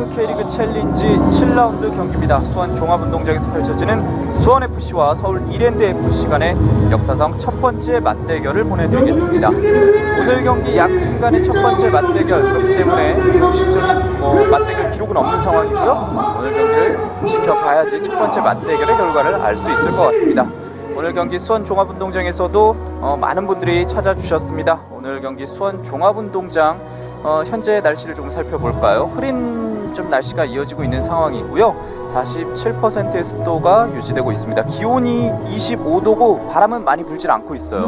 랭크 K리그 챌린지 7라운드 경기입니다. 수원 종합운동장에서 펼쳐지는 수원FC와 서울 이랜드FC 간의 역사상 첫 번째 맞대결을 보내드리겠습니다. 오늘 경기 양 팀 간의 첫 번째 맞대결, 그렇기 때문에 실전 맞대결 기록은 없는 상황이고요. 오늘 경기를 지켜봐야지 첫 번째 맞대결의 결과를 알 수 있을 것 같습니다. 오늘 경기 수원 종합운동장에서도 많은 분들이 찾아주셨습니다. 오늘 경기 수원 종합운동장 현재 날씨를 조금 살펴볼까요? 흐린 좀 날씨가 이어지고 있는 상황이고요. 47%의 습도가 유지되고 있습니다. 기온이 25도고 바람은 많이 불질 않고 있어요.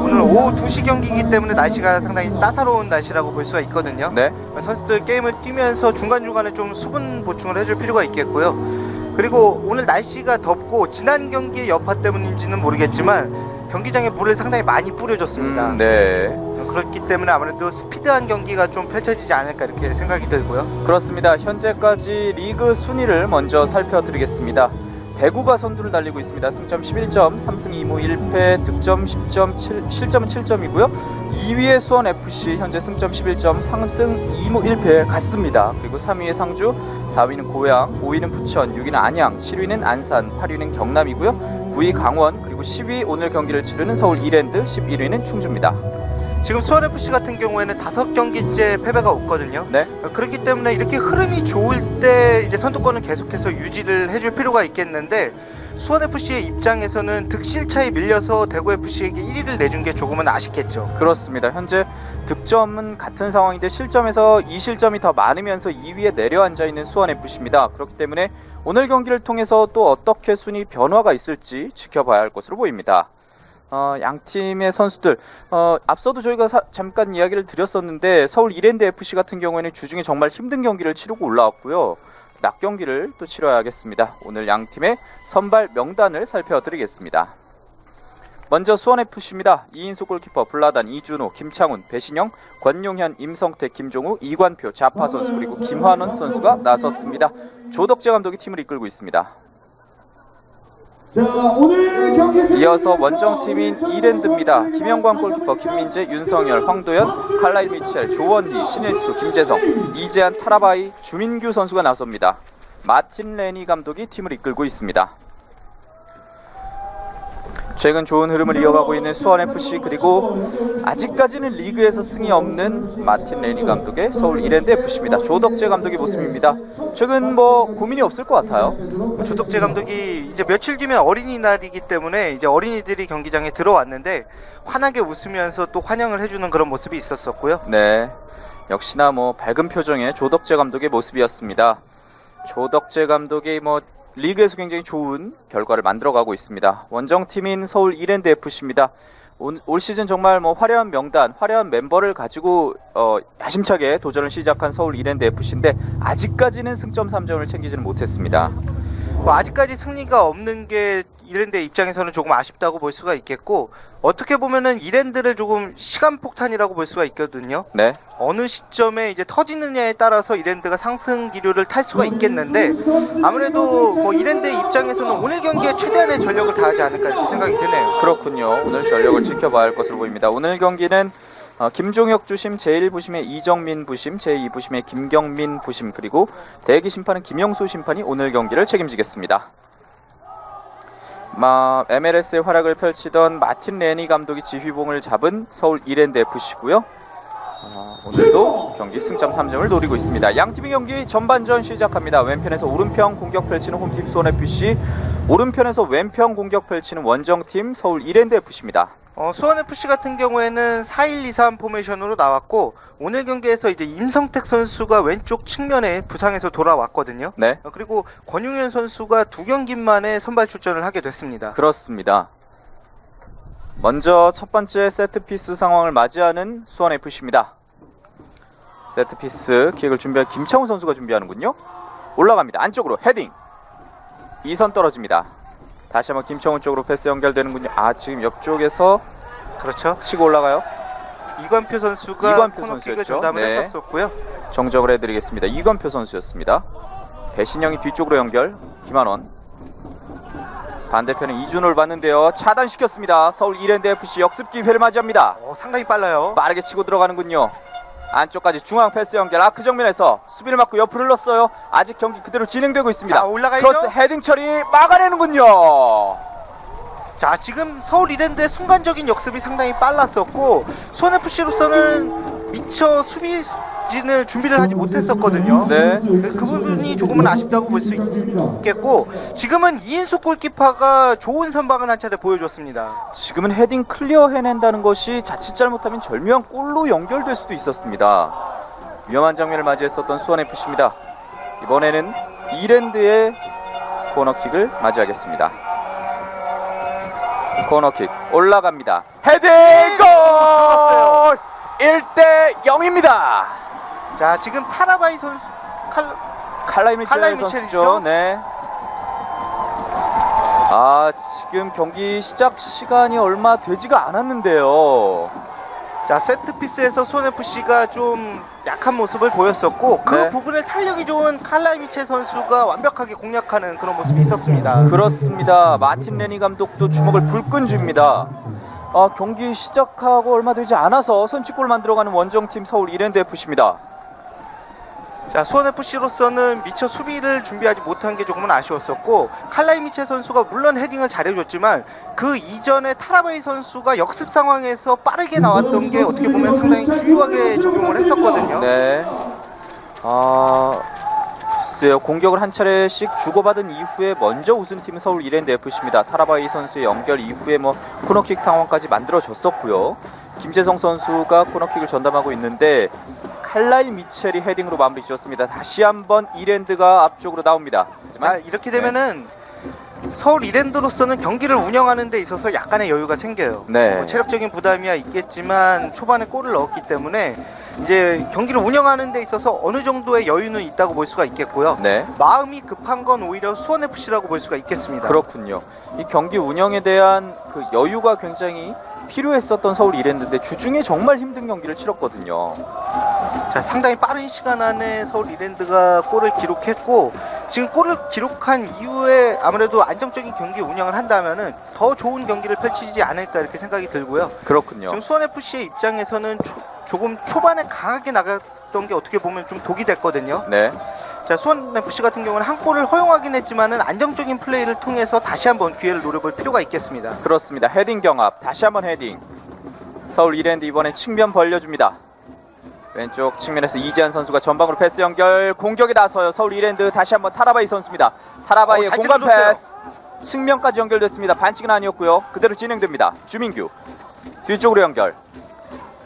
오늘 오후 2시 경기이기 때문에 날씨가 상당히 따사로운 날씨라고 볼 수가 있거든요. 네. 선수들 게임을 뛰면서 중간중간에 좀 수분 보충을 해줄 필요가 있겠고요. 그리고 오늘 날씨가 덥고 지난 경기의 여파 때문인지는 모르겠지만 경기장에 물을 상당히 많이 뿌려줬습니다. 네. 그렇기 때문에 아무래도 스피드한 경기가 좀 펼쳐지지 않을까 이렇게 생각이 들고요. 그렇습니다. 현재까지 리그 순위를 먼저 살펴드리겠습니다. 대구가 선두를 달리고 있습니다. 승점 11점, 3승 2무 1패, 득점 10점, 실점은 7점이고요. 2위의 수원FC 현재 승점 11점, 3승 2무 1패 같습니다. 그리고 3위의 상주, 4위는 고양, 5위는 부천, 6위는 안양, 7위는 안산, 8위는 경남이고요. 9위 강원, 그리고 10위 오늘 경기를 치르는 서울 이랜드, 11위는 충주입니다. 지금 수원FC 같은 경우에는 5경기째 패배가 없거든요. 네. 그렇기 때문에 이렇게 흐름이 좋을 때 이제 선두권을 계속해서 유지를 해줄 필요가 있겠는데 수원FC의 입장에서는 득실 차이 밀려서 대구FC에게 1위를 내준 게 조금은 아쉽겠죠. 그렇습니다. 현재 득점은 같은 상황인데 실점에서 2실점이 더 많으면서 2위에 내려앉아 있는 수원FC입니다. 그렇기 때문에 오늘 경기를 통해서 또 어떻게 순위 변화가 있을지 지켜봐야 할 것으로 보입니다. 양 팀의 선수들 앞서도 저희가 잠깐 이야기를 드렸었는데 서울 이랜드FC 같은 경우에는 주중에 정말 힘든 경기를 치르고 올라왔고요. 낮 경기를 또 치러야겠습니다. 오늘 양 팀의 선발 명단을 살펴드리겠습니다. 먼저 수원FC입니다. 이인수 골키퍼, 블라단, 이준호, 김창훈, 배신영, 권용현, 임성태, 김종우, 이관표, 자파 선수 그리고 김환원 선수가 나섰습니다. 조덕재 감독이 팀을 이끌고 있습니다. 자, 오늘 경기 이어서 원정팀인 이랜드입니다. 김영광 골키퍼, 김민재, 윤성열, 황도현, 칼라일 미첼, 조원희, 신일수, 김재성, 이재한, 타라바이, 주민규 선수가 나섭니다. 마틴 레니 감독이 팀을 이끌고 있습니다. 최근 좋은 흐름을 이어가고 있는 수원FC, 그리고 아직까지는 리그에서 승이 없는 마틴 레니 감독의 서울 이랜드FC입니다. 조덕재 감독의 모습입니다. 최근 고민이 없을 것 같아요. 조덕재 감독이 이제 며칠 뒤면 어린이날이기 때문에 이제 어린이들이 경기장에 들어왔는데 환하게 웃으면서 또 환영을 해주는 그런 모습이 있었었고요. 네, 역시나 밝은 표정의 조덕재 감독의 모습이었습니다. 조덕재 감독이 리그에서 굉장히 좋은 결과를 만들어가고 있습니다. 원정팀인 서울 이랜드FC입니다. 올 시즌 정말 화려한 명단, 화려한 멤버를 가지고 야심차게 도전을 시작한 서울 이랜드FC인데 아직까지는 승점 3점을 챙기지는 못했습니다. 아직까지 승리가 없는 게 이랜드 입장에서는 조금 아쉽다고 볼 수가 있겠고 어떻게 보면은 이랜드를 조금 시간폭탄이라고 볼 수가 있거든요. 네. 어느 시점에 이제 터지느냐에 따라서 이랜드가 상승 기류를 탈 수가 있겠는데 아무래도 이랜드 입장에서는 오늘 경기에 최대한의 전력을 다하지 않을까 이렇게 생각이 드네요. 그렇군요. 오늘 전력을 지켜봐야 할 것으로 보입니다. 오늘 경기는 김종혁 주심, 제1부심의 이정민 부심, 제2부심의 김경민 부심, 그리고 대기 심판은 김영수 심판이 오늘 경기를 책임지겠습니다. MLS의 활약을 펼치던 마틴 레니 감독이 지휘봉을 잡은 서울 이랜드FC고요. 오늘도 경기 승점 3점을 노리고 있습니다. 양팀의 경기 전반전 시작합니다. 왼편에서 오른편 공격 펼치는 홈팀 수원FC, 오른편에서 왼편 공격 펼치는 원정팀 서울 이랜드FC입니다. 수원FC 같은 경우에는 4-1-2-3 포메이션으로 나왔고 오늘 경기에서 이제 임성택 선수가 왼쪽 측면에 부상에서 돌아왔거든요. 네. 그리고 권용현 선수가 2경기 만에 선발 출전을 하게 됐습니다. 그렇습니다. 먼저 첫 번째 세트피스 상황을 맞이하는 수원FC입니다. 세트피스 킥을 준비한 김창훈 선수가 준비하는군요. 올라갑니다. 안쪽으로 헤딩. 2선 떨어집니다. 다시 한번 김창훈 쪽으로 패스 연결되는군요. 지금 옆쪽에서 그렇죠. 치고 올라가요. 이관표 선수가 코너킥을 전담을 네. 했었고요. 정정을 해드리겠습니다. 이관표 선수였습니다. 배신영이 뒤쪽으로 연결. 김한원. 반대편에 이준호를 봤는데요. 차단시켰습니다. 서울 이랜드FC 역습 기회를 맞이합니다. 상당히 빨라요. 빠르게 치고 들어가는군요. 안쪽까지 중앙 패스 연결. 그 정면에서 수비를 막고 옆으로 흘렀어요. 아직 경기 그대로 진행되고 있습니다. 자, 올라가야죠. 크로스 헤딩 처리 막아내는군요. 자, 지금 서울 이랜드의 순간적인 역습이 상당히 빨랐었고 수원FC로서는 미처 수비진을 준비를 하지 못했었거든요. 네. 그 부분이 조금은 아쉽다고 볼 수 있겠고, 지금은 이인수 골키퍼가 좋은 선방을 한 차례 보여줬습니다. 지금은 헤딩 클리어 해낸다는 것이 자칫 잘못하면 절묘한 골로 연결될 수도 있었습니다. 위험한 장면을 맞이했었던 수원FC입니다. 이번에는 이랜드의 코너킥을 맞이하겠습니다. 코너킥 올라갑니다. 헤딩 골! 1대 0입니다. 자, 지금 타라바이 선수 칼라이 미첼 미첼이죠? 선수죠. 네. 지금 경기 시작 시간이 얼마 되지가 않았는데요. 자, 세트피스에서 수원FC가 좀 약한 모습을 보였었고, 그 네. 부분을 탄력이 좋은 칼라이 미첼 선수가 완벽하게 공략하는 그런 모습이 있었습니다. 그렇습니다. 마틴 레니 감독도 주먹을 불끈 줍니다. 경기 시작하고 얼마 되지 않아서 선취골 만들어가는 원정팀 서울 이랜드 FC입니다. 자, 수원FC로서는 미처 수비를 준비하지 못한 게 조금은 아쉬웠었고, 칼라이 미첼 선수가 물론 헤딩을 잘해줬지만 그 이전에 타라바이 선수가 역습 상황에서 빠르게 나왔던 게 어떻게 보면 상당히 주요하게 적용을 했었거든요. 네. 글쎄요. 공격을 한 차례씩 주고받은 이후에 먼저 우승팀은 서울 이랜드 FC입니다. 타라바이 선수의 연결 이후에 코너킥 상황까지 만들어졌었고요. 김재성 선수가 코너킥을 전담하고 있는데 칼라이 미첼이 헤딩으로 마무리 지었습니다. 다시 한번 이랜드가 앞쪽으로 나옵니다. 자, 이렇게 되면은 서울 이랜드로서는 경기를 운영하는 데 있어서 약간의 여유가 생겨요. 네. 체력적인 부담이야 있겠지만 초반에 골을 넣었기 때문에 이제 경기를 운영하는 데 있어서 어느 정도의 여유는 있다고 볼 수가 있겠고요. 네. 마음이 급한 건 오히려 수원FC라고 볼 수가 있겠습니다. 그렇군요. 이 경기 운영에 대한 그 여유가 굉장히 필요했었던 서울 이랜드인데 주중에 정말 힘든 경기를 치렀거든요. 자, 상당히 빠른 시간 안에 서울 이랜드가 골을 기록했고, 지금 골을 기록한 이후에 아무래도 안정적인 경기 운영을 한다면은 더 좋은 경기를 펼치지 않을까 이렇게 생각이 들고요. 그렇군요. 지금 수원FC의 입장에서는 조금 초반에 강하게 나갔던 게 어떻게 보면 좀 독이 됐거든요. 네. 자, 수원FC 같은 경우는 한 골을 허용하긴 했지만은 안정적인 플레이를 통해서 다시 한번 기회를 노려볼 필요가 있겠습니다. 그렇습니다. 헤딩 경합. 다시 한번 헤딩. 서울 이랜드 이번엔 측면 벌려줍니다. 왼쪽 측면에서 이재한 선수가 전방으로 패스 연결. 공격에 나서요. 서울 이랜드 다시 한번 타라바이 선수입니다. 타라바이의 잘 공간 찔러줬어요. 패스. 측면까지 연결됐습니다. 반칙은 아니었고요. 그대로 진행됩니다. 주민규 뒤쪽으로 연결.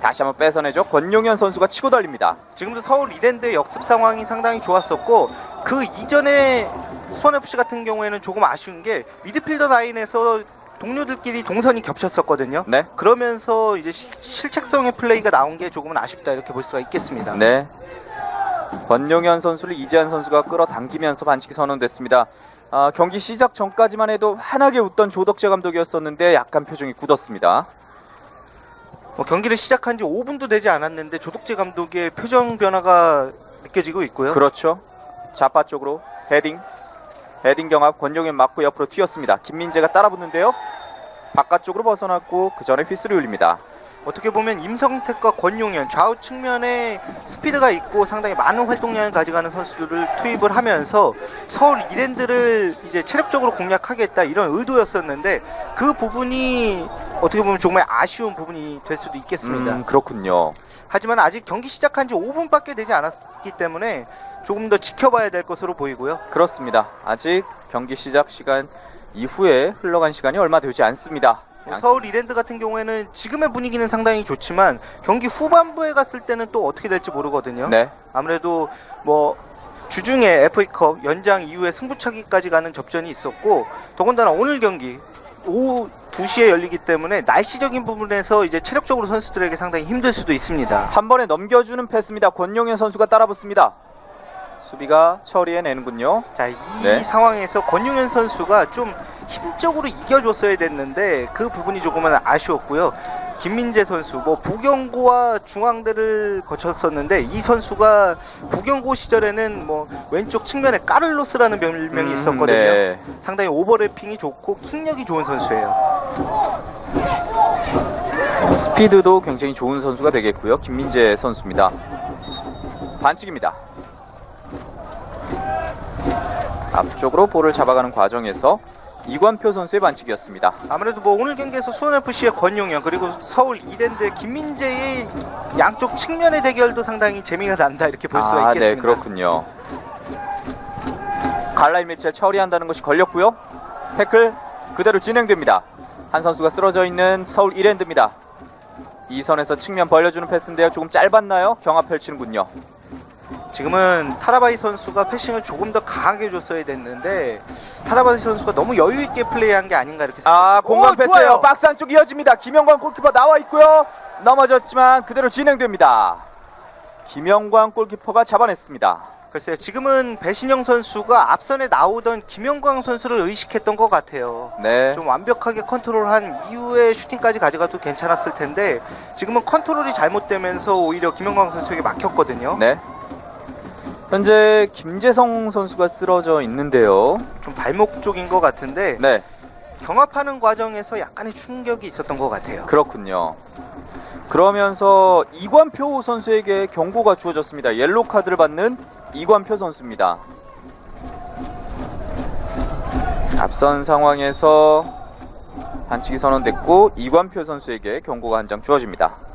다시 한번 뺏어내죠. 권용현 선수가 치고 달립니다. 지금도 서울 이랜드의 역습 상황이 상당히 좋았었고, 그 이전에 수원FC 같은 경우에는 조금 아쉬운 게 미드필더 라인에서 동료들끼리 동선이 겹쳤었거든요. 네. 그러면서 이제 실책성의 플레이가 나온 게 조금은 아쉽다 이렇게 볼 수가 있겠습니다. 네. 권용현 선수를 이재한 선수가 끌어당기면서 반칙이 선언됐습니다. 경기 시작 전까지만 해도 환하게 웃던 조덕재 감독이었었는데 약간 표정이 굳었습니다. 경기를 시작한 지 5분도 되지 않았는데 조덕재 감독의 표정 변화가 느껴지고 있고요. 그렇죠. 좌파 쪽으로 헤딩 경합. 권용현 맞고 옆으로 튀었습니다. 김민재가 따라붙는데요. 바깥쪽으로 벗어났고 그 전에 휘슬이 울립니다. 어떻게 보면 임성택과 권용현 좌우 측면에 스피드가 있고 상당히 많은 활동량을 가져가는 선수들을 투입을 하면서 서울 이랜드를 이제 체력적으로 공략하겠다 이런 의도였었는데, 그 부분이 어떻게 보면 정말 아쉬운 부분이 될 수도 있겠습니다. 그렇군요. 하지만 아직 경기 시작한 지 5분밖에 되지 않았기 때문에 조금 더 지켜봐야 될 것으로 보이고요. 그렇습니다. 아직 경기 시작 시간 이후에 흘러간 시간이 얼마 되지 않습니다. 서울 이랜드 같은 경우에는 지금의 분위기는 상당히 좋지만 경기 후반부에 갔을 때는 또 어떻게 될지 모르거든요. 네. 아무래도 주중에 FA컵 연장 이후에 승부차기까지 가는 접전이 있었고, 더군다나 오늘 경기 오후 2시에 열리기 때문에 날씨적인 부분에서 이제 체력적으로 선수들에게 상당히 힘들 수도 있습니다. 한 번에 넘겨주는 패스입니다. 권용현 선수가 따라붙습니다. 수비가 처리해내는군요. 자, 이 네. 상황에서 권용현 선수가 좀 힘적으로 이겨줬어야 됐는데 그 부분이 조금은 아쉬웠고요. 김민재 선수 부경고와 중앙대를 거쳤었는데, 이 선수가 부경고 시절에는 왼쪽 측면에 까를로스라는 별명이 있었거든요. 네. 상당히 오버래핑이 좋고 킥력이 좋은 선수예요. 스피드도 굉장히 좋은 선수가 되겠고요. 김민재 선수입니다. 반칙입니다. 앞쪽으로 볼을 잡아가는 과정에서 이관표 선수의 반칙이었습니다. 아무래도 뭐 오늘 경기에서 수원FC의 권용현 그리고 서울 이랜드의 김민재의 양쪽 측면의 대결도 상당히 재미가 난다 이렇게 볼 수가 있겠습니다. 네, 그렇군요. 갈라이 미첼 처리한다는 것이 걸렸고요. 태클 그대로 진행됩니다. 한 선수가 쓰러져 있는 서울 이랜드입니다. 이 선에서 측면 벌려주는 패스인데요. 조금 짧았나요? 경합 펼치는군요. 지금은 타라바이 선수가 패싱을 조금 더 강하게 줬어야 됐는데 타라바이 선수가 너무 여유 있게 플레이한 게 아닌가 이렇게 생각합니다. 공간 패스예요. 박스 안쪽 이어집니다. 김영광 골키퍼 나와 있고요. 넘어졌지만 그대로 진행됩니다. 김영광 골키퍼가 잡아냈습니다. 글쎄요, 지금은 배신영 선수가 앞선에 나오던 김영광 선수를 의식했던 것 같아요. 네. 좀 완벽하게 컨트롤한 이후에 슈팅까지 가져가도 괜찮았을 텐데 지금은 컨트롤이 잘못되면서 오히려 김영광 선수에게 막혔거든요. 네. 현재 김재성 선수가 쓰러져 있는데요. 좀 발목 쪽인 것 같은데 네, 경합하는 과정에서 약간의 충격이 있었던 것 같아요. 그렇군요. 그러면서 이관표 선수에게 경고가 주어졌습니다. 옐로우 카드를 받는 이관표 선수입니다. 앞선 상황에서 반칙이 선언됐고 이관표 선수에게 경고가 한 장 주어집니다.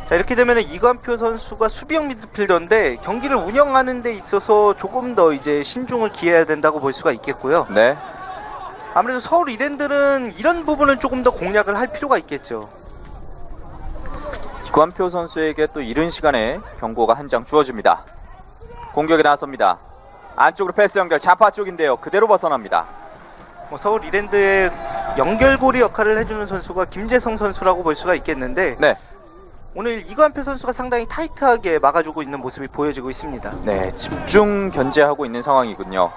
자, 이렇게 되면 이관표 선수가 수비형 미드필더인데 경기를 운영하는 데 있어서 조금 더 이제 신중을 기해야 된다고 볼 수가 있겠고요. 네, 아무래도 서울 이랜드는 이런 부분은 조금 더 공략을 할 필요가 있겠죠. 이관표 선수에게 또 이른 시간에 경고가 한 장 주어집니다. 공격에 나섭니다. 안쪽으로 패스 연결 좌파 쪽인데요. 그대로 벗어납니다. 뭐 서울 이랜드의 연결고리 역할을 해주는 선수가 김재성 선수라고 볼 수가 있겠는데 네, 오늘 이관표 선수가 상당히 타이트하게 막아주고 있는 모습이 보여지고 있습니다. 네, 집중 견제하고 있는 상황이군요.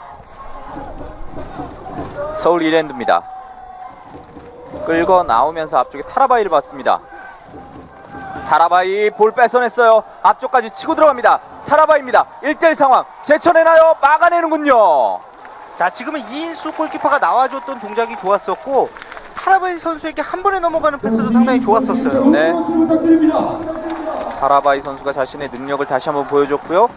서울 이랜드입니다. 끌고 나오면서 앞쪽에 타라바이를 봤습니다. 타라바이 볼 뺏어냈어요. 앞쪽까지 치고 들어갑니다. 타라바이입니다. 1대1 상황 제쳐내나요? 막아내는군요. 자, 지금은 이인수 골키퍼가 나와줬던 동작이 좋았었고 타라바이 선수에게 한 번에 넘어가는 패스도 상당히 좋았었어요. 네. 부탁드립니다. 타라바이 선수가 자신의 능력을 다시 한번 보여줬고요.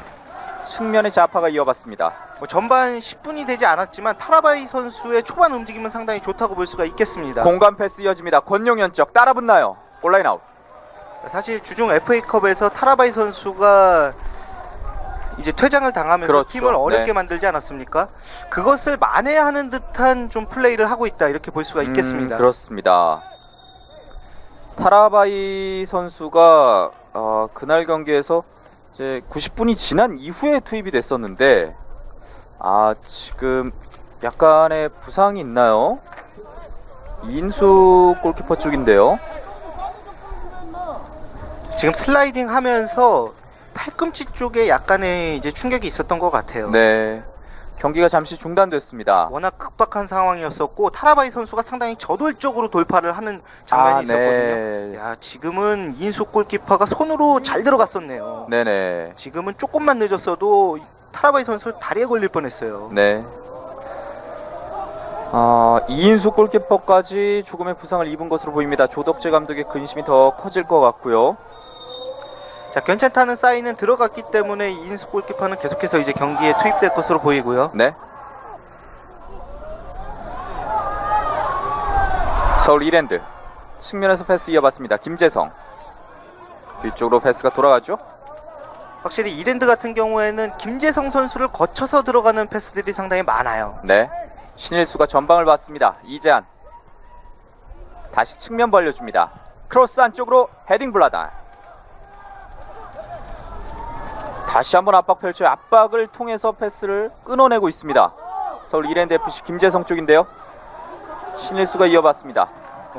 측면의 좌파가 이어봤습니다. 뭐 전반 10분이 되지 않았지만 타라바이 선수의 초반 움직임은 상당히 좋다고 볼 수가 있겠습니다. 공간 패스 이어집니다. 권용현 쪽 따라붙나요? 골라인 아웃. 사실 주중 FA컵에서 타라바이 선수가 이제 퇴장을 당하면서 그렇죠. 팀을 어렵게 네. 만들지 않았습니까? 그것을 만회하는 듯한 좀 플레이를 하고 있다 이렇게 볼 수가 있겠습니다. 그렇습니다. 타라바이 선수가 그날 경기에서 이제 90분이 지난 이후에 투입이 됐었는데 지금 약간의 부상이 있나요? 이인수 골키퍼 쪽인데요. 지금 슬라이딩 하면서 팔꿈치 쪽에 약간의 이제 충격이 있었던 것 같아요. 네, 경기가 잠시 중단됐습니다. 워낙 급박한 상황이었었고 타라바이 선수가 상당히 저돌적으로 돌파를 하는 장면이 있었거든요. 네. 야, 지금은 이인수 골키퍼가 손으로 잘 들어갔었네요. 네네. 지금은 조금만 늦었어도 타라바이 선수 다리에 걸릴 뻔했어요. 네. 이인수 골키퍼까지 조금의 부상을 입은 것으로 보입니다. 조덕재 감독의 근심이 더 커질 것 같고요. 자, 괜찮다는 사인은 들어갔기 때문에 이인수 골키퍼는 계속해서 이제 경기에 투입될 것으로 보이고요. 네. 서울 이랜드 측면에서 패스 이어봤습니다. 김재성 뒤쪽으로 패스가 돌아가죠. 확실히 이랜드 같은 경우에는 김재성 선수를 거쳐서 들어가는 패스들이 상당히 많아요. 네. 신일수가 전방을 봤습니다. 이재한 다시 측면 벌려줍니다. 크로스 안쪽으로 헤딩 블라다. 다시 한번 압박 펼쳐요. 압박을 통해서 패스를 끊어내고 있습니다. 서울 이랜드 FC 김재성 쪽인데요. 신일수가 이어봤습니다.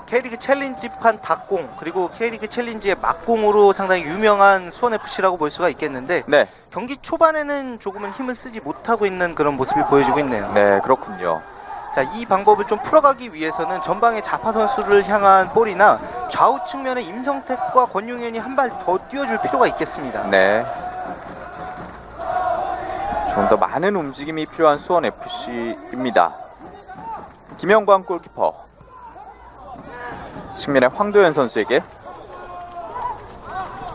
K리그 챌린지판 닭공 그리고 K리그 챌린지의 막공으로 상당히 유명한 수원FC라고 볼 수가 있겠는데 네, 경기 초반에는 조금은 힘을 쓰지 못하고 있는 그런 모습이 보여지고 있네요. 네, 그렇군요. 자, 이 방법을 좀 풀어가기 위해서는 전방의 좌파 선수를 향한 볼이나 좌우 측면의 임성택과 권용현이 한 발 더 뛰어줄 필요가 있겠습니다. 네. 좀 더 많은 움직임이 필요한 수원FC입니다. 김영광 골키퍼 측면에 황도현 선수에게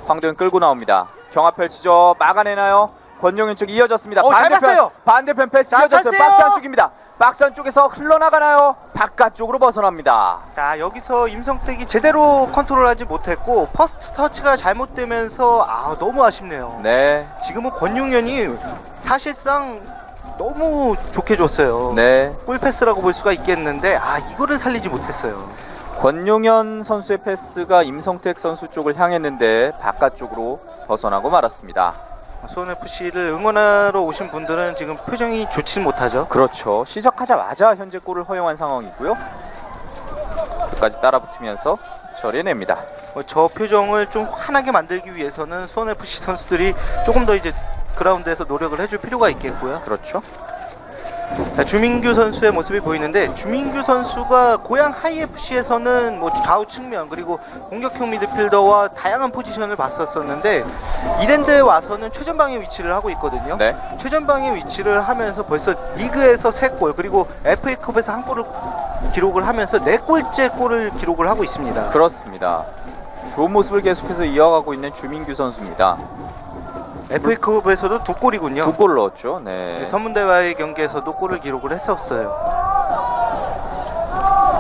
황도현 끌고 나옵니다. 경합 펼치죠. 막아내나요? 권용현 쪽 이어졌습니다. 잘 봤어요. 반대편 패스 자, 이어졌어요. 찬스예요. 박스 안쪽입니다. 박스 안쪽에서 흘러나가나요? 바깥쪽으로 벗어납니다. 자, 여기서 임성택이 제대로 컨트롤하지 못했고 퍼스트 터치가 잘못되면서 너무 아쉽네요. 네, 지금은 권용현이 사실상 너무 좋게 줬어요. 네. 꿀패스라고 볼 수가 있겠는데 이거를 살리지 못했어요. 권용현 선수의 패스가 임성택 선수 쪽을 향했는데 바깥쪽으로 벗어나고 말았습니다. 수원FC를 응원하러 오신 분들은 지금 표정이 좋지 못하죠. 그렇죠. 시작하자마자 현재 골을 허용한 상황이고요. 끝까지 따라붙으면서 처리해냅니다. 저 표정을 좀 환하게 만들기 위해서는 수원FC 선수들이 조금 더 이제 그라운드에서 노력을 해줄 필요가 있겠고요. 그렇죠. 자, 주민규 선수의 모습이 보이는데 주민규 선수가 고향 하이FC에서는 뭐 좌우 측면 그리고 공격형 미드필더와 다양한 포지션을 봤었었는데 이랜드에 와서는 최전방의 위치를 하고 있거든요. 네. 최전방의 위치를 하면서 벌써 리그에서 3골 그리고 FA컵에서 1골을 기록을 하면서 4골째 골을 기록을 하고 있습니다. 그렇습니다. 좋은 모습을 계속해서 이어가고 있는 주민규 선수입니다. FA컵에서도 2골이군요. 2골 넣었죠. 네. 선문대와의 경기에서도 골을 기록을 했었어요.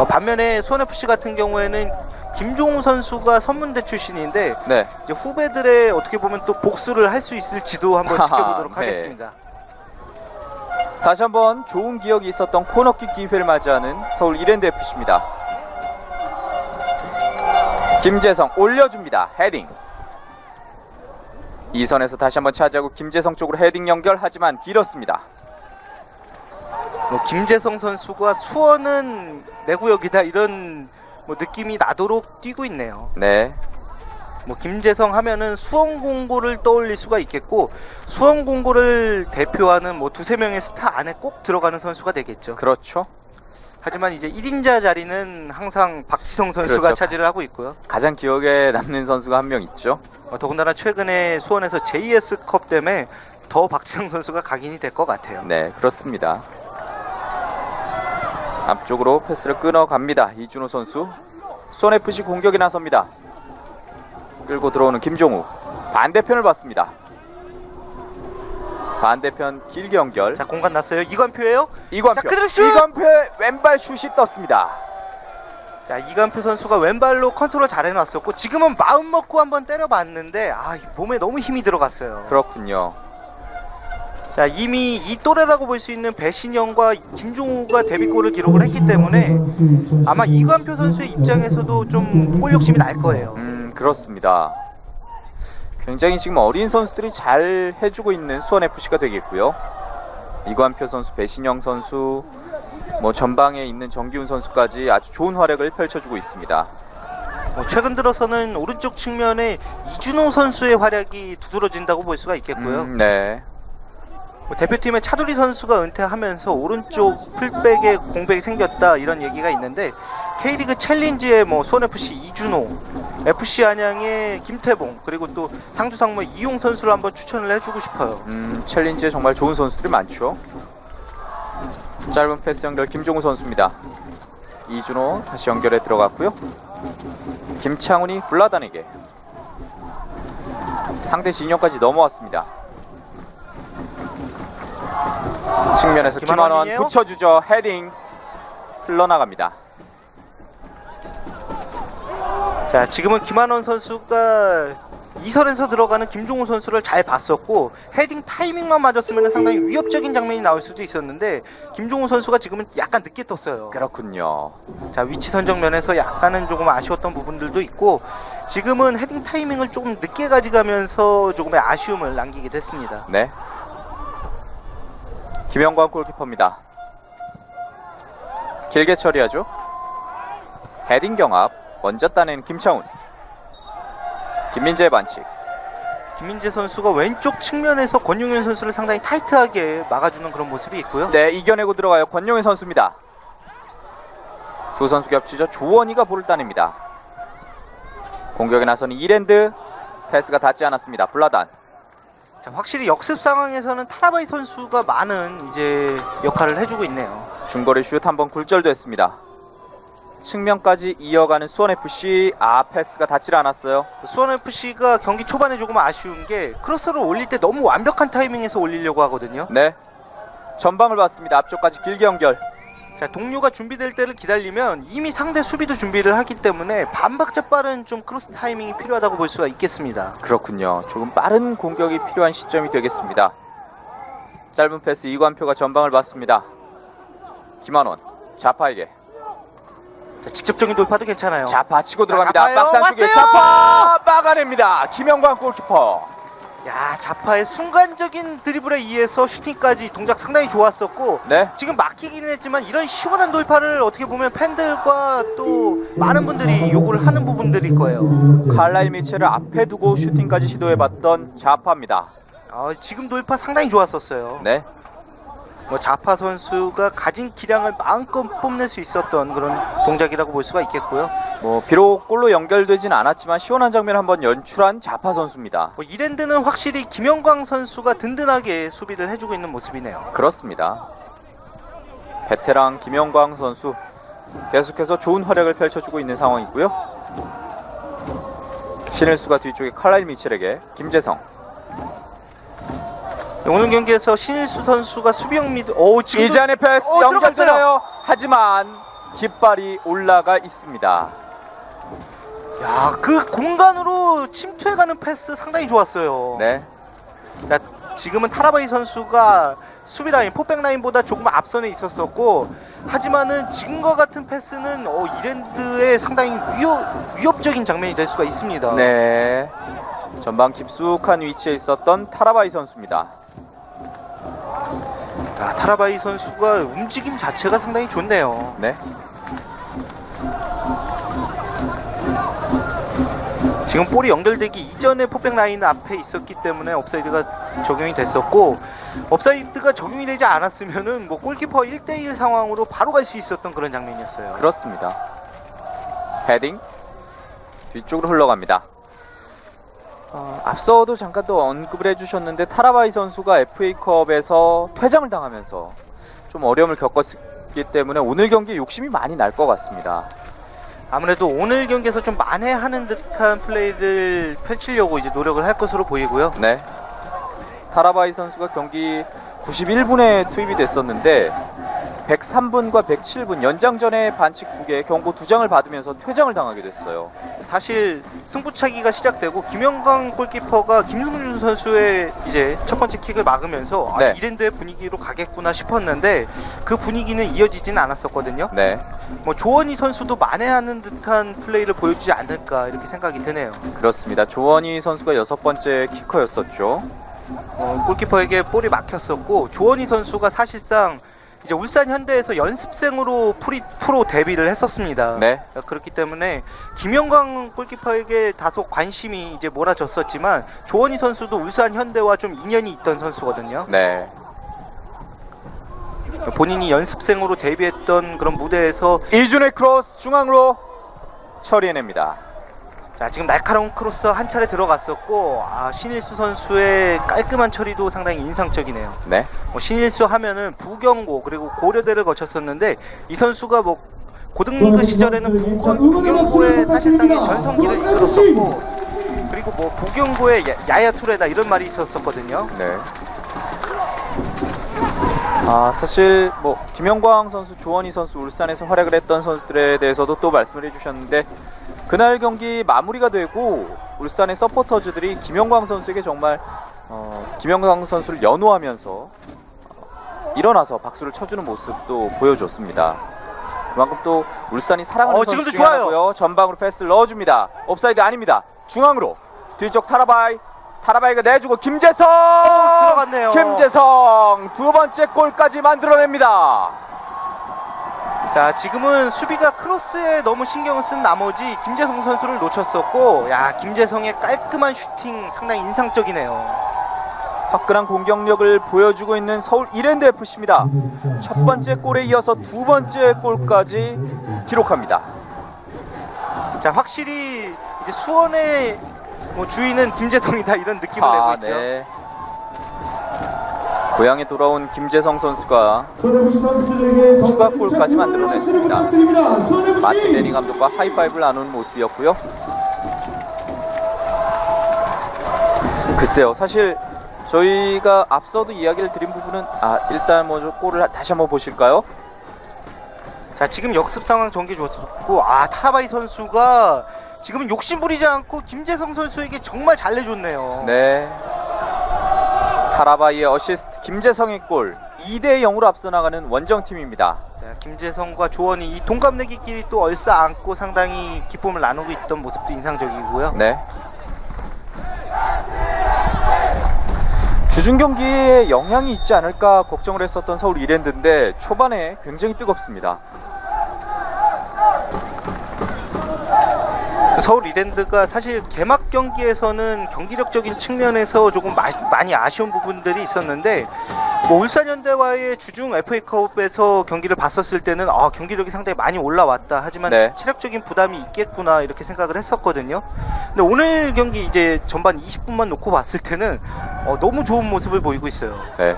반면에 수원FC 같은 경우에는 김종우 선수가 선문대 출신인데 네. 이제 후배들의 어떻게 보면 또 복수를 할 수 있을지도 한번 지켜보도록 네. 하겠습니다. 다시 한번 좋은 기억이 있었던 코너킥 기회를 맞이하는 서울 이랜드 FC입니다. 김재성 올려줍니다. 헤딩. 이선에서 다시 한번 차지하고 김재성 쪽으로 헤딩 연결하지만 길었습니다. 김재성 선수가 수원은 내 구역이다 이런 느낌이 나도록 뛰고 있네요. 네. 김재성 하면은 수원공고를 떠올릴 수가 있겠고 수원공고를 대표하는 2-3명의 스타 안에 꼭 들어가는 선수가 되겠죠. 그렇죠. 하지만 이제 1인자 자리는 항상 박지성 선수가 그렇죠. 차지를 하고 있고요. 가장 기억에 남는 선수가 한 명 있죠. 더군다나 최근에 수원에서 JS컵 때문에 더 박지성 선수가 각인이 될 것 같아요. 네, 그렇습니다. 앞쪽으로 패스를 끊어갑니다. 이준호 선수. 수원FC 공격에 나섭니다. 끌고 들어오는 김종우. 반대편을 봤습니다. 반대편 길게 연결. 자, 공간 났어요. 이관표예요. 이관표. 자, 그대로 슛! 이관표의 왼발 슛이 떴습니다. 자, 이관표 선수가 왼발로 컨트롤 잘 해놨었고 지금은 마음 먹고 한번 때려봤는데 몸에 너무 힘이 들어갔어요. 그렇군요. 자, 이미 이 또래라고 볼 수 있는 배신영과 김종우가 데뷔골을 기록을 했기 때문에 아마 이관표 선수의 입장에서도 좀 골 욕심이 날 거예요. 그렇습니다. 굉장히 지금 어린 선수들이 잘 해주고 있는 수원FC가 되겠고요. 이관표 선수, 배신영 선수, 전방에 있는 정기훈 선수까지 아주 좋은 활약을 펼쳐주고 있습니다. 최근 들어서는 오른쪽 측면에 이준호 선수의 활약이 두드러진다고 볼 수가 있겠고요. 네. 대표팀의 차두리 선수가 은퇴하면서 오른쪽 풀백에 공백이 생겼다 이런 얘기가 있는데 K리그 챌린지에 수원FC 이준호, FC 안양의 김태봉 그리고 또 상주상무 이용 선수를 한번 추천을 해주고 싶어요. 챌린지에 정말 좋은 선수들이 많죠. 짧은 패스 연결 김종우 선수입니다. 이준호 다시 연결에 들어갔고요. 김창훈이 블라단에게 상대 진영까지 넘어왔습니다. 측면에서 김한원 김한원이에요? 붙여주죠. 헤딩 흘러나갑니다. 자, 지금은 김한원 선수가 이선에서 들어가는 김종우 선수를 잘 봤었고 헤딩 타이밍만 맞았으면 상당히 위협적인 장면이 나올 수도 있었는데 김종우 선수가 지금은 약간 늦게 떴어요. 그렇군요. 자, 위치 선정 면에서 약간은 조금 아쉬웠던 부분들도 있고 지금은 헤딩 타이밍을 조금 늦게 가져가면서 조금의 아쉬움을 남기게 됐습니다. 네. 김영광 골키퍼입니다. 길게 처리하죠. 헤딩 경합 먼저 따낸 김창훈. 김민재의 반칙. 김민재 선수가 왼쪽 측면에서 권용현 선수를 상당히 타이트하게 막아주는 그런 모습이 있고요. 네, 이겨내고 들어가요. 권용현 선수입니다. 두 선수 겹치죠. 조원희가 볼을 따냅니다. 공격에 나서는 이랜드. 패스가 닿지 않았습니다. 블라단. 자, 확실히 역습 상황에서는 타라바이 선수가 많은 이제 역할을 해주고 있네요. 중거리 슛 한번 굴절됐습니다. 측면까지 이어가는 수원FC. 패스가 닿질 않았어요. 수원FC가 경기 초반에 조금 아쉬운 게 크로스를 올릴 때 너무 완벽한 타이밍에서 올리려고 하거든요. 네, 전방을 봤습니다. 앞쪽까지 길게 연결. 자, 동료가 준비될 때를 기다리면 이미 상대 수비도 준비를 하기 때문에 반박자 빠른 좀 크로스 타이밍이 필요하다고 볼 수가 있겠습니다. 그렇군요. 조금 빠른 공격이 필요한 시점이 되겠습니다. 짧은 패스 이관표가 전방을 봤습니다. 김한원 자파에게. 자, 직접적인 돌파도 괜찮아요. 자파 치고 들어갑니다. 자파요. 박스 안쪽에 왔어요. 자파 막아냅니다. 김영광 골키퍼. 야, 자파의 순간적인 드리블에 의해서 슈팅까지 동작 상당히 좋았었고, 네, 지금 막히기는 했지만 이런 시원한 돌파를 어떻게 보면 팬들과 또 많은 분들이 요구를 하는 부분들일 거예요. 칼라일 미첼을 앞에 두고 슈팅까지 시도해봤던 자파입니다. 지금 돌파 상당히 좋았었어요. 네, 뭐 자파 선수가 가진 기량을 마음껏 뽐낼 수 있었던 그런 동작이라고 볼 수가 있겠고요. 뭐 비록 골로 연결되진 않았지만 시원한 장면 한번 연출한 자파 선수입니다. 뭐 이랜드는 확실히 김영광 선수가 든든하게 수비를 해주고 있는 모습이네요. 그렇습니다. 베테랑 김영광 선수 계속해서 좋은 활약을 펼쳐주고 있는 상황이고요. 신일수가 뒤쪽에 칼라일 미첼에게. 김재성. 오늘 경기에서 신일수 선수가 수비형 미드 지금 이잔의 패스 들어갔어요. 연결되나요? 하지만 깃발이 올라가 있습니다. 야, 그 공간으로 침투해가는 패스 상당히 좋았어요. 네, 자, 지금은 타라바이 선수가 수비 라인, 포백 라인보다 조금 앞선에 있었었고, 하지만은 지금과 같은 패스는 이랜드의 상당히 위협적인 장면이 될 수가 있습니다. 네. 전방 깊숙한 위치에 있었던 타라바이 선수입니다. 자, 타라바이 선수가 움직임 자체가 상당히 좋네요. 네, 지금 볼이 연결되기 이전에 포백 라인 앞에 있었기 때문에 옵사이드가 적용이 됐었고, 옵사이드가 적용이 되지 않았으면은 뭐 골키퍼 1대1 상황으로 바로 갈 수 있었던 그런 장면이었어요. 그렇습니다. 헤딩 뒤쪽으로 흘러갑니다. 앞서도 잠깐 또 언급을 해주셨는데 타라바이 선수가 FA컵에서 퇴장을 당하면서 좀 어려움을 겪었기 때문에 오늘 경기에 욕심이 많이 날 것 같습니다. 아무래도 오늘 경기에서 좀 만회하는 듯한 플레이를 펼치려고 이제 노력을 할 것으로 보이고요. 네, 타라바이 선수가 경기 91분에 투입이 됐었는데 103분과 107분 연장전에 반칙 2개, 경고 2장을 받으면서 퇴장을 당하게 됐어요. 사실 승부차기가 시작되고 김영광 골키퍼가 김승준 선수의 이제 첫 번째 킥을 막으면서 네. 이랜드의 분위기로 가겠구나 싶었는데 그 분위기는 이어지지는 않았었거든요. 네, 뭐 조원희 선수도 만회하는 듯한 플레이를 보여주지 않을까 이렇게 생각이 드네요. 그렇습니다. 조원희 선수가 6번째 키커였었죠. 골키퍼에게 볼이 막혔었고, 조원희 선수가 사실상 이제 울산 현대에서 연습생으로 프로 데뷔를 했었습니다. 네, 그렇기 때문에 김영광 골키퍼에게 다소 관심이 이제 몰아졌었지만 조원희 선수도 울산 현대와 좀 인연이 있던 선수거든요. 네. 본인이 연습생으로 데뷔했던 그런 무대에서 이준의 크로스 중앙으로 처리해냅니다. 자, 지금 날카로운 크로스 한 차례 들어갔었고, 신일수 선수의 깔끔한 처리도 상당히 인상적이네요. 네, 뭐 신일수 하면은 부경고 그리고 고려대를 거쳤었는데 이 선수가 뭐 고등리그 시절에는 부경고의 사실상의 전성기를 이끌었었고, 그리고 뭐 부경고의 야야 투레다 이런 말이 있었었거든요. 네. 사실 뭐 김영광 선수, 조원희 선수, 울산에서 활약을 했던 선수들에 대해서도 또 말씀을 해주셨는데 그날 경기 마무리가 되고 울산의 서포터즈들이 김영광 선수에게 정말 김영광 선수를 연호하면서 일어나서 박수를 쳐주는 모습도 보여줬습니다. 그만큼 또 울산이 사랑하는 선수 지금도 중에 좋아요. 하나고요. 전방으로 패스를 넣어줍니다. 옵사이드 아닙니다. 중앙으로 뒤쪽 타라바이가 내주고 김재성 들어갔네요. 김재성 두 번째 골까지 만들어냅니다. 자, 지금은 수비가 크로스에 너무 신경을 쓴 나머지 김재성 선수를 놓쳤었고, 야, 김재성의 깔끔한 슈팅 상당히 인상적이네요. 화끈한 공격력을 보여주고 있는 서울 이랜드 FC입니다. 첫 번째 골에 이어서 두 번째 골까지 기록합니다. 자, 확실히 이제 수원의 뭐 주인은 김재성이다 이런 느낌을 내고 있죠. 네. 고향에 돌아온 김재성 선수가 수원FC 선수들에게 더 추가골까지 많은 만들어냈습니다. 박수를 부탁드립니다. 수원FC! 마틴레니 감독과 하이파이브를 나누는 모습이었고요. 글쎄요, 사실 저희가 앞서도 이야기를 드린 부분은 일단 먼저 골을 다시 한번 보실까요? 자, 지금 역습 상황 전개 좋았고, 타라바이 선수가 지금은 욕심 부리지 않고 김재성 선수에게 정말 잘 내줬네요. 네. 타라바이의 어시스트, 김재성의 골. 2대 0으로 앞서 나가는 원정팀입니다. 자, 김재성과 조원이 이 동갑내기끼리 또 얼싸안고 상당히 기쁨을 나누고 있던 모습도 인상적이고요. 네. 주중 경기에 영향이 있지 않을까 걱정을 했었던 서울 이랜드인데 초반에 굉장히 뜨겁습니다. 서울 이랜드가 사실 개막 경기에서는 경기력적인 측면에서 조금 많이 아쉬운 부분들이 있었는데, 뭐 울산현대와의 주중 FA컵에서 경기를 봤었을 때는 경기력이 상당히 많이 올라왔다, 하지만 네. 체력적인 부담이 있겠구나 이렇게 생각을 했었거든요. 근데 오늘 경기 이제 전반 20분만 놓고 봤을 때는 너무 좋은 모습을 보이고 있어요. 네.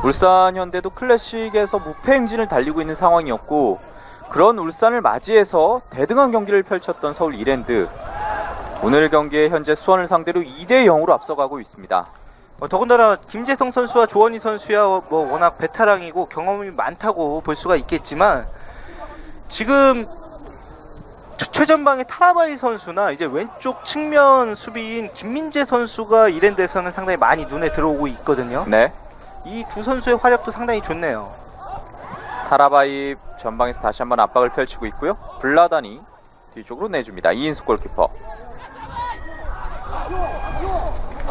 울산 현대도 클래식에서 무패 행진을 달리고 있는 상황이었고, 그런 울산을 맞이해서 대등한 경기를 펼쳤던 서울 이랜드. 오늘 경기에 현재 수원을 상대로 2대 0으로 앞서가고 있습니다. 더군다나 김재성 선수와 조원희 선수야 뭐 워낙 베테랑이고 경험이 많다고 볼 수가 있겠지만, 지금 최전방의 타라바이 선수나 이제 왼쪽 측면 수비인 김민재 선수가 이랜드에서는 상당히 많이 눈에 들어오고 있거든요. 네. 이 두 선수의 활약도 상당히 좋네요. 타라바이 전방에서 다시 한번 압박을 펼치고 있고요. 블라단이 뒤쪽으로 내줍니다. 이인수 골키퍼.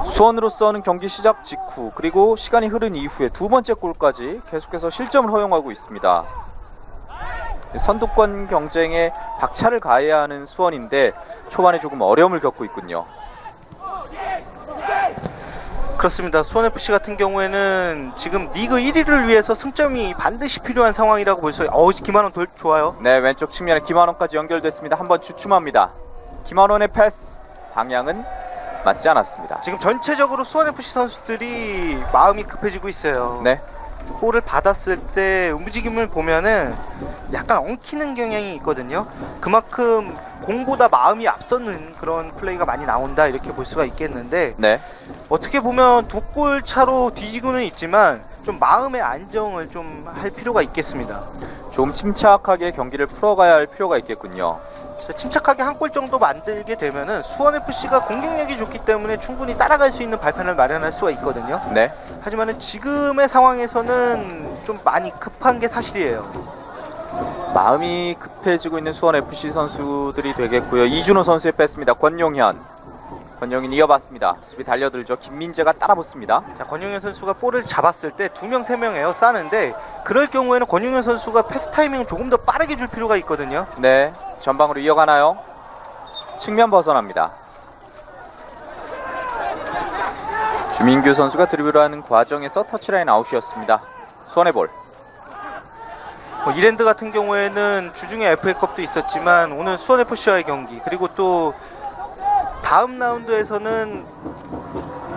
수원으로서는 경기 시작 직후 그리고 시간이 흐른 이후에 두 번째 골까지 계속해서 실점을 허용하고 있습니다. 선두권 경쟁에 박차를 가해야 하는 수원인데 초반에 조금 어려움을 겪고 있군요. 그렇습니다. 수원FC 같은 경우에는 지금 리그 1위를 위해서 승점이 반드시 필요한 상황이라고 볼 수 있어요. 김한원 좋아요. 네, 왼쪽 측면에 김한원까지 연결됐습니다. 한번 주춤합니다. 김한원의 패스, 방향은 맞지 않았습니다. 지금 전체적으로 수원FC 선수들이 마음이 급해지고 있어요. 네. 골을 받았을 때 움직임을 보면은 약간 엉키는 경향이 있거든요. 그만큼 공보다 마음이 앞서는 그런 플레이가 많이 나온다, 이렇게 볼 수가 있겠는데, 네. 어떻게 보면 두 골 차로 뒤지고는 있지만 좀 마음의 안정을 좀 할 필요가 있겠습니다. 좀 침착하게 경기를 풀어가야 할 필요가 있겠군요. 침착하게 한 골 정도 만들게 되면은 수원FC가 공격력이 좋기 때문에 충분히 따라갈 수 있는 발판을 마련할 수가 있거든요. 네. 하지만은 지금의 상황에서는 좀 많이 급한 게 사실이에요. 마음이 급해지고 있는 수원FC 선수들이 되겠고요. 이준호 선수의 패스입니다. 권용현 이어봤습니다. 수비 달려들죠. 김민재가 따라붙습니다. 자, 권용현 선수가 볼을 잡았을 때 2명, 3명 에어싸는데, 그럴 경우에는 권용현 선수가 패스 타이밍을 조금 더 빠르게 줄 필요가 있거든요. 네, 전방으로 이어가나요? 측면 벗어납니다. 주민규 선수가 드리블하는 과정에서 터치라인 아웃이었습니다. 수원의 볼. 이랜드 같은 경우에는 주중에 FA컵도 있었지만 오늘 수원FC와의 경기, 그리고 또 다음 라운드에서는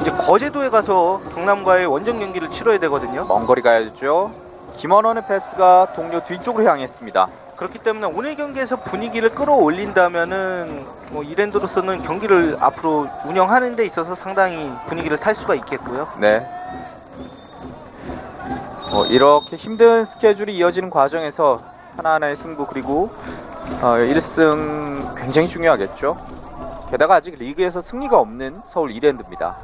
이제 거제도에 가서 경남과의 원정 경기를 치러야 되거든요. 먼 거리 가야죠. 김원원의 패스가 동료 뒤쪽으로 향했습니다. 그렇기 때문에 오늘 경기에서 분위기를 끌어올린다면은 뭐 이랜드로서는 경기를 앞으로 운영하는 데 있어서 상당히 분위기를 탈 수가 있겠고요. 네. 이렇게 힘든 스케줄이 이어지는 과정에서 하나하나의 승부, 그리고 1승 굉장히 중요하겠죠. 게다가 아직 리그에서 승리가 없는 서울 이랜드입니다.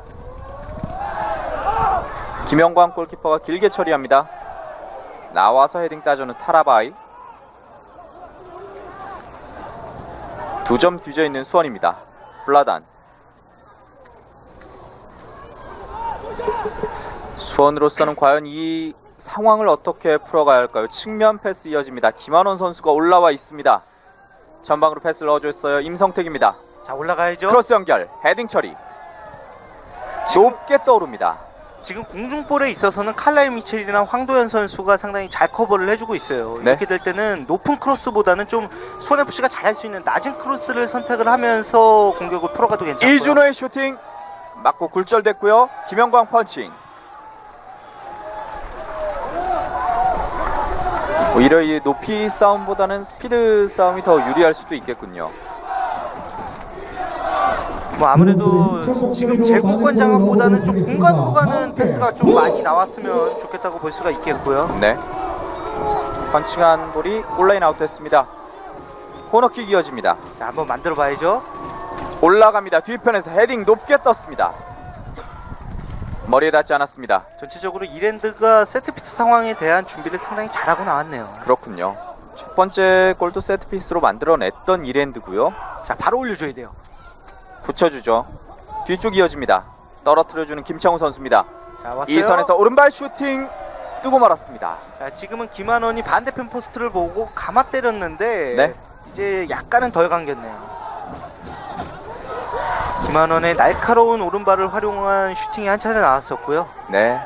김영광 골키퍼가 길게 처리합니다. 나와서 헤딩 따주는 타라바이. 2점 뒤져 있는 수원입니다. 블라단. 수원으로서는 과연 이 상황을 어떻게 풀어가야 할까요? 측면 패스 이어집니다. 김한원 선수가 올라와 있습니다. 전방으로 패스를 넣어줬어요. 임성택입니다. 자, 올라가야죠. 크로스 연결, 헤딩 처리. 높게 떠오릅니다. 지금 공중볼에 있어서는 칼라일 미첼이나 황도현 선수가 상당히 잘 커버를 해주고 있어요. 네. 이렇게 될 때는 높은 크로스보다는 좀 수원FC가 잘할 수 있는 낮은 크로스를 선택을 하면서 공격을 풀어가도 괜찮고요. 이준호의 슈팅 맞고 굴절됐고요. 김영광 펀칭. 오히려 이 높이 싸움보다는 스피드 싸움이 더 유리할 수도 있겠군요. 뭐 아무래도 지금 제공권 장악보다는 좀 공간으로 가는 패스가 좀 많이 나왔으면 좋겠다고 볼 수가 있겠고요. 네. 펀칭한 볼이 온라인 아웃됐습니다. 코너킥 이어집니다. 자, 한번 만들어 봐야죠. 올라갑니다. 뒤편에서 헤딩 높게 떴습니다. 머리에 닿지 않았습니다. 전체적으로 이랜드가 세트피스 상황에 대한 준비를 상당히 잘하고 나왔네요. 그렇군요. 첫 번째 골도 세트피스로 만들어냈던 이랜드고요. 자, 바로 올려줘야 돼요. 붙여주죠. 뒤쪽 이어집니다. 떨어뜨려주는 김창우 선수입니다. 자, 왔어요. 이 선에서 오른발 슈팅 뜨고 말았습니다. 자, 지금은 김한원이 반대편 포스트를 보고 감아 때렸는데 네. 이제 약간은 덜 감겼네요. 김한원의 날카로운 오른발을 활용한 슈팅이 한 차례 나왔었고요. 네.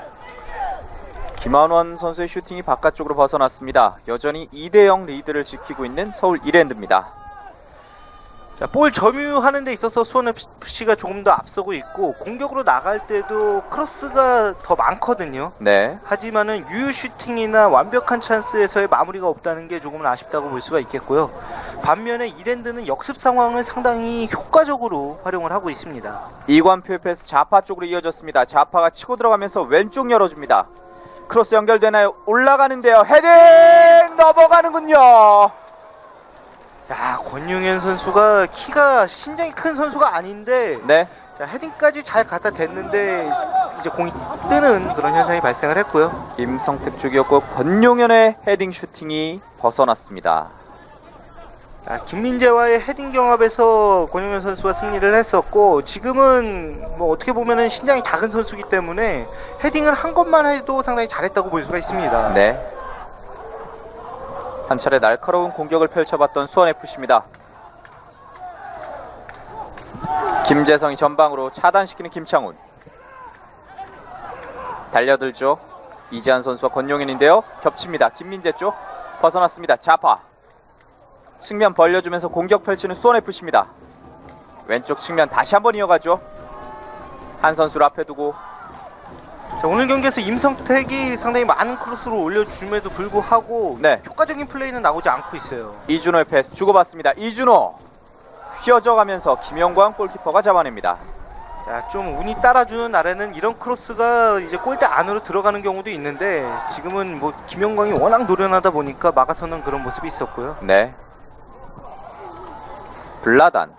김한원 선수의 슈팅이 바깥쪽으로 벗어났습니다. 여전히 2대0 리드를 지키고 있는 서울 이랜드입니다. 자, 볼 점유하는 데 있어서 수원FC가 조금 더 앞서고 있고 공격으로 나갈 때도 크로스가 더 많거든요. 네. 하지만은 유효 슈팅이나 완벽한 찬스에서의 마무리가 없다는 게 조금은 아쉽다고 볼 수가 있겠고요. 반면에 이랜드는 역습 상황을 상당히 효과적으로 활용을 하고 있습니다. 이관표의 패스 좌파 쪽으로 이어졌습니다. 좌파가 치고 들어가면서 왼쪽 열어줍니다. 크로스 연결되나요? 올라가는데요. 헤딩 넘어가는군요. 자, 권용현 선수가 키가 신장이 큰 선수가 아닌데 네. 자, 헤딩까지 잘 갖다 댔는데 이제 공이 뜨는 그런 현상이 발생을 했고요. 임성택 쪽이었고 권용현의 헤딩 슈팅이 벗어났습니다. 자, 김민재와의 헤딩 경합에서 권용현 선수가 승리를 했었고 지금은 뭐 어떻게 보면은 신장이 작은 선수이기 때문에 헤딩을 한 것만 해도 상당히 잘했다고 볼 수가 있습니다. 네. 한 차례 날카로운 공격을 펼쳐봤던 수원FC입니다. 김재성이 전방으로 차단시키는 김창훈. 달려들죠. 이재한 선수와 권용현인데요. 겹칩니다. 김민재 쪽 벗어났습니다. 좌파 측면 벌려주면서 공격 펼치는 수원FC입니다. 왼쪽 측면 다시 한번 이어가죠. 한 선수를 앞에 두고 자, 오늘 경기에서 임성택이 상당히 많은 크로스를 올려줌에도 불구하고 네. 효과적인 플레이는 나오지 않고 있어요. 이준호의 패스 주고받습니다. 이준호 휘어져가면서 김영광 골키퍼가 잡아냅니다. 자, 좀 운이 따라주는 날에는 이런 크로스가 이제 골대 안으로 들어가는 경우도 있는데 지금은 뭐 김영광이 워낙 노련하다 보니까 막아서는 그런 모습이 있었고요. 네. 블라단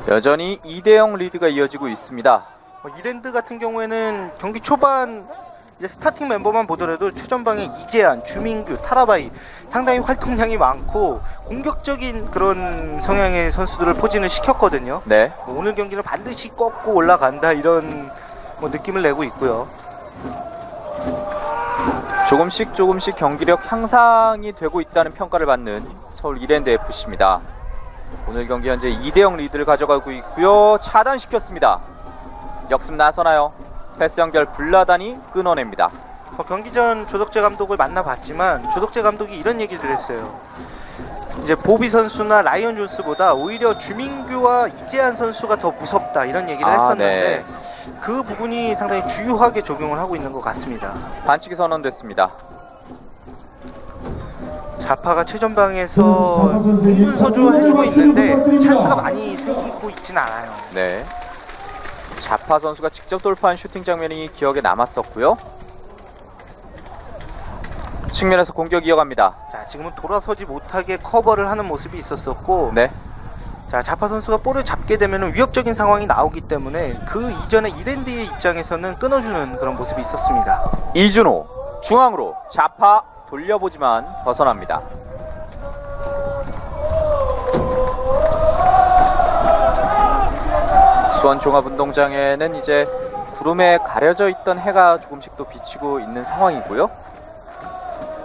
여전히 2대0 리드가 이어지고 있습니다. 이랜드 같은 경우에는 경기 초반 이제 스타팅 멤버만 보더라도 최전방에 이재한, 주민규, 타라바이 상당히 활동량이 많고 공격적인 그런 성향의 선수들을 포진을 시켰거든요. 네. 오늘 경기는 반드시 꺾고 올라간다 이런 뭐 느낌을 내고 있고요. 조금씩 경기력 향상이 되고 있다는 평가를 받는 서울 이랜드 FC입니다. 오늘 경기 현재 2대0 리드를 가져가고 있고요. 차단시켰습니다. 역습 나서나요? 패스 연결 블라단이 끊어냅니다. 경기 전 조덕재 감독을 만나봤지만 조덕재 감독이 이런 얘기를 했어요. 이제 보비 선수나 라이언 존스보다 오히려 주민규와 이재한 선수가 더 무섭다 이런 얘기를 했었는데 그 부분이 상당히 주요하게 적용을 하고 있는 것 같습니다. 반칙이 선언됐습니다. 자파가 최전방에서 공분서주 해주고 있는데 찬스가 많이 생기고 있진 않아요. 네. 자파 선수가 직접 돌파한 슈팅 장면이 기억에 남았었고요. 측면에서 공격 이어갑니다. 자, 지금은 돌아서지 못하게 커버를 하는 모습이 있었었고 네. 자, 자파 선수가 볼을 잡게 되면 위협적인 상황이 나오기 때문에 그 이전에 이랜드의 입장에서는 끊어주는 그런 모습이 있었습니다. 이준호 중앙으로 자파 돌려보지만 벗어납니다. 수원 종합운동장에는 이제 구름에 가려져 있던 해가 조금씩 또 비치고 있는 상황이고요.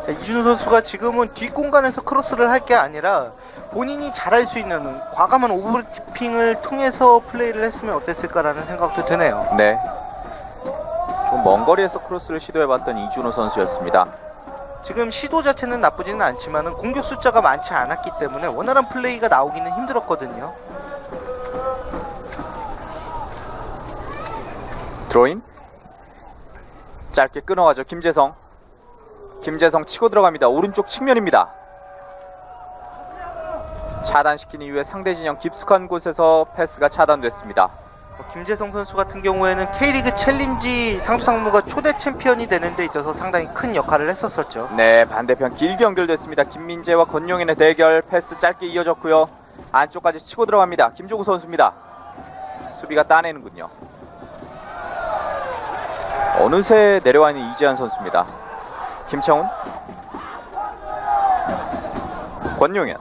자, 이준호 선수가 지금은 뒷공간에서 크로스를 할 게 아니라 본인이 잘할 수 있는 과감한 오버래핑을 통해서 플레이를 했으면 어땠을까라는 생각도 드네요. 네. 좀 먼 거리에서 크로스를 시도해봤던 이준호 선수였습니다. 지금 시도 자체는 나쁘지는 않지만 공격 숫자가 많지 않았기 때문에 원활한 플레이가 나오기는 힘들었거든요. 드로인 짧게 끊어가죠. 김재성 치고 들어갑니다. 오른쪽 측면입니다. 차단시킨 이후에 상대 진영 깊숙한 곳에서 패스가 차단됐습니다. 김재성 선수 같은 경우에는 K리그 챌린지 상수상무가 초대 챔피언이 되는 데 있어서 상당히 큰 역할을 했었었죠. 네, 반대편 길게 연결됐습니다. 김민재와 권용현의 대결. 패스 짧게 이어졌고요. 안쪽까지 치고 들어갑니다. 김종우 선수입니다. 수비가 따내는군요. 어느새 내려와 있는 이재한 선수입니다. 김창훈, 권용현,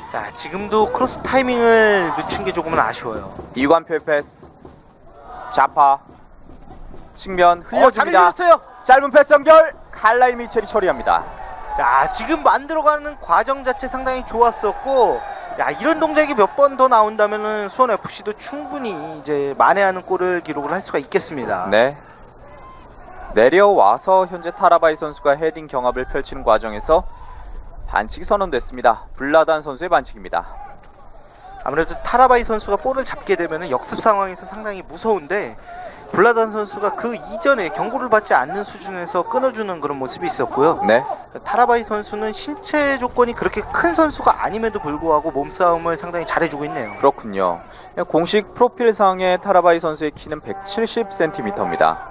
자, 지금도 크로스 타이밍을 늦춘 게 조금은 아쉬워요. 이관표의 패스. 좌파 측면 잘 흘려줍니다. 흘렸어요. 짧은 패스 연결. 칼라일 미첼이 처리합니다. 자, 지금 만들어가는 과정 자체 상당히 좋았었고, 야, 이런 동작이 몇 번 더 나온다면은 수원 FC도 충분히 이제 만회하는 골을 기록을 할 수가 있겠습니다. 네. 내려와서 현재 타라바이 선수가 헤딩 경합을 펼치는 과정에서 반칙이 선언됐습니다. 블라단 선수의 반칙입니다. 아무래도 타라바이 선수가 볼을 잡게 되면은 역습 상황에서 상당히 무서운데, 블라단 선수가 그 이전에 경고를 받지 않는 수준에서 끊어주는 그런 모습이 있었고요. 네. 타라바이 선수는 신체 조건이 그렇게 큰 선수가 아님에도 불구하고 몸싸움을 상당히 잘해주고 있네요. 그렇군요. 공식 프로필상의 타라바이 선수의 키는 170cm입니다.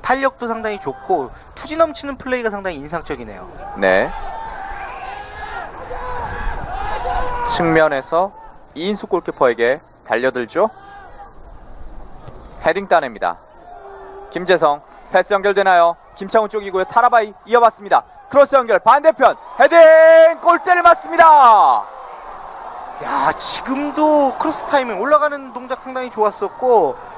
탄력도 상당히 좋고 투지 넘치는 플레이가 상당히 인상적이네요. 네. 측면에서 이인수 골키퍼에게 달려들죠. 헤딩 따냅니다. 김재성 패스 연결되나요? 김창훈 쪽이고요. 타라바이 이어봤습니다. 크로스 연결 반대편 헤딩 골대를 맞습니다. 야, 지금도 크로스 타이밍 올라가는 동작 상당히 좋았었고,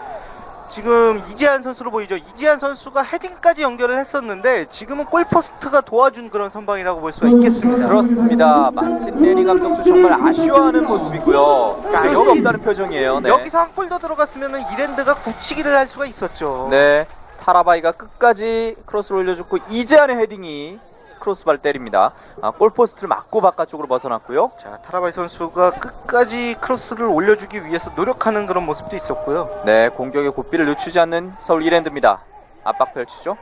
지금 이재한 선수로 보이죠. 이재한 선수가 헤딩까지 연결을 했었는데 지금은 골포스트가 도와준 그런 선방이라고 볼 수가 있겠습니다. 그렇습니다. 마틴 레니 감독도 정말 아쉬워하는 모습이고요. 자, 자, 여기 없다는 표정이에요. 네. 여기서 한 골 더 들어갔으면 이랜드가 굳히기를 할 수가 있었죠. 네, 타라바이가 끝까지 크로스를 올려줬고 이재한의 헤딩이 크로스바를 때립니다. 골포스트를 맞고 바깥쪽으로 벗어났고요. 자, 타라바이 선수가 끝까지 크로스를 올려주기 위해서 노력하는 그런 모습도 있었고요. 네, 공격의 고삐를 늦추지 않는 서울 이랜드입니다. 압박 펼치죠.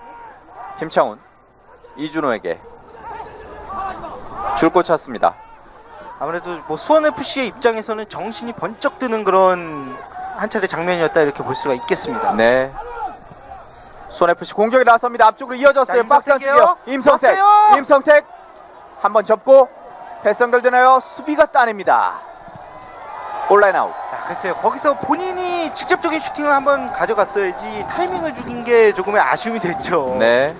김창훈, 이준호에게 줄 것 찾습니다. 아무래도 뭐 수원 FC의 입장에서는 정신이 번쩍 드는 그런 한 차례 장면이었다 이렇게 볼 수가 있겠습니다. 네, 수원FC 공격에 나섭니다. 앞쪽으로 이어졌어요. 자, 박스 안쪽이요. 임성택이요. 임성택 한번 접고 패스 연결되나요? 수비가 따냅니다. 골라인 아웃. 자, 글쎄요, 거기서 본인이 직접적인 슈팅을 한번 가져갔어야지 타이밍을 죽인 게 조금의 아쉬움이 됐죠. 네,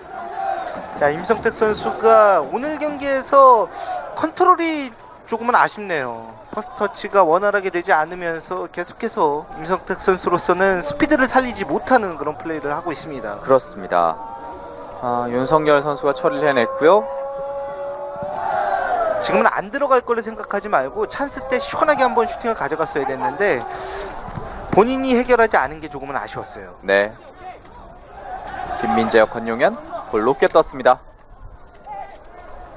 자, 임성택 선수가 오늘 경기에서 컨트롤이 조금은 아쉽네요. 퍼스트 터치가 원활하게 되지 않으면서 계속해서 임성택 선수로서는 스피드를 살리지 못하는 그런 플레이를 하고 있습니다. 그렇습니다. 윤석열 선수가 처리를 해냈고요. 지금은 안 들어갈 거를 생각하지 말고 찬스 때 시원하게 한번 슈팅을 가져갔어야 됐는데 본인이 해결하지 않은 게 조금은 아쉬웠어요. 네, 김민재와 권용현 볼 높게 떴습니다.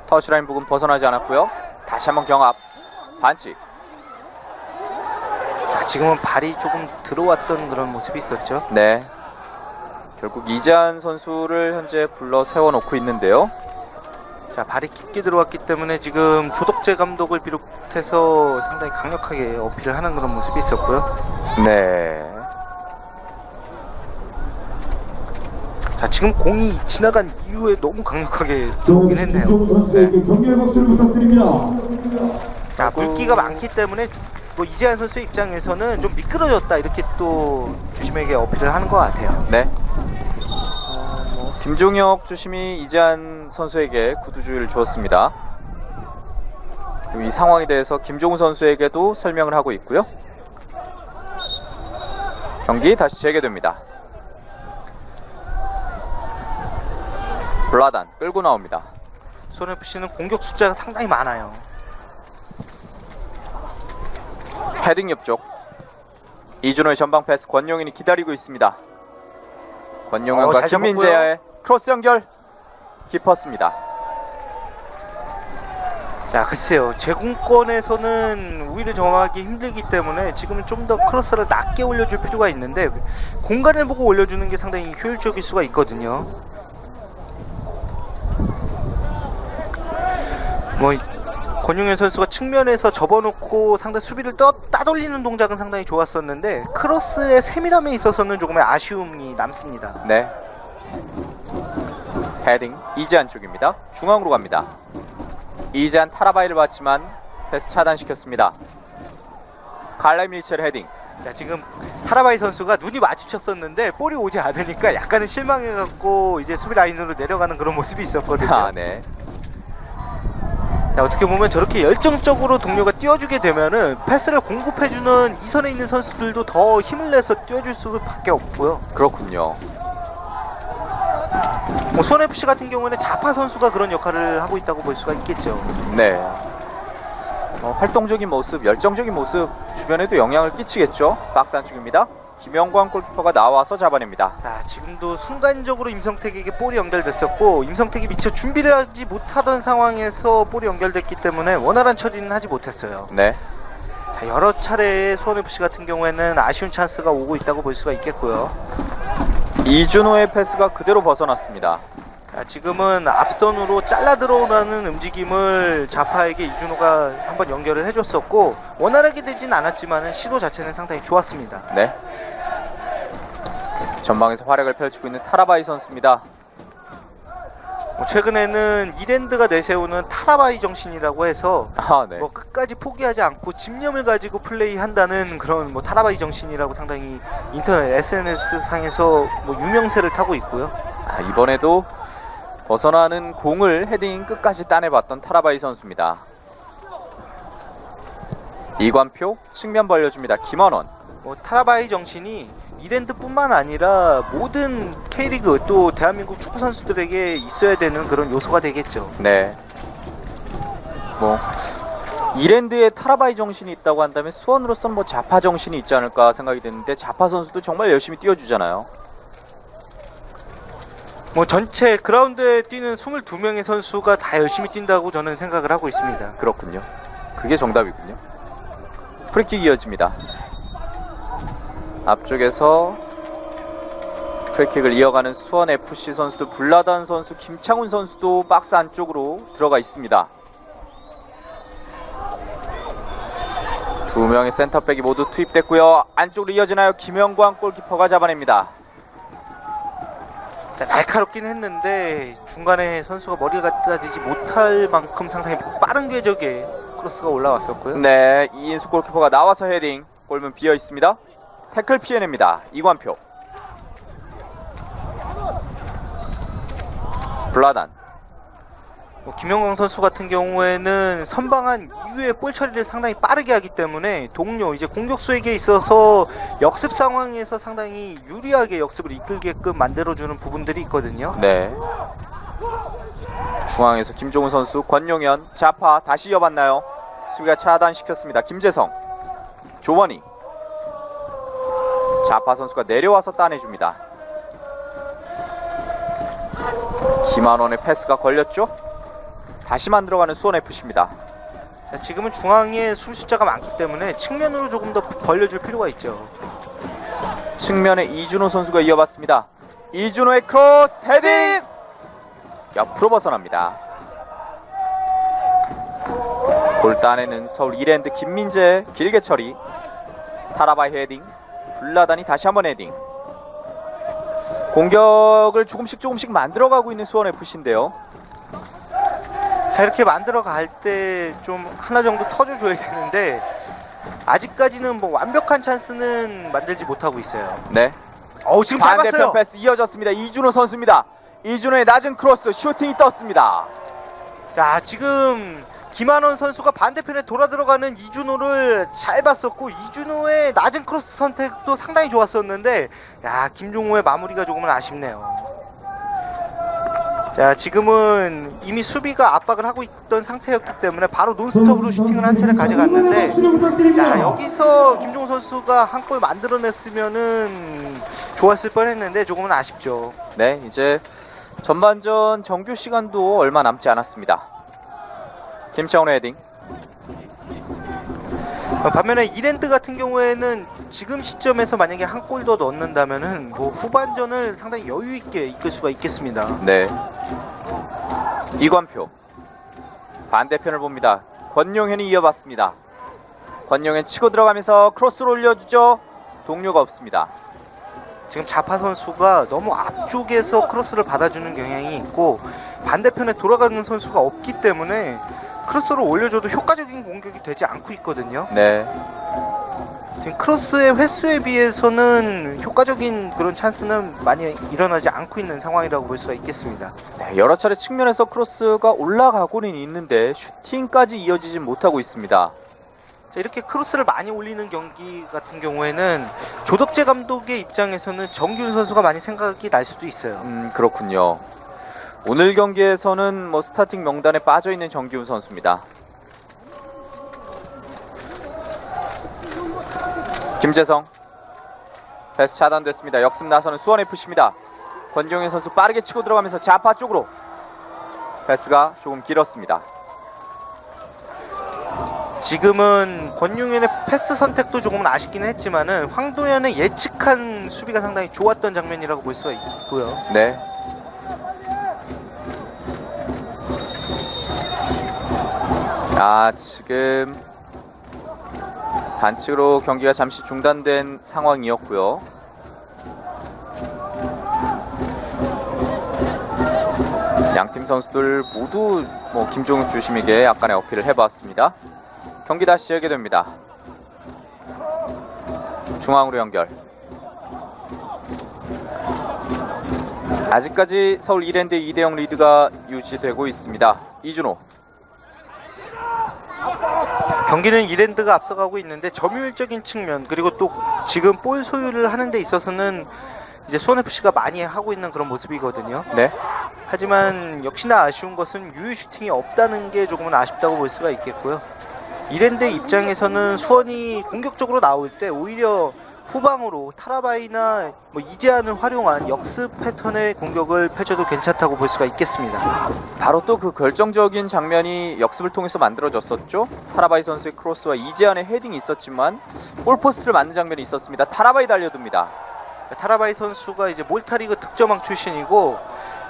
터치라인 부근 벗어나지 않았고요. 다시 한번 경합 반칙. 자, 지금은 발이 조금 들어왔던 그런 모습이 있었죠. 네, 결국 이재한 선수를 현재 불러 세워놓고 있는데요. 자, 발이 깊게 들어왔기 때문에 지금 조덕재 감독을 비롯해서 상당히 강력하게 어필을 하는 그런 모습이 있었고요. 네, 자, 지금 공이 지나간 이후에 너무 강력하게 들어오긴 했네요. 김종우 선수에게 격려의 박수를 부탁드립니다. 자, 물기가 많기 때문에 뭐 이재한 선수의 입장에서는 좀 미끄러졌다 이렇게 또 주심에게 어필을 하는 것 같아요. 네. 김종혁 주심이 이재한 선수에게 구두주의를 주었습니다. 그리고 이 상황에 대해서 김종우 선수에게도 설명을 하고 있고요. 경기 다시 재개됩니다. 블라단 끌고 나옵니다. 수원 FC는 공격 숫자가 상당히 많아요. 헤딩 옆쪽 이준호의 전방 패스 권용인이 기다리고 있습니다. 권용현과 잘 김민재의 크로스 연결 깊었습니다. 자, 글쎄요. 제공권에서는 우위를 점하기 힘들기 때문에 지금은 좀 더 크로스를 낮게 올려줄 필요가 있는데 공간을 보고 올려주는 게 상당히 효율적일 수가 있거든요. 뭐 권용현 선수가 측면에서 접어놓고 상대 수비를 따돌리는 동작은 상당히 좋았었는데 크로스의 세밀함에 있어서는 조금의 아쉬움이 남습니다. 네. 헤딩 이재한 쪽입니다. 중앙으로 갑니다. 이재한 타라바이를 봤지만 패스 차단시켰습니다. 칼라이 밀첼 헤딩. 자, 지금 타라바이 선수가 눈이 마주쳤었는데 볼이 오지 않으니까 약간은 실망해갖고 이제 수비 라인으로 내려가는 그런 모습이 있었거든요. 아, 네. 자, 어떻게 보면 저렇게 열정적으로 동료가 뛰어주게 되면은 패스를 공급해주는 이선에 있는 선수들도 더 힘을 내서 뛰어줄 수밖에 없고요. 그렇군요. 뭐 수원FC 같은 경우에는 자파 선수가 그런 역할을 하고 있다고 볼 수가 있겠죠. 네. 활동적인 모습, 열정적인 모습 주변에도 영향을 끼치겠죠. 박스 안쪽입니다. 김영광 골키퍼가 나와서 잡아냅니다. 자, 지금도 순간적으로 임성택에게 볼이 연결됐었고 임성택이 미처 준비를 하지 못하던 상황에서 볼이 연결됐기 때문에 원활한 처리는 하지 못했어요. 네. 자, 여러 차례 수원FC 같은 경우에는 아쉬운 찬스가 오고 있다고 볼 수가 있겠고요. 이준호의 패스가 그대로 벗어났습니다. 자, 지금은 앞선으로 잘라 들어오라는 움직임을 자파에게 이준호가 한번 연결을 해줬었고 원활하게 되진 않았지만 시도 자체는 상당히 좋았습니다. 네. 전방에서 활약을 펼치고 있는 타라바이 선수입니다. 뭐 최근에는 이랜드가 내세우는 타라바이 정신이라고 해서 아, 네. 뭐 끝까지 포기하지 않고 집념을 가지고 플레이한다는 그런 뭐 타라바이 정신이라고 상당히 인터넷 SNS 상에서 뭐 유명세를 타고 있고요. 아, 이번에도 벗어나는 공을 헤딩 끝까지 따내봤던 타라바이 선수입니다. 이관표 측면 벌려줍니다. 김원원. 뭐 타라바이 정신이 이랜드뿐만 아니라 모든 K리그 또 대한민국 축구 선수들에게 있어야 되는 그런 요소가 되겠죠. 네. 뭐 이랜드에 타라바이 정신이 있다고 한다면 수원으로서는 뭐 자파 정신이 있지 않을까 생각이 드는데 자파 선수도 정말 열심히 뛰어주잖아요. 뭐 전체 그라운드에 뛰는 22명의 선수가 다 열심히 뛴다고 저는 생각을 하고 있습니다. 그렇군요. 그게 정답이군요. 프리킥 이어집니다. 앞쪽에서 프리킥을 이어가는 수원FC 선수도 불라단 선수, 김창훈 선수도 박스 안쪽으로 들어가 있습니다. 두 명의 센터백이 모두 투입됐고요. 안쪽으로 이어지나요? 김영광 골키퍼가 잡아냅니다. 자, 날카롭긴 했는데 중간에 선수가 머리가 갖다 대지 못할 만큼 상당히 빠른 궤적에 크로스가 올라왔었고요. 네, 이인수 골키퍼가 나와서 헤딩. 골문 비어 있습니다. 태클 피해냅니다. 이관표. 블라단. 뭐 김영광 선수 같은 경우에는 선방한 이후에 볼 처리를 상당히 빠르게 하기 때문에 동료 이제 공격수에게 있어서 역습 상황에서 상당히 유리하게 역습을 이끌게끔 만들어주는 부분들이 있거든요. 네. 중앙에서 김종훈 선수, 권용현, 자파 다시 이어봤나요? 수비가 차단시켰습니다. 김재성, 조원희. 자파 선수가 내려와서 따내줍니다. 김한원의 패스가 걸렸죠? 다시 만들어가는 수원FC입니다. 자, 지금은 중앙에 수비 숫자가 많기 때문에 측면으로 조금 더 벌려줄 필요가 있죠. 측면에 이준호 선수가 이어봤습니다. 이준호의 크로스 헤딩! 옆으로 벗어납니다. 볼 따내는 서울 이랜드 김민재 길게 처리. 타라바이 헤딩. 블라단이 다시 한번 헤딩. 공격을 조금씩 만들어가고 있는 수원FC인데요. 자, 이렇게 만들어 갈 때 좀 하나 정도 터져줘야 되는데 아직까지는 뭐 완벽한 찬스는 만들지 못하고 있어요. 네. 지금 잘 반대편 봤어요. 패스 이어졌습니다. 이준호 선수입니다. 이준호의 낮은 크로스 슈팅이 떴습니다. 자, 지금 김한원 선수가 반대편에 돌아 들어가는 이준호를 잘 봤었고 이준호의 낮은 크로스 선택도 상당히 좋았었는데 김종호의 마무리가 조금은 아쉽네요. 자, 지금은 이미 수비가 압박을 하고 있던 상태였기 때문에 바로 논스톱으로 슈팅을 한 차례 가져갔는데 여기서 김종호 선수가 한 골 만들어냈으면은 좋았을 뻔했는데 조금은 아쉽죠. 네, 이제 전반전 정규 시간도 얼마 남지 않았습니다. 김창훈의 헤딩. 반면에 이랜드 같은 경우에는 지금 시점에서 만약에 한 골 더 넣는다면은 뭐 후반전을 상당히 여유 있게 이끌 수가 있겠습니다. 네. 이관표. 반대편을 봅니다. 권용현이 이어봤습니다. 권용현 치고 들어가면서 크로스를 올려주죠. 동료가 없습니다. 지금 자파 선수가 너무 앞쪽에서 크로스를 받아주는 경향이 있고 반대편에 돌아가는 선수가 없기 때문에 크로스를 올려줘도 효과적인 공격이 되지 않고 있거든요. 네. 지금 크로스의 횟수에 비해서는 효과적인 그런 찬스는 많이 일어나지 않고 있는 상황이라고 볼 수가 있겠습니다. 네, 여러 차례 측면에서 크로스가 올라가고는 있는데 슈팅까지 이어지진 못하고 있습니다. 자, 이렇게 크로스를 많이 올리는 경기 같은 경우에는 조덕재 감독의 입장에서는 정기훈 선수가 많이 생각이 날 수도 있어요. 그렇군요. 오늘 경기에서는 뭐 스타팅 명단에 빠져 있는 정기훈 선수입니다. 김재성. 패스 차단됐습니다. 역습 나서는 수원FC입니다. 권경현 선수 빠르게 치고 들어가면서 좌파 쪽으로. 패스가 조금 길었습니다. 지금은 권용현의 패스 선택도 조금은 아쉽긴 했지만은 황도현의 예측한 수비가 상당히 좋았던 장면이라고 볼 수가 있고요. 네. 지금 반칙으로 경기가 잠시 중단된 상황이었고요. 양팀 선수들 모두 김종욱 주심에게 약간의 어필을 해봤습니다. 경기 다시 재개됩니다. 중앙으로 연결. 아직까지 서울 이랜드 2대0 리드가 유지되고 있습니다. 이준호. 경기는 이랜드가 앞서가고 있는데 점유율적인 측면 그리고 또 지금 볼 소유를 하는 데 있어서는 이제 수원FC가 많이 하고 있는 그런 모습이거든요. 네. 하지만 역시나 아쉬운 것은 유효 슈팅이 없다는 게 조금은 아쉽다고 볼 수가 있겠고요. 이랜드 입장에서는 수원이 공격적으로 나올 때 오히려 후방으로 타라바이나 이재환을 활용한 역습 패턴의 공격을 펼쳐도 괜찮다고 볼 수가 있겠습니다. 바로 또 그 결정적인 장면이 역습을 통해서 만들어졌었죠. 타라바이 선수의 크로스와 이재환의 헤딩이 있었지만 골포스트를 맞는 장면이 있었습니다. 타라바이 달려듭니다. 타라바이 선수가 이제 몰타리그 득점왕 출신이고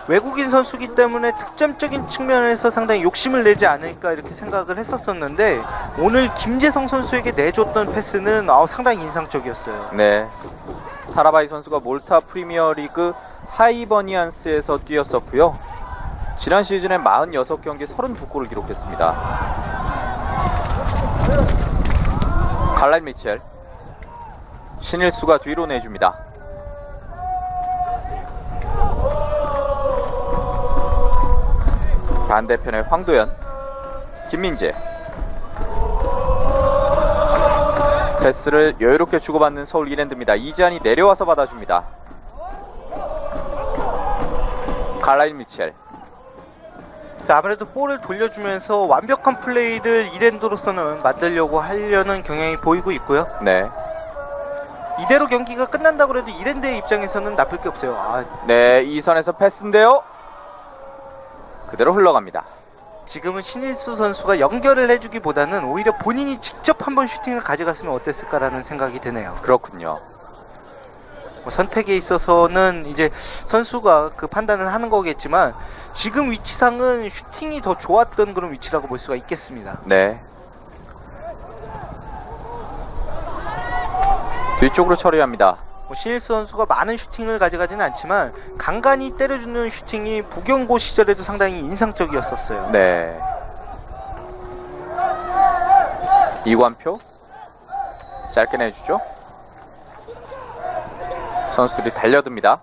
외국인 선수기 때문에 득점적인 측면에서 상당히 욕심을 내지 않을까 이렇게 생각을 했었었는데 오늘 김재성 선수에게 내줬던 패스는 상당히 인상적이었어요. 네. 타라바이 선수가 몰타 프리미어리그 하이버니안스에서 뛰었었고요. 지난 시즌에 46경기 32골을 기록했습니다. 칼라일 미첼. 신일수가 뒤로 내줍니다. 반대편에 황도현, 김민재. 패스를 여유롭게 주고받는 서울 이랜드입니다. 이재환이 내려와서 받아줍니다. 칼라일 미첼. 자, 아무래도 볼을 돌려주면서 완벽한 플레이를 이랜드로서는 만들려고 하려는 경향이 보이고 있고요. 네. 이대로 경기가 끝난다고 해도 이랜드의 입장에서는 나쁠 게 없어요. 네, 이 선에서 패스인데요. 그대로 흘러갑니다. 지금은 신일수 선수가 연결을 해주기보다는 오히려 본인이 직접 한번 슈팅을 가져갔으면 어땠을까라는 생각이 드네요. 그렇군요. 선택에 있어서는 이제 선수가 그 판단을 하는 거겠지만 지금 위치상은 슈팅이 더 좋았던 그런 위치라고 볼 수가 있겠습니다. 네. 뒤쪽으로 처리합니다. 신일수 선수가 많은 슈팅을 가져가지는 않지만 간간히 때려주는 슈팅이 부경고 시절에도 상당히 인상적이었었어요. 네. 이관표 짧게 내주죠. 선수들이 달려듭니다.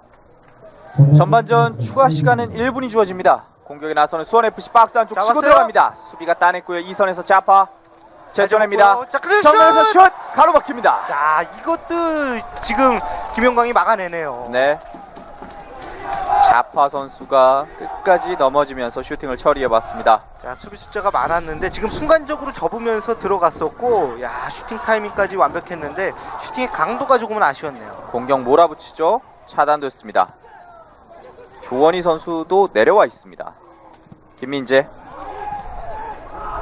전반전 추가 시간은 1분이 주어집니다. 공격에 나서는 수원FC 박스 안쪽 치고 들어갑니다. 수비가 따냈고요. 이 선에서 자파 재전입니다. 정면에서 슛 가로막힙니다. 자, 이것도 지금 김영광이 막아내네요. 네. 자파 선수가 끝까지 넘어지면서 슈팅을 처리해봤습니다. 자, 수비 숫자가 많았는데 지금 순간적으로 접으면서 들어갔었고, 야, 슈팅 타이밍까지 완벽했는데 슈팅의 강도가 조금은 아쉬웠네요. 공격 몰아붙이죠. 차단됐습니다. 조원희 선수도 내려와 있습니다. 김민재.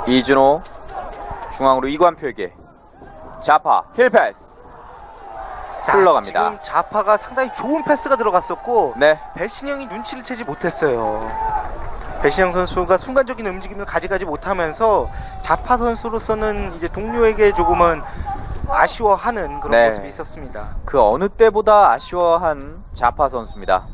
이준호 중앙으로 이관표에게 자파 힐패스 흘러갑니다. 지금 자파가 상당히 좋은 패스가 들어갔었고 네, 배신영이 눈치를 채지 못했어요. 배신영 선수가 순간적인 움직임을 가져가지 못하면서 자파 선수로서는 이제 동료에게 조금은 아쉬워하는 그런 네. 모습이 있었습니다. 그 어느 때보다 아쉬워한 자파 선수입니다.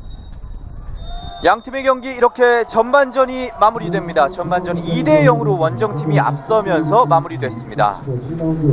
양 팀의 경기 이렇게 전반전이 마무리됩니다. 전반전 2대 0으로 원정팀이 앞서면서 마무리됐습니다.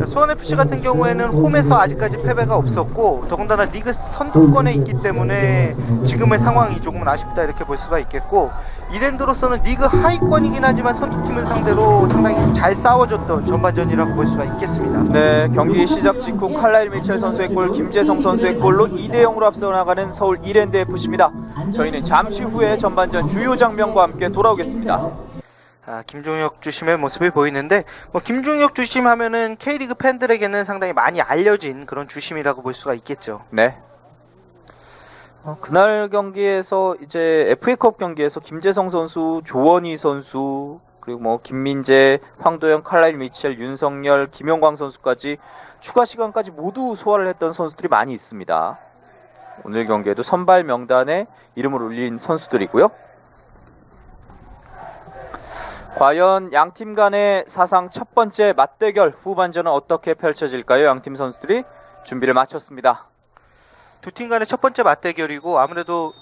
수원FC 같은 경우에는 홈에서 아직까지 패배가 없었고 더군다나 리그 선두권에 있기 때문에 지금의 상황이 조금은 아쉽다 이렇게 볼 수가 있겠고, 이랜드로서는 리그 하위권이긴 하지만 선두팀을 상대로 상당히 잘 싸워줬던 전반전이라고 볼 수가 있겠습니다. 네, 경기 시작 직후 칼라일 미첼 선수의 골, 김재성 선수의 골로 2대 0으로 앞서 나가는 서울 이랜드 FC입니다. 저희는 잠시 후에 전반전 주요 장면과 함께 돌아오겠습니다. 김종혁 주심의 모습이 보이는데 김종혁 주심 하면은 K리그 팬들에게는 상당히 많이 알려진 그런 주심이라고 볼 수가 있겠죠. 네. 그날 경기에서 이제 FA컵 경기에서 김재성 선수, 조원희 선수, 그리고 뭐 김민재, 황도영, 칼라일 미첼, 윤석열, 김용광 선수까지 추가 시간까지 모두 소화를 했던 선수들이 많이 있습니다. 오늘 경기에도 선발 명단에 이름을 올린 선수들이고요. 과연 양팀 간의 사상 첫 번째 맞대결 후반전은 어떻게 펼쳐질까요? 양팀 선수들이 준비를 마쳤습니다. 두 팀 간의 첫 번째 맞대결이고 아무래도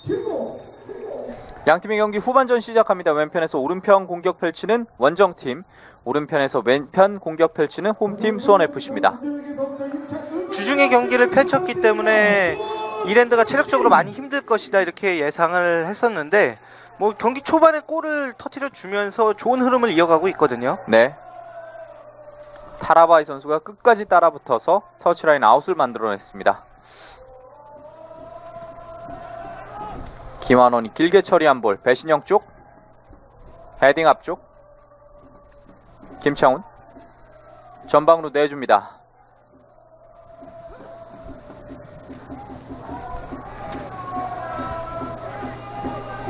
양팀의 경기 후반전 시작합니다. 왼편에서 오른편 공격 펼치는 원정팀, 오른편에서 왼편 공격 펼치는 홈팀 수원FC입니다. 주중에 경기를 펼쳤기 때문에 이랜드가 체력적으로 많이 힘들 것이다 이렇게 예상을 했었는데 뭐 경기 초반에 골을 터뜨려 주면서 좋은 흐름을 이어가고 있거든요. 네. 타라바이 선수가 끝까지 따라붙어서 터치라인 아웃을 만들어냈습니다. 김환원이 길게 처리한 볼, 배신영 쪽, 헤딩 앞쪽, 김창훈 전방으로 내줍니다.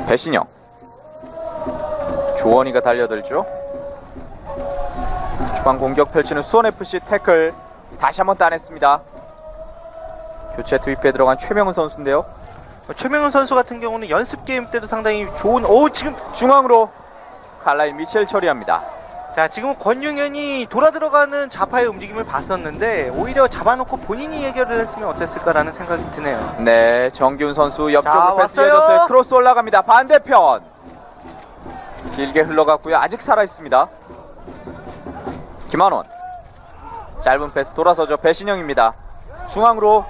배신영, 조원희가 달려들죠. 초반 공격 펼치는 수원FC 태클 다시 한번 따냈습니다. 교체 투입에 들어간 최명훈 선수인데요. 최명훈 선수 같은 경우는 연습 게임 때도 상당히 좋은 지금 중앙으로 칼라일 미첼 처리합니다. 자 지금은 권용현이 돌아 들어가는 자파의 움직임을 봤었는데 오히려 잡아놓고 본인이 해결을 했으면 어땠을까라는 생각이 드네요. 네, 정기훈 선수 옆쪽으로 자, 패스 왔어요. 이어졌어요. 크로스 올라갑니다. 반대편 길게 흘러갔고요. 아직 살아있습니다. 김한원 짧은 패스 돌아서죠. 배신영입니다. 중앙으로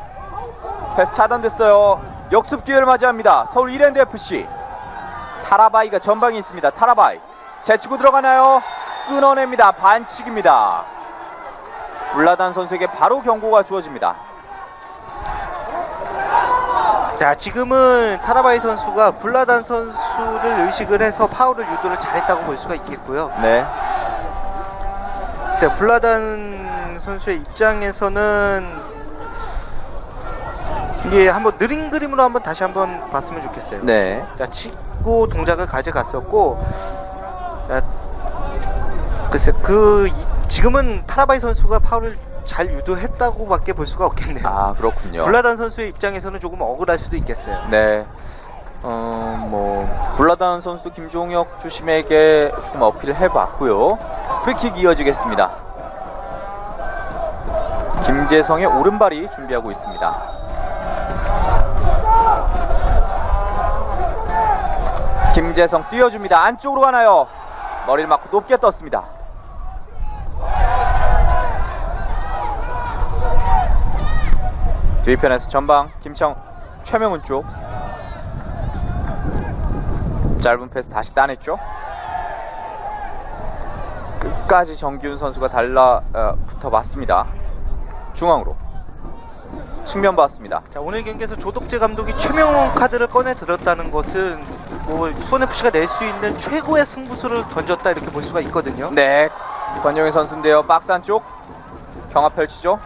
패스 차단됐어요. 역습 기회를 맞이합니다. 서울 이랜드 FC. 타라바이가 전방에 있습니다. 타라바이 제치고 들어가나요? 끊어냅니다. 반칙입니다. 블라단 선수에게 바로 경고가 주어집니다. 자 지금은 타라바이 선수가 블라단 선수를 의식을 해서 파울을 유도를 잘했다고 볼 수가 있겠고요. 네, 글쎄요, 블라단 선수의 입장에서는 이게 한번 느린 그림으로 한번 다시 한번 봤으면 좋겠어요. 네. 자 치고 동작을 가져갔었고, 자, 글쎄 지금은 타라바이 선수가 파울을 잘 유도했다고밖에 볼 수가 없겠네요. 아, 그렇군요. 블라단 선수의 입장에서는 조금 억울할 수도 있겠어요. 네. 뭐 블라단 선수도 김종혁 주심에게 조금 어필을 해봤고요. 프리킥 이어지겠습니다. 김재성의 오른발이 준비하고 있습니다. 김재성 띄워줍니다. 안쪽으로 가나요? 머리를 맞고 높게 떴습니다. 뒤편에서 전방 최명훈 쪽 짧은 패스 다시 따냈죠. 끝까지 정기훈 선수가 달라붙어 봤습니다. 중앙으로 측면 봤습니다. 자 오늘 경기에서 조덕재 감독이 최명훈 카드를 꺼내 들었다는 것은 뭐 수원FC가 낼 수 있는 최고의 승부수를 던졌다 이렇게 볼 수가 있거든요. 네, 권영희 선수인데요. 박스 안쪽 경합 펼치죠.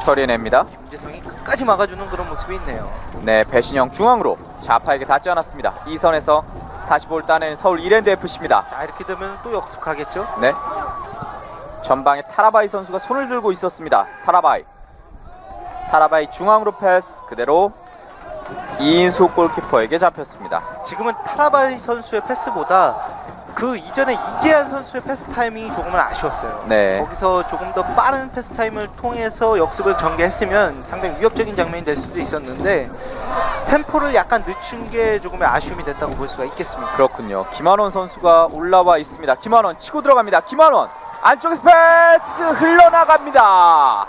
처리해냅니다. 김재성이 끝까지 막아주는 그런 모습이 있네요. 네, 배신영 중앙으로 자파에게 닿지 않았습니다. 이 선에서 다시 볼 따낸 서울 이랜드 FC입니다. 자, 이렇게 되면 또 역습 가겠죠? 네. 전방에 타라바이 선수가 손을 들고 있었습니다. 타라바이 중앙으로 패스 그대로 이인수 골키퍼에게 잡혔습니다. 지금은 타라바이 선수의 패스보다 그 이전에 이재한 선수의 패스 타이밍이 조금은 아쉬웠어요. 네. 거기서 조금 더 빠른 패스 타임을 통해서 역습을 전개했으면 상당히 위협적인 장면이 될 수도 있었는데 템포를 약간 늦춘 게 조금의 아쉬움이 됐다고 볼 수가 있겠습니다. 그렇군요. 김한원 선수가 올라와 있습니다. 김한원 치고 들어갑니다. 김한원 안쪽에서 패스 흘러나갑니다.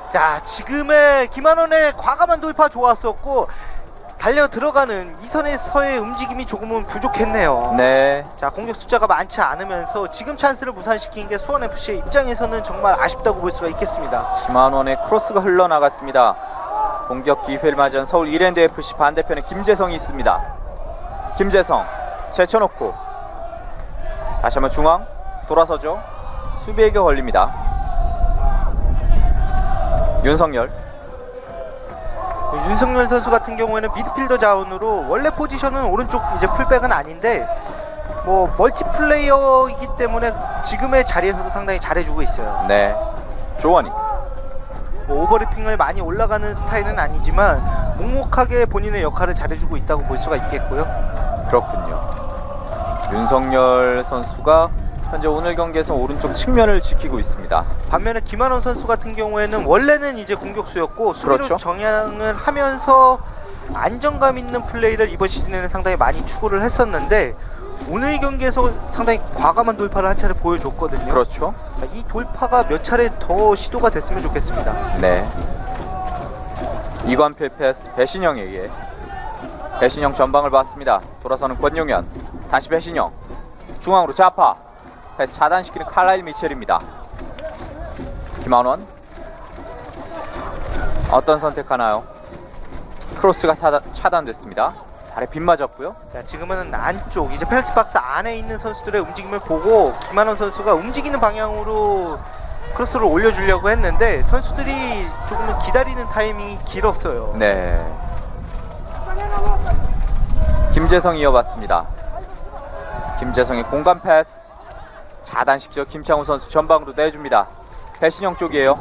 자, 지금의 김한원의 과감한 돌파 좋았었고 달려 들어가는 이선에서의 움직임이 조금은 부족했네요. 네. 자, 공격 숫자가 많지 않으면서 지금 찬스를 무산시킨 게 수원FC의 입장에서는 정말 아쉽다고 볼 수가 있겠습니다. 김한원의 크로스가 흘러나갔습니다. 공격 기회를 맞이한 서울 이랜드 FC 반대편에 김재성이 있습니다. 김재성 제쳐놓고 다시 한번 중앙 돌아서죠. 수비에게 걸립니다. 윤석열 선수 같은 경우에는 미드필더 자원으로 원래 포지션은 오른쪽 이제 풀백은 아닌데 뭐 멀티플레이어이기 때문에 지금의 자리에서도 상당히 잘해주고 있어요. 네. 조원이 뭐 오버래핑을 많이 올라가는 스타일은 아니지만 묵묵하게 본인의 역할을 잘해주고 있다고 볼 수가 있겠고요. 그렇군요. 윤석열 선수가 현재 오늘 경기에서 오른쪽 측면을 지키고 있습니다. 반면에 김한원 선수 같은 경우에는 원래는 이제 공격수였고 수비로 그렇죠. 정향을 하면서 안정감 있는 플레이를 이번 시즌에는 상당히 많이 추구를 했었는데 오늘 경기에서 상당히 과감한 돌파를 한 차례 보여줬거든요. 그렇죠. 자, 이 돌파가 몇 차례 더 시도가 됐으면 좋겠습니다. 네. 이관필 패스 배신영에게. 배신영 전방을 봤습니다. 돌아서는 권용현. 다시 배신영. 중앙으로 좌파. 패스 차단시키는 칼라일 미첼입니다. 김한원. 어떤 선택하나요? 크로스가 차단됐습니다. 발에 빗 맞았고요. 자, 지금은 안쪽 이제 페널티 박스 안에 있는 선수들의 움직임을 보고 김한원 선수가 움직이는 방향으로 크로스를 올려주려고 했는데 선수들이 조금은 기다리는 타이밍이 길었어요. 네. 김재성 이어봤습니다. 김재성의 공간 패스 차단시키죠. 김창훈 선수 전방으로 내줍니다. 배신영 쪽이에요.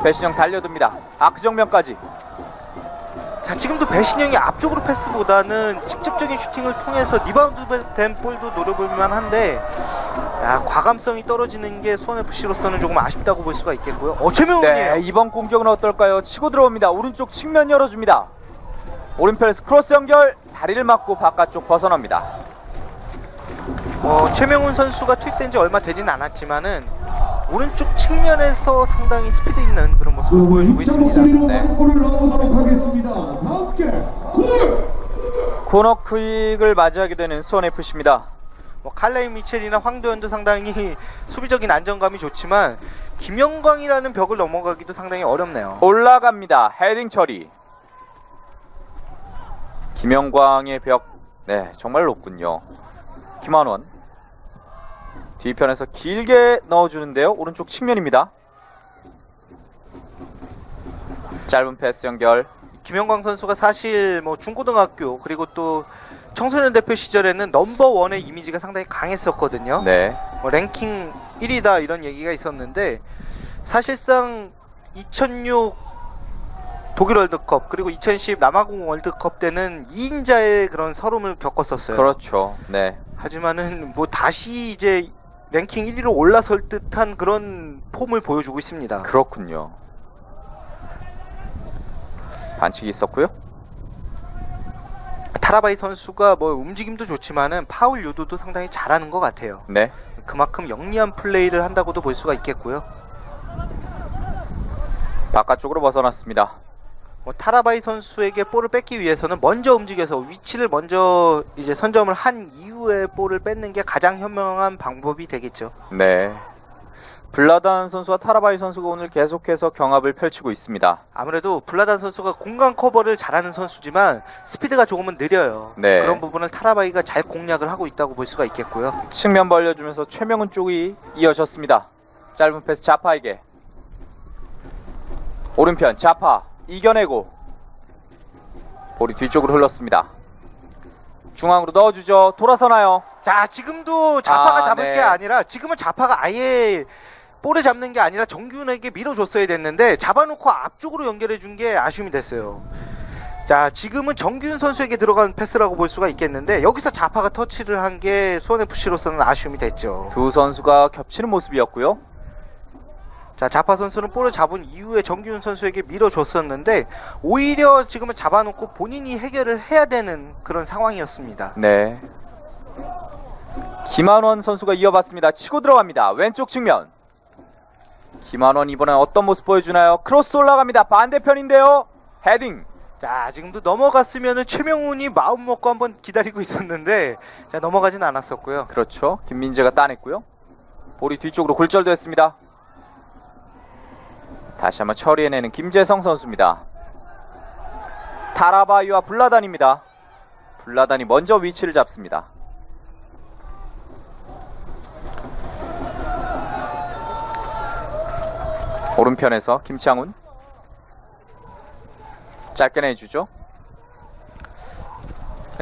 배신영 달려듭니다. 아크 정면까지. 자, 지금도 배신영이 앞쪽으로 패스보다는 직접적인 슈팅을 통해서 리바운드 된 볼도 노려볼만 한데 과감성이 떨어지는 게 수원FC로서는 조금 아쉽다고 볼 수가 있겠고요. 최명훈이에요. 네, 이번 공격은 어떨까요? 치고 들어옵니다. 오른쪽 측면 열어줍니다. 오른편에서 크로스 연결 다리를 맞고 바깥쪽 벗어납니다. 최명훈 선수가 투입된 지 얼마 되진 않았지만은 오른쪽 측면에서 상당히 스피드 있는 그런 모습을 보여주고 있습니다. 네. 골을 넣어보도록 하겠습니다. 다 함께 골! 코너킥을 맞이하게 되는 수원FC입니다. 칼레이 미첼이나 황도현도 상당히 수비적인 안정감이 좋지만 김영광이라는 벽을 넘어가기도 상당히 어렵네요. 올라갑니다. 헤딩 처리. 김영광의 벽, 네, 정말 높군요. 김한원 뒤편에서 길게 넣어주는데요. 오른쪽 측면입니다. 짧은 패스 연결. 김영광 선수가 사실 뭐 중고등학교 그리고 또 청소년 대표 시절에는 넘버원의 이미지가 상당히 강했었거든요. 네. 랭킹 1위다 이런 얘기가 있었는데 사실상 2006 독일 월드컵 그리고 2010 남아공 월드컵 때는 2인자의 그런 서름을 겪었었어요. 그렇죠. 네. 하지만은 뭐 다시 이제 랭킹 1위로 올라설 듯한 그런 폼을 보여주고 있습니다. 그렇군요. 반칙이 있었고요. 타라바이 선수가 뭐 움직임도 좋지만은 파울 유도도 상당히 잘하는 것 같아요. 네. 그만큼 영리한 플레이를 한다고도 볼 수가 있겠고요. 바깥쪽으로 벗어났습니다. 타라바이 선수에게 볼을 뺏기 위해서는 먼저 움직여서 위치를 먼저 이제 선점을 한 이후에 볼을 뺏는 게 가장 현명한 방법이 되겠죠. 네. 블라단 선수와 타라바이 선수가 오늘 계속해서 경합을 펼치고 있습니다. 아무래도 블라단 선수가 공간 커버를 잘하는 선수지만 스피드가 조금은 느려요. 네. 그런 부분을 타라바이가 잘 공략을 하고 있다고 볼 수가 있겠고요. 측면 벌려주면서 최명훈 쪽이 이어졌습니다. 짧은 패스 자파에게. 오른편 자파 이겨내고 볼이 뒤쪽으로 흘렀습니다. 중앙으로 넣어주죠. 돌아서나요? 자, 지금도 자파가 잡을 네. 게 아니라 지금은 자파가 아예 볼을 잡는 게 아니라 정규훈에게 밀어줬어야 됐는데 잡아놓고 앞쪽으로 연결해 준 게 아쉬움이 됐어요. 자, 지금은 정규훈 선수에게 들어간 패스라고 볼 수가 있겠는데 여기서 자파가 터치를 한 게 수원FC로서는 아쉬움이 됐죠. 두 선수가 겹치는 모습이었고요. 자, 자파 선수는 볼을 잡은 이후에 정규훈 선수에게 밀어줬었는데 오히려 지금은 잡아놓고 본인이 해결을 해야 되는 그런 상황이었습니다. 네. 김한원 선수가 이어봤습니다. 치고 들어갑니다. 왼쪽 측면. 김한원 이번엔 어떤 모습 보여주나요? 크로스 올라갑니다. 반대편인데요. 헤딩. 자, 지금도 넘어갔으면은 최명훈이 마음 먹고 한번 기다리고 있었는데 자, 넘어가진 않았었고요. 그렇죠. 김민재가 따냈고요. 볼이 뒤쪽으로 굴절됐습니다. 다시 한번 처리해내는 김재성 선수입니다. 타라바이와 블라단입니다. 블라단이 먼저 위치를 잡습니다. 오른편에서 김창훈 짧게 내주죠.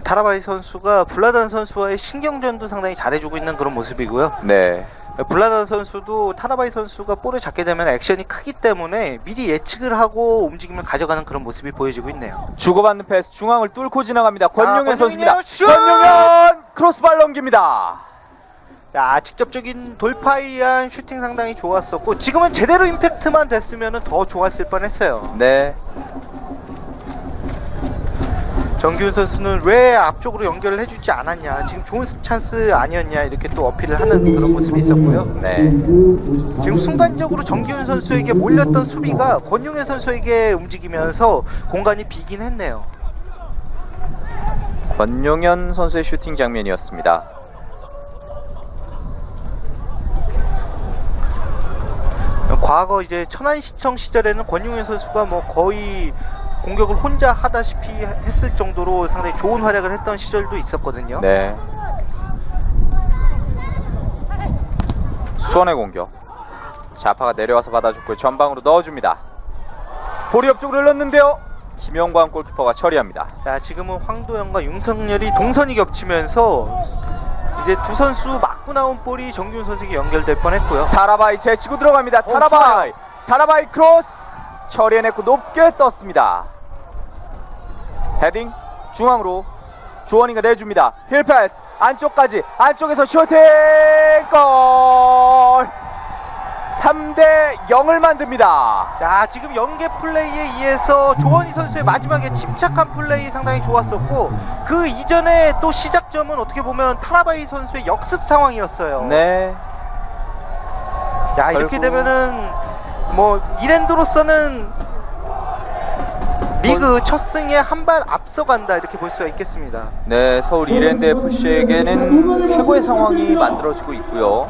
타라바이 선수가 블라단 선수와의 신경전도 상당히 잘해주고 있는 그런 모습이고요. 네. 블라단 선수도 타라바이 선수가 볼을 잡게 되면 액션이 크기 때문에 미리 예측을 하고 움직임을 가져가는 그런 모습이 보여지고 있네요. 주고받는 패스 중앙을 뚫고 지나갑니다. 권용현 선수입니다. 권용현 슛! 권용현 크로스발 넘깁니다. 자, 직접적인 돌파에 의한 슈팅 상당히 좋았었고 지금은 제대로 임팩트만 됐으면 더 좋았을 뻔했어요. 네. 정규훈 선수는 왜 앞쪽으로 연결을 해주지 않았냐, 지금 좋은 찬스 아니었냐 이렇게 또 어필을 하는 그런 모습이 있었고요. 네. 지금 순간적으로 정규훈 선수에게 몰렸던 수비가 권용현 선수에게 움직이면서 공간이 비긴 했네요. 권용현 선수의 슈팅 장면이었습니다. 과거 이제 천안시청 시절에는 권용현 선수가 뭐 거의 공격을 혼자 하다시피 했을 정도로 상당히 좋은 활약을 했던 시절도 있었거든요. 네. 수원의 공격. 자파가 내려와서 받아줬고요. 전방으로 넣어줍니다. 볼이 옆쪽으로 흘렀는데요. 김영광 골키퍼가 처리합니다. 자, 지금은 황도영과 윤석열이 동선이 겹치면서 이제 두 선수 맞고 나온 볼이 정규훈 선수에게 연결될 뻔했고요. 타라바이 제치고 들어갑니다. 타라바이. 타라바이 크로스 처리해냈고 높게 떴습니다. 헤딩 중앙으로 조원이가 내줍니다. 힐패스 안쪽까지 안쪽에서 슈팅 골 3대 0을 만듭니다. 자, 지금 연계 플레이에 의해서 조원희 선수의 마지막에 침착한 플레이 상당히 좋았었고 그 이전에 또 시작점은 어떻게 보면 타라바이 선수의 역습 상황이었어요. 네. 야, 이렇게 되면은 뭐 이랜드로서는 리그 첫 승에 한 발 앞서간다 이렇게 볼 수가 있겠습니다. 네, 서울 이랜드 FC에게는 최고의 상황이 만들어지고 있고요.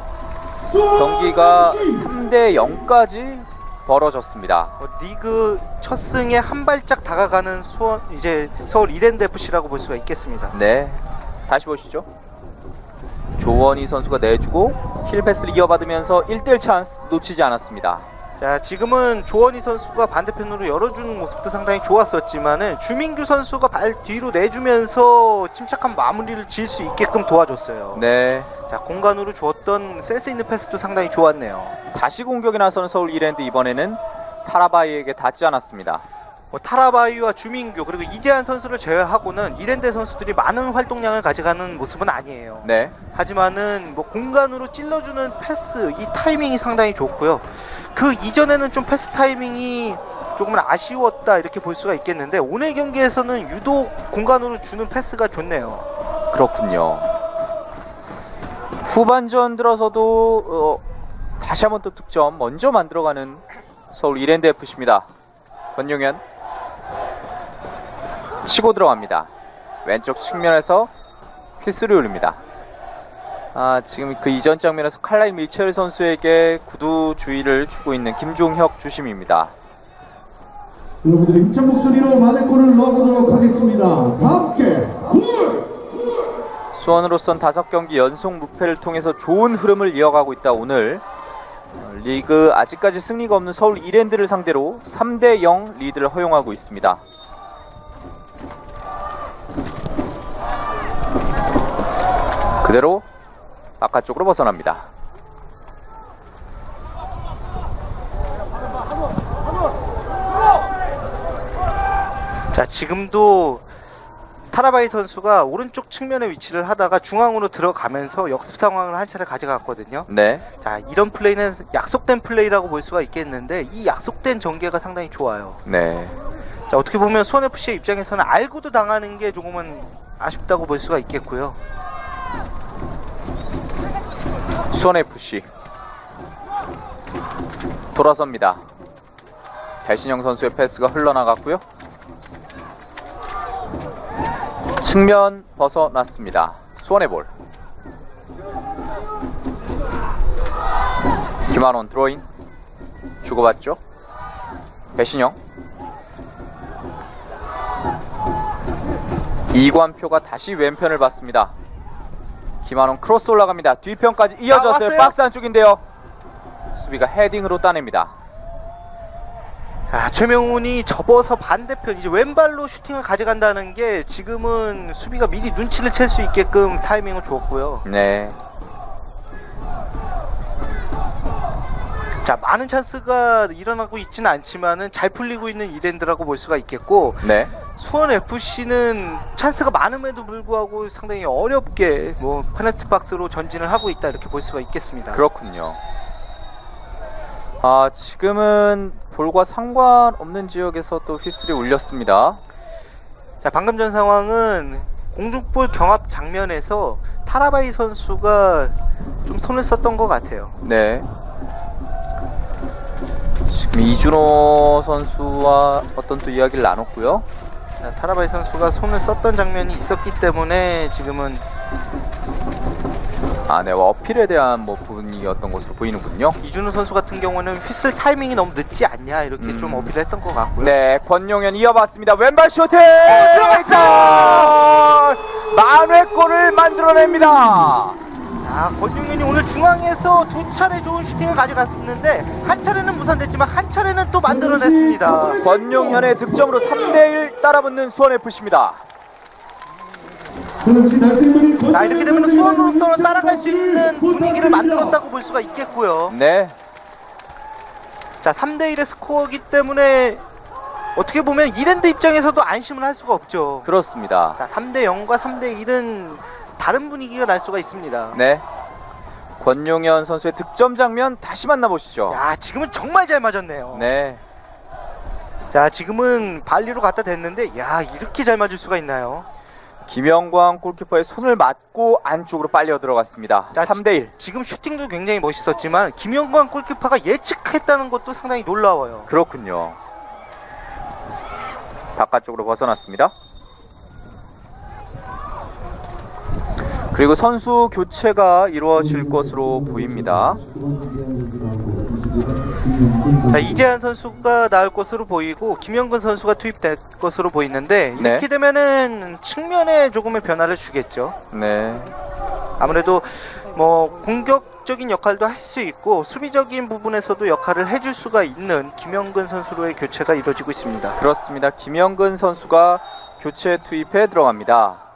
경기가 3대 0까지 벌어졌습니다. 리그 첫 승에 한 발짝 다가가는 수원 이제 서울 이랜드 FC라고 볼 수가 있겠습니다. 네, 다시 보시죠. 조원희 선수가 내주고 힐 패스를 이어받으면서 1대1 찬스 놓치지 않았습니다. 자, 지금은 조원희 선수가 반대편으로 열어주는 모습도 상당히 좋았었지만은 주민규 선수가 발 뒤로 내주면서 침착한 마무리를 지을 수 있게끔 도와줬어요. 네, 자, 공간으로 주었던 센스 있는 패스도 상당히 좋았네요. 다시 공격에 나서는 서울 이랜드 이번에는 타라바이에게 닿지 않았습니다. 뭐 타라바이와 주민규 그리고 이재한 선수를 제외하고는 이랜드 선수들이 많은 활동량을 가져가는 모습은 아니에요. 네, 하지만은 뭐 공간으로 찔러주는 패스 이 타이밍이 상당히 좋고요. 그 이전에는 좀 패스 타이밍이 조금은 아쉬웠다 이렇게 볼 수가 있겠는데 오늘 경기에서는 유독 공간으로 주는 패스가 좋네요. 그렇군요. 후반전 들어서도 다시 한번 또 득점 먼저 만들어가는 서울 이랜드 FC입니다. 권용현 치고 들어갑니다. 왼쪽 측면에서 키스를 올립니다. 지금 그 이전 장면에서 칼라일 미첼 선수에게 구두 주의를 주고 있는 김종혁 주심입니다. 여러분들의 힘찬 목소리로 많은 골을 넣어보도록 하겠습니다. 다 함께 골! 수원으로선 5경기 연속 무패를 통해서 좋은 흐름을 이어가고 있다. 오늘 리그 아직까지 승리가 없는 서울 이랜드를 상대로 3대 0 리드를 허용하고 있습니다. 그대로 바깥쪽으로 벗어납니다. 자, 지금도 타라바이 선수가 오른쪽 측면에 위치를 하다가 중앙으로 들어가면서 역습 상황을 한 차례 가져갔거든요. 네. 자, 이런 플레이는 약속된 플레이라고 볼 수가 있겠는데 이 약속된 전개가 상당히 좋아요. 네. 자, 어떻게 보면 수원FC의 입장에서는 알고도 당하는 게 조금은 아쉽다고 볼 수가 있겠고요. 수원FC 돌아섭니다. 배신영 선수의 패스가 흘러나갔고요. 측면 벗어났습니다. 수원의 볼. 김한원 드로인 주고받죠. 배신영. 이관표가 다시 왼편을 봤습니다. 김한원 크로스 올라갑니다. 뒤편까지 이어졌어요. 왔어요? 박스 안쪽인데요. 수비가 헤딩으로 따냅니다. 아, 최명훈이 접어서 반대편 이제 왼발로 슈팅을 가져간다는 게 지금은 수비가 미리 눈치를 챌 수 있게끔 타이밍을 주었고요. 네. 자, 많은 찬스가 일어나고 있지는 않지만은 잘 풀리고 있는 이랜드라고 볼 수가 있겠고, 네. 수원 FC는 찬스가 많음에도 불구하고 상당히 어렵게 뭐 페널티 박스로 전진을 하고 있다 이렇게 볼 수가 있겠습니다. 그렇군요. 아, 지금은 볼과 상관없는 지역에서 또 휘슬이 울렸습니다. 자, 방금 전 상황은 공중볼 경합 장면에서 타라바이 선수가 좀 손을 썼던 것 같아요. 네. 지금 이준호 선수와 어떤 또 이야기를 나눴고요. 자, 타라바이 선수가 손을 썼던 장면이 있었기 때문에 지금은 아, 네. 어필에 대한 뭐 부분이었던 것으로 보이는군요. 이준호 선수 같은 경우는 휘슬 타이밍이 너무 늦지 않냐 이렇게 좀 어필을 했던 것 같고요. 네, 권용현 이어봤습니다. 왼발 슈팅! 들어갔어요! 만회골을 만들어냅니다. 아, 권용현이 오늘 중앙에서 두 차례 좋은 슈팅을 가져갔는데 한 차례는 무산됐지만 한 차례는 또 만들어냈습니다. 권용현의 득점으로 3대1 따라붙는 수원FC입니다. 자, 이렇게 되면 수원으로서는 따라갈 수 있는 분위기를 만들었다고 볼 수가 있겠고요. 네. 자, 3대1의 스코어이기 때문에 어떻게 보면 이랜드 입장에서도 안심을 할 수가 없죠. 그렇습니다. 자, 3대0과 3대1은 다른 분위기가 날 수가 있습니다. 네. 권용현 선수의 득점 장면 다시 만나보시죠. 야, 지금은 정말 잘 맞았네요. 네. 자, 지금은 발리로 갖다 댔는데 야, 이렇게 잘 맞을 수가 있나요? 김영광 골키퍼의 손을 맞고 안쪽으로 빨려 들어갔습니다. 자, 3대1. 지금 슈팅도 굉장히 멋있었지만 김영광 골키퍼가 예측했다는 것도 상당히 놀라워요. 그렇군요. 바깥쪽으로 벗어났습니다. 그리고 선수 교체가 이루어질 것으로 보입니다. 자, 이재한 선수가 나올 것으로 보이고 김영근 선수가 투입될 것으로 보이는데 이렇게 네. 되면은 측면에 조금의 변화를 주겠죠. 네. 아무래도 뭐 공격적인 역할도 할 수 있고 수비적인 부분에서도 역할을 해줄 수가 있는 김영근 선수로의 교체가 이루어지고 있습니다. 그렇습니다. 김영근 선수가 교체 투입에 들어갑니다.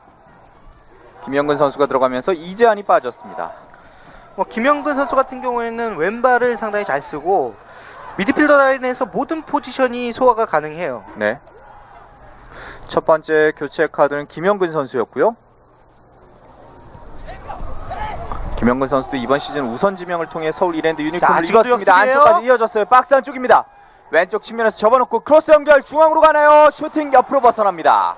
김영근 선수가 들어가면서 이재한이 빠졌습니다. 뭐 김영근 선수 같은 경우에는 왼발을 상당히 잘 쓰고 미드필더 라인에서 모든 포지션이 소화가 가능해요. 네. 첫 번째 교체 카드는 김영근 선수였고요. 김영근 선수도 이번 시즌 우선 지명을 통해 서울 이랜드 자, 유니폼을 지금도 입었습니다. 역습이에요. 안쪽까지 이어졌어요. 박스 안쪽입니다. 왼쪽 측면에서 접어놓고 크로스 연결 중앙으로 가나요? 슈팅 옆으로 벗어납니다.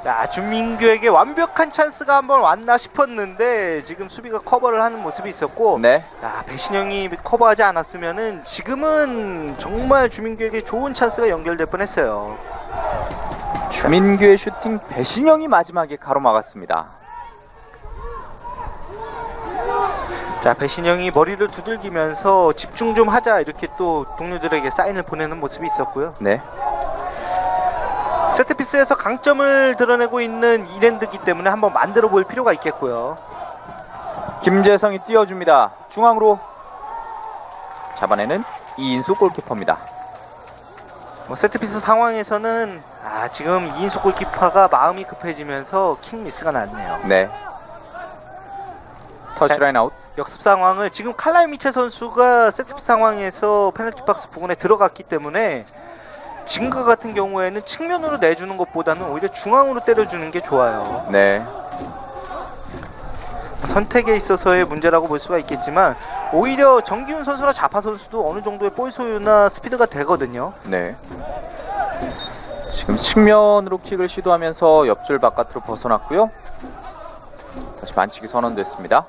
자, 준민규에게 완벽한 찬스가 한번 왔나 싶었는데 지금 수비가 커버를 하는 모습이 있었고 네. 야, 배신영이 커버하지 않았으면은 지금은 정말 주민규에게 좋은 찬스가 연결될 뻔했어요. 주민규의 슈팅 배신영이 마지막에 가로막았습니다. 자, 배신영이 머리를 두들기면서 집중 좀 하자 이렇게 또 동료들에게 사인을 보내는 모습이 있었고요. 네. 세트피스에서 강점을 드러내고 있는 이랜드기 때문에 한번 만들어 볼 필요가 있겠고요. 김재성이 띄워줍니다. 중앙으로 잡아내는 이인수 골키퍼입니다. 뭐 세트피스 상황에서는 지금 이인수 골키퍼가 마음이 급해지면서 킥 미스가 났네요. 네. 터치라인 아웃. 역습 상황을 지금 칼라이 미체 선수가 세트피스 상황에서 페널티 박스 부근에 들어갔기 때문에 지금과 같은 경우에는 측면으로 내주는 것보다는 오히려 중앙으로 때려주는 게 좋아요. 네. 선택에 있어서의 문제라고 볼 수가 있겠지만 오히려 정기훈 선수나 자파 선수도 어느 정도의 볼 소유나 스피드가 되거든요. 네. 지금 측면으로 킥을 시도하면서 옆줄 바깥으로 벗어났고요. 다시 반칙이 선언됐습니다.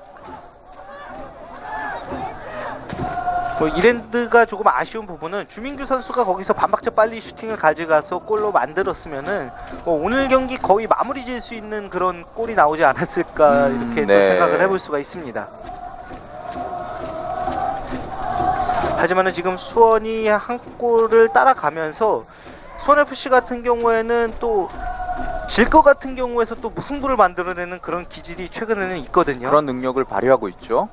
뭐 이랜드가 조금 아쉬운 부분은 주민규 선수가 거기서 반박자 빨리 슈팅을 가져가서 골로 만들었으면은 오늘 경기 거의 마무리 지을 수 있는 그런 골이 나오지 않았을까 이렇게 또 네. 생각을 해볼 수가 있습니다. 하지만은 지금 수원이 한 골을 따라가면서 수원FC 같은 경우에는 또 질 것 같은 경우에서 또 무승부를 만들어내는 그런 기질이 최근에는 있거든요. 그런 능력을 발휘하고 있죠.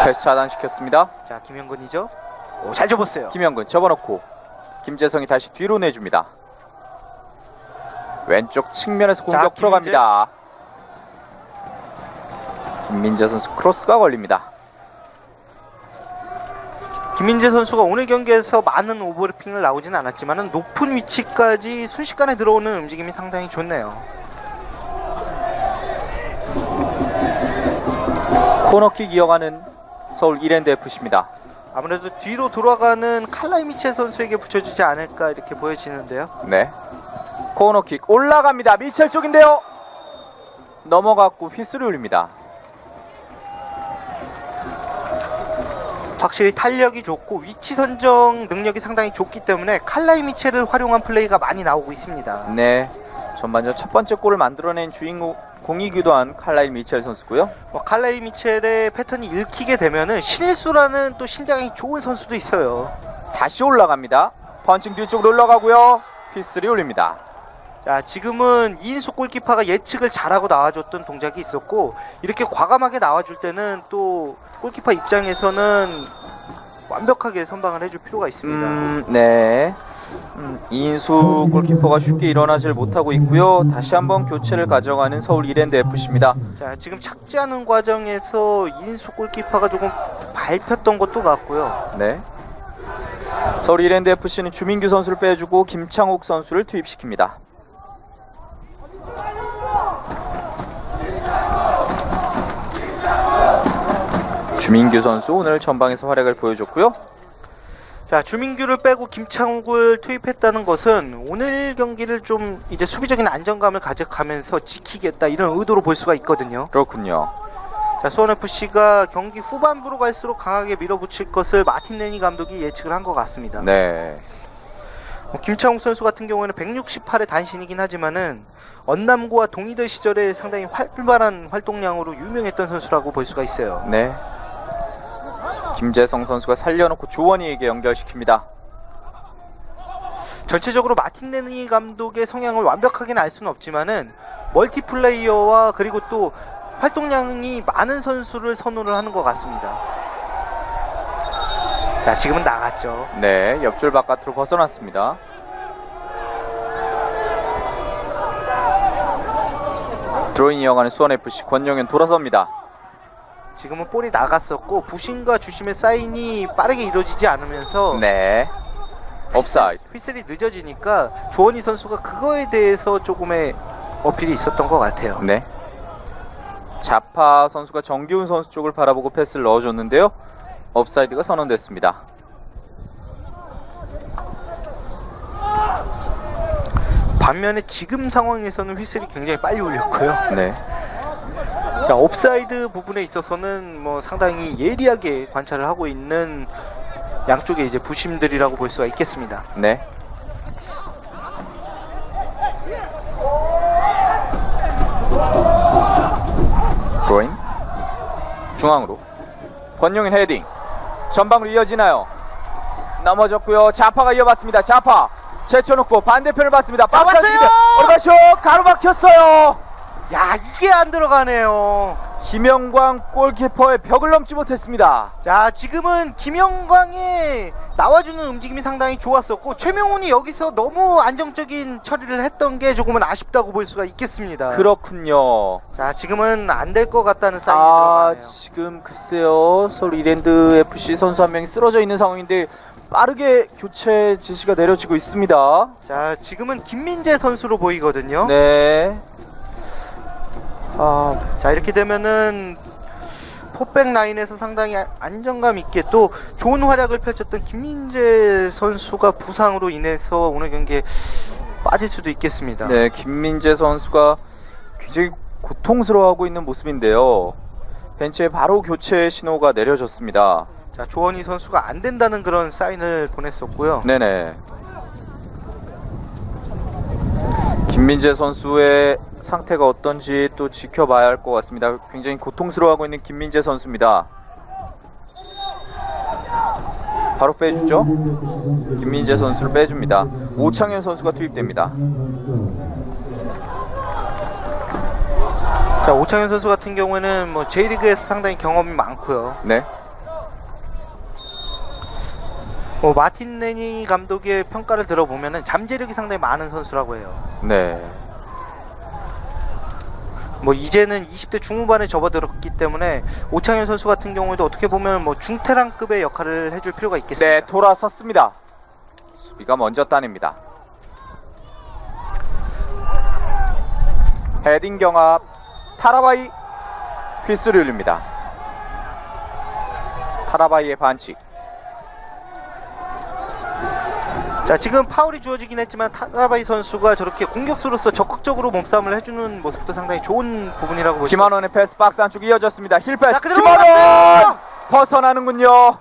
패스 차단시켰습니다. 자, 김현근이죠. 오, 잘 접었어요. 김영근 접어놓고 김재성이 다시 뒤로 내줍니다. 왼쪽 측면에서 공격 자, 들어갑니다. 김민재 선수 크로스가 걸립니다. 김민재 선수가 오늘 경기에서 많은 오버래핑을 나오진 않았지만 높은 위치까지 순식간에 들어오는 움직임이 상당히 좋네요. 코너킥 이어가는 서울 이랜드 FC입니다. 아무래도 뒤로 돌아가는 칼라이 미체 선수에게 붙여주지 않을까 이렇게 보여지는데요. 네. 코너킥 올라갑니다. 미첼 쪽인데요. 넘어갔고 휘슬이 울립니다. 확실히 탄력이 좋고 위치 선정 능력이 상당히 좋기 때문에 칼라이 미체를 활용한 플레이가 많이 나오고 있습니다. 네. 전반전 첫 번째 골을 만들어낸 주인공이기도 한 칼라일 미첼 선수고요. 칼라이 미첼의 패턴이 읽히게 되면은 신일수라는 또 신장이 좋은 선수도 있어요. 다시 올라갑니다. 펀칭 뒤쪽으로 올라가고요. 휘슬이 울립니다. 자, 지금은 이인수 골키퍼가 예측을 잘하고 나와줬던 동작이 있었고 이렇게 과감하게 나와줄 때는 또 골키퍼 입장에서는 완벽하게 선방을 해줄 필요가 있습니다. 네. 이인수 골키퍼가 쉽게 일어나질 못하고 있고요. 다시 한번 교체를 가져가는 서울 이랜드 FC입니다. 자, 지금 착지하는 과정에서 이인수 골키퍼가 조금 밟혔던 것도 같고요. 네. 서울 이랜드 FC는 주민규 선수를 빼주고 김창욱 선수를 투입시킵니다. 주민규 선수 오늘 전방에서 활약을 보여줬고요. 자, 주민규를 빼고 김창욱을 투입했다는 것은 오늘 경기를 좀 이제 수비적인 안정감을 가져가면서 지키겠다 이런 의도로 볼 수가 있거든요. 그렇군요. 자, 수원FC가 경기 후반부로 갈수록 강하게 밀어붙일 것을 마틴 레니 감독이 예측을 한 것 같습니다. 네. 김창욱 선수 같은 경우에는 168의 단신이긴 하지만은 언남고와 동이들 시절에 상당히 활발한 활동량으로 유명했던 선수라고 볼 수가 있어요. 네. 김재성 선수가 살려놓고 조원희에게 연결시킵니다. 전체적으로 마틴 레니 감독의 성향을 완벽하게는 알 수는 없지만은 멀티플레이어와 그리고 또 활동량이 많은 선수를 선호를 하는 것 같습니다. 자, 지금은 나갔죠. 네, 옆줄 바깥으로 벗어났습니다. 드로잉 이어가는 수원FC 권영현 돌아섭니다. 지금은 볼이 나갔었고 부심과 주심의 사인이 빠르게 이루어지지 않으면서 네. 업사이드. 휘슬이 늦어지니까 조원희 선수가 그거에 대해서 조금의 어필이 있었던 것 같아요. 네. 자파 선수가 정기훈 선수 쪽을 바라보고 패스를 넣어줬는데요. 업사이드가 선언됐습니다. 반면에 지금 상황에서는 휘슬이 굉장히 빨리 울렸고요. 네. 자, 옵사이드 부분에 있어서는 뭐 상당히 예리하게 관찰을 하고 있는 양쪽의 이제 부심들이라고 볼 수가 있겠습니다. 네. 드로잉 중앙으로 권용인 헤딩 전방으로 이어지나요? 넘어졌고요. 자파가 이어봤습니다. 자파 제쳐놓고 반대편을 봤습니다. 잡았어요! 오르바쇼 가로막혔어요. 야, 이게 안 들어가네요. 김영광 골키퍼의 벽을 넘지 못했습니다. 자, 지금은 김영광의 나와주는 움직임이 상당히 좋았었고 최명훈이 여기서 너무 안정적인 처리를 했던 게 조금은 아쉽다고 볼 수가 있겠습니다. 그렇군요. 자, 지금은 안 될 것 같다는 사인이 아, 들어가네요. 지금 글쎄요. 서울 이랜드 FC 선수 한 명이 쓰러져 있는 상황인데 빠르게 교체 지시가 내려지고 있습니다. 자, 지금은 김민재 선수로 보이거든요. 네. 자, 이렇게 되면은 포백 라인에서 상당히 안정감 있게 또 좋은 활약을 펼쳤던 김민재 선수가 부상으로 인해서 오늘 경기에 빠질 수도 있겠습니다. 네, 김민재 선수가 굉장히 고통스러워하고 있는 모습인데요. 벤치에 바로 교체 신호가 내려졌습니다. 자, 조원희 선수가 안 된다는 그런 사인을 보냈었고요. 네네. 김민재 선수의 상태가 어떤지 또 지켜봐야 할 것 같습니다. 굉장히 고통스러워하고 있는 김민재 선수입니다. 바로 빼주죠. 김민재 선수를 빼줍니다. 오창현 선수가 투입됩니다. 자, 오창현 선수 같은 경우에는 뭐 J리그에서 상당히 경험이 많고요. 네. 뭐 마틴 레니 감독의 평가를 들어보면은 잠재력이 상당히 많은 선수라고 해요. 네. 뭐 이제는 20대 중후반에 접어들었기 때문에 오창현 선수 같은 경우에도 어떻게 보면 뭐 중테란급의 역할을 해줄 필요가 있겠습니다. 네, 돌아섰습니다. 수비가 먼저 따냅니다. 헤딩 경합. 타라바이 휘슬을 울립니다. 타라바이의 반칙. 자, 지금 파울이 주어지긴 했지만 타라바이 선수가 저렇게 공격수로서 적극적으로 몸싸움을 해주는 모습도 상당히 좋은 부분이라고 보시면 김한원의 패스 박스 안쪽 이어졌습니다. 힐 패스. 자, 그대로 김한원 올라갔어요! 벗어나는군요.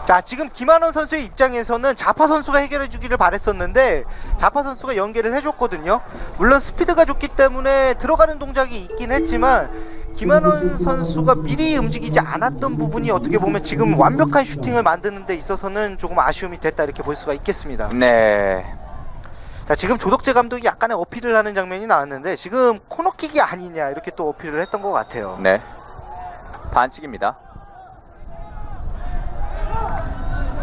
자, 지금 김한원 선수의 입장에서는 자파 선수가 해결해 주기를 바랬었는데 자파 선수가 연계를 해줬거든요. 물론 스피드가 좋기 때문에 들어가는 동작이 있긴 했지만 김한원 선수가 미리 움직이지 않았던 부분이 어떻게 보면 지금 완벽한 슈팅을 만드는 데 있어서는 조금 아쉬움이 됐다 이렇게 볼 수가 있겠습니다. 네. 자, 지금 조덕재 감독이 약간의 어필을 하는 장면이 나왔는데 지금 코너킥이 아니냐 이렇게 또 어필을 했던 것 같아요. 네. 반칙입니다.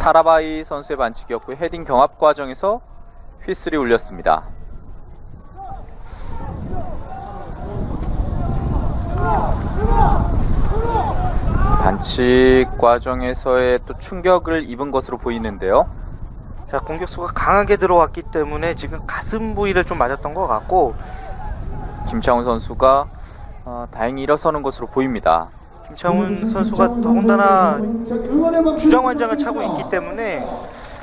타라바이 선수의 반칙이었고 헤딩 경합 과정에서 휘슬이 울렸습니다. 반칙 과정에서의 또 충격을 입은 것으로 보이는데요. 자, 공격수가 강하게 들어왔기 때문에 지금 가슴 부위를 좀 맞았던 것 같고 김창훈 선수가 다행히 일어서는 것으로 보입니다. 김창훈 선수가 더군다나 주장환장을 차고 있기 때문에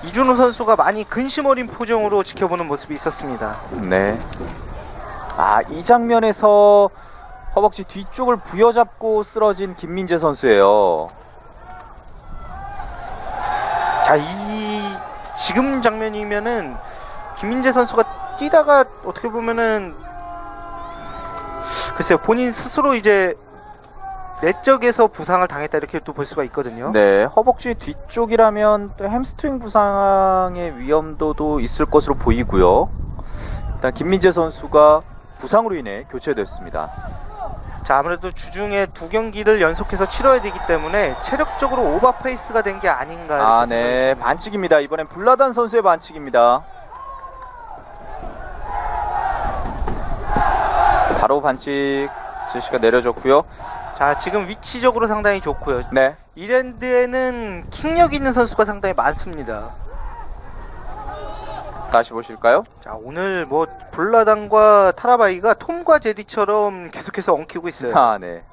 이준호 선수가 많이 근심 어린 표정으로 지켜보는 모습이 있었습니다. 네. 이 장면에서 허벅지 뒤쪽을 부여잡고 쓰러진 김민재 선수예요. 자, 이 지금 장면이면은 김민재 선수가 뛰다가 어떻게 보면은 글쎄요, 본인 스스로 이제 내적에서 부상을 당했다 이렇게 또 볼 수가 있거든요. 네, 허벅지 뒤쪽이라면 또 햄스트링 부상의 위험도도 있을 것으로 보이고요. 일단 김민재 선수가 부상으로 인해 교체됐습니다. 자, 아무래도 주중에 두 경기를 연속해서 치러야 되기 때문에 체력적으로 오버페이스가 된 게 아닌가. 네, 반칙입니다. 이번엔 블라단 선수의 반칙입니다. 바로 반칙 제시가 내려졌고요. 자, 지금 위치적으로 상당히 좋고요. 네, 이랜드에는 킥력 있는 선수가 상당히 많습니다. 다시 보실까요? 자, 오늘 뭐 블라단과 타라바이가 톰과 제리처럼 계속해서 엉키고 있어요. 네.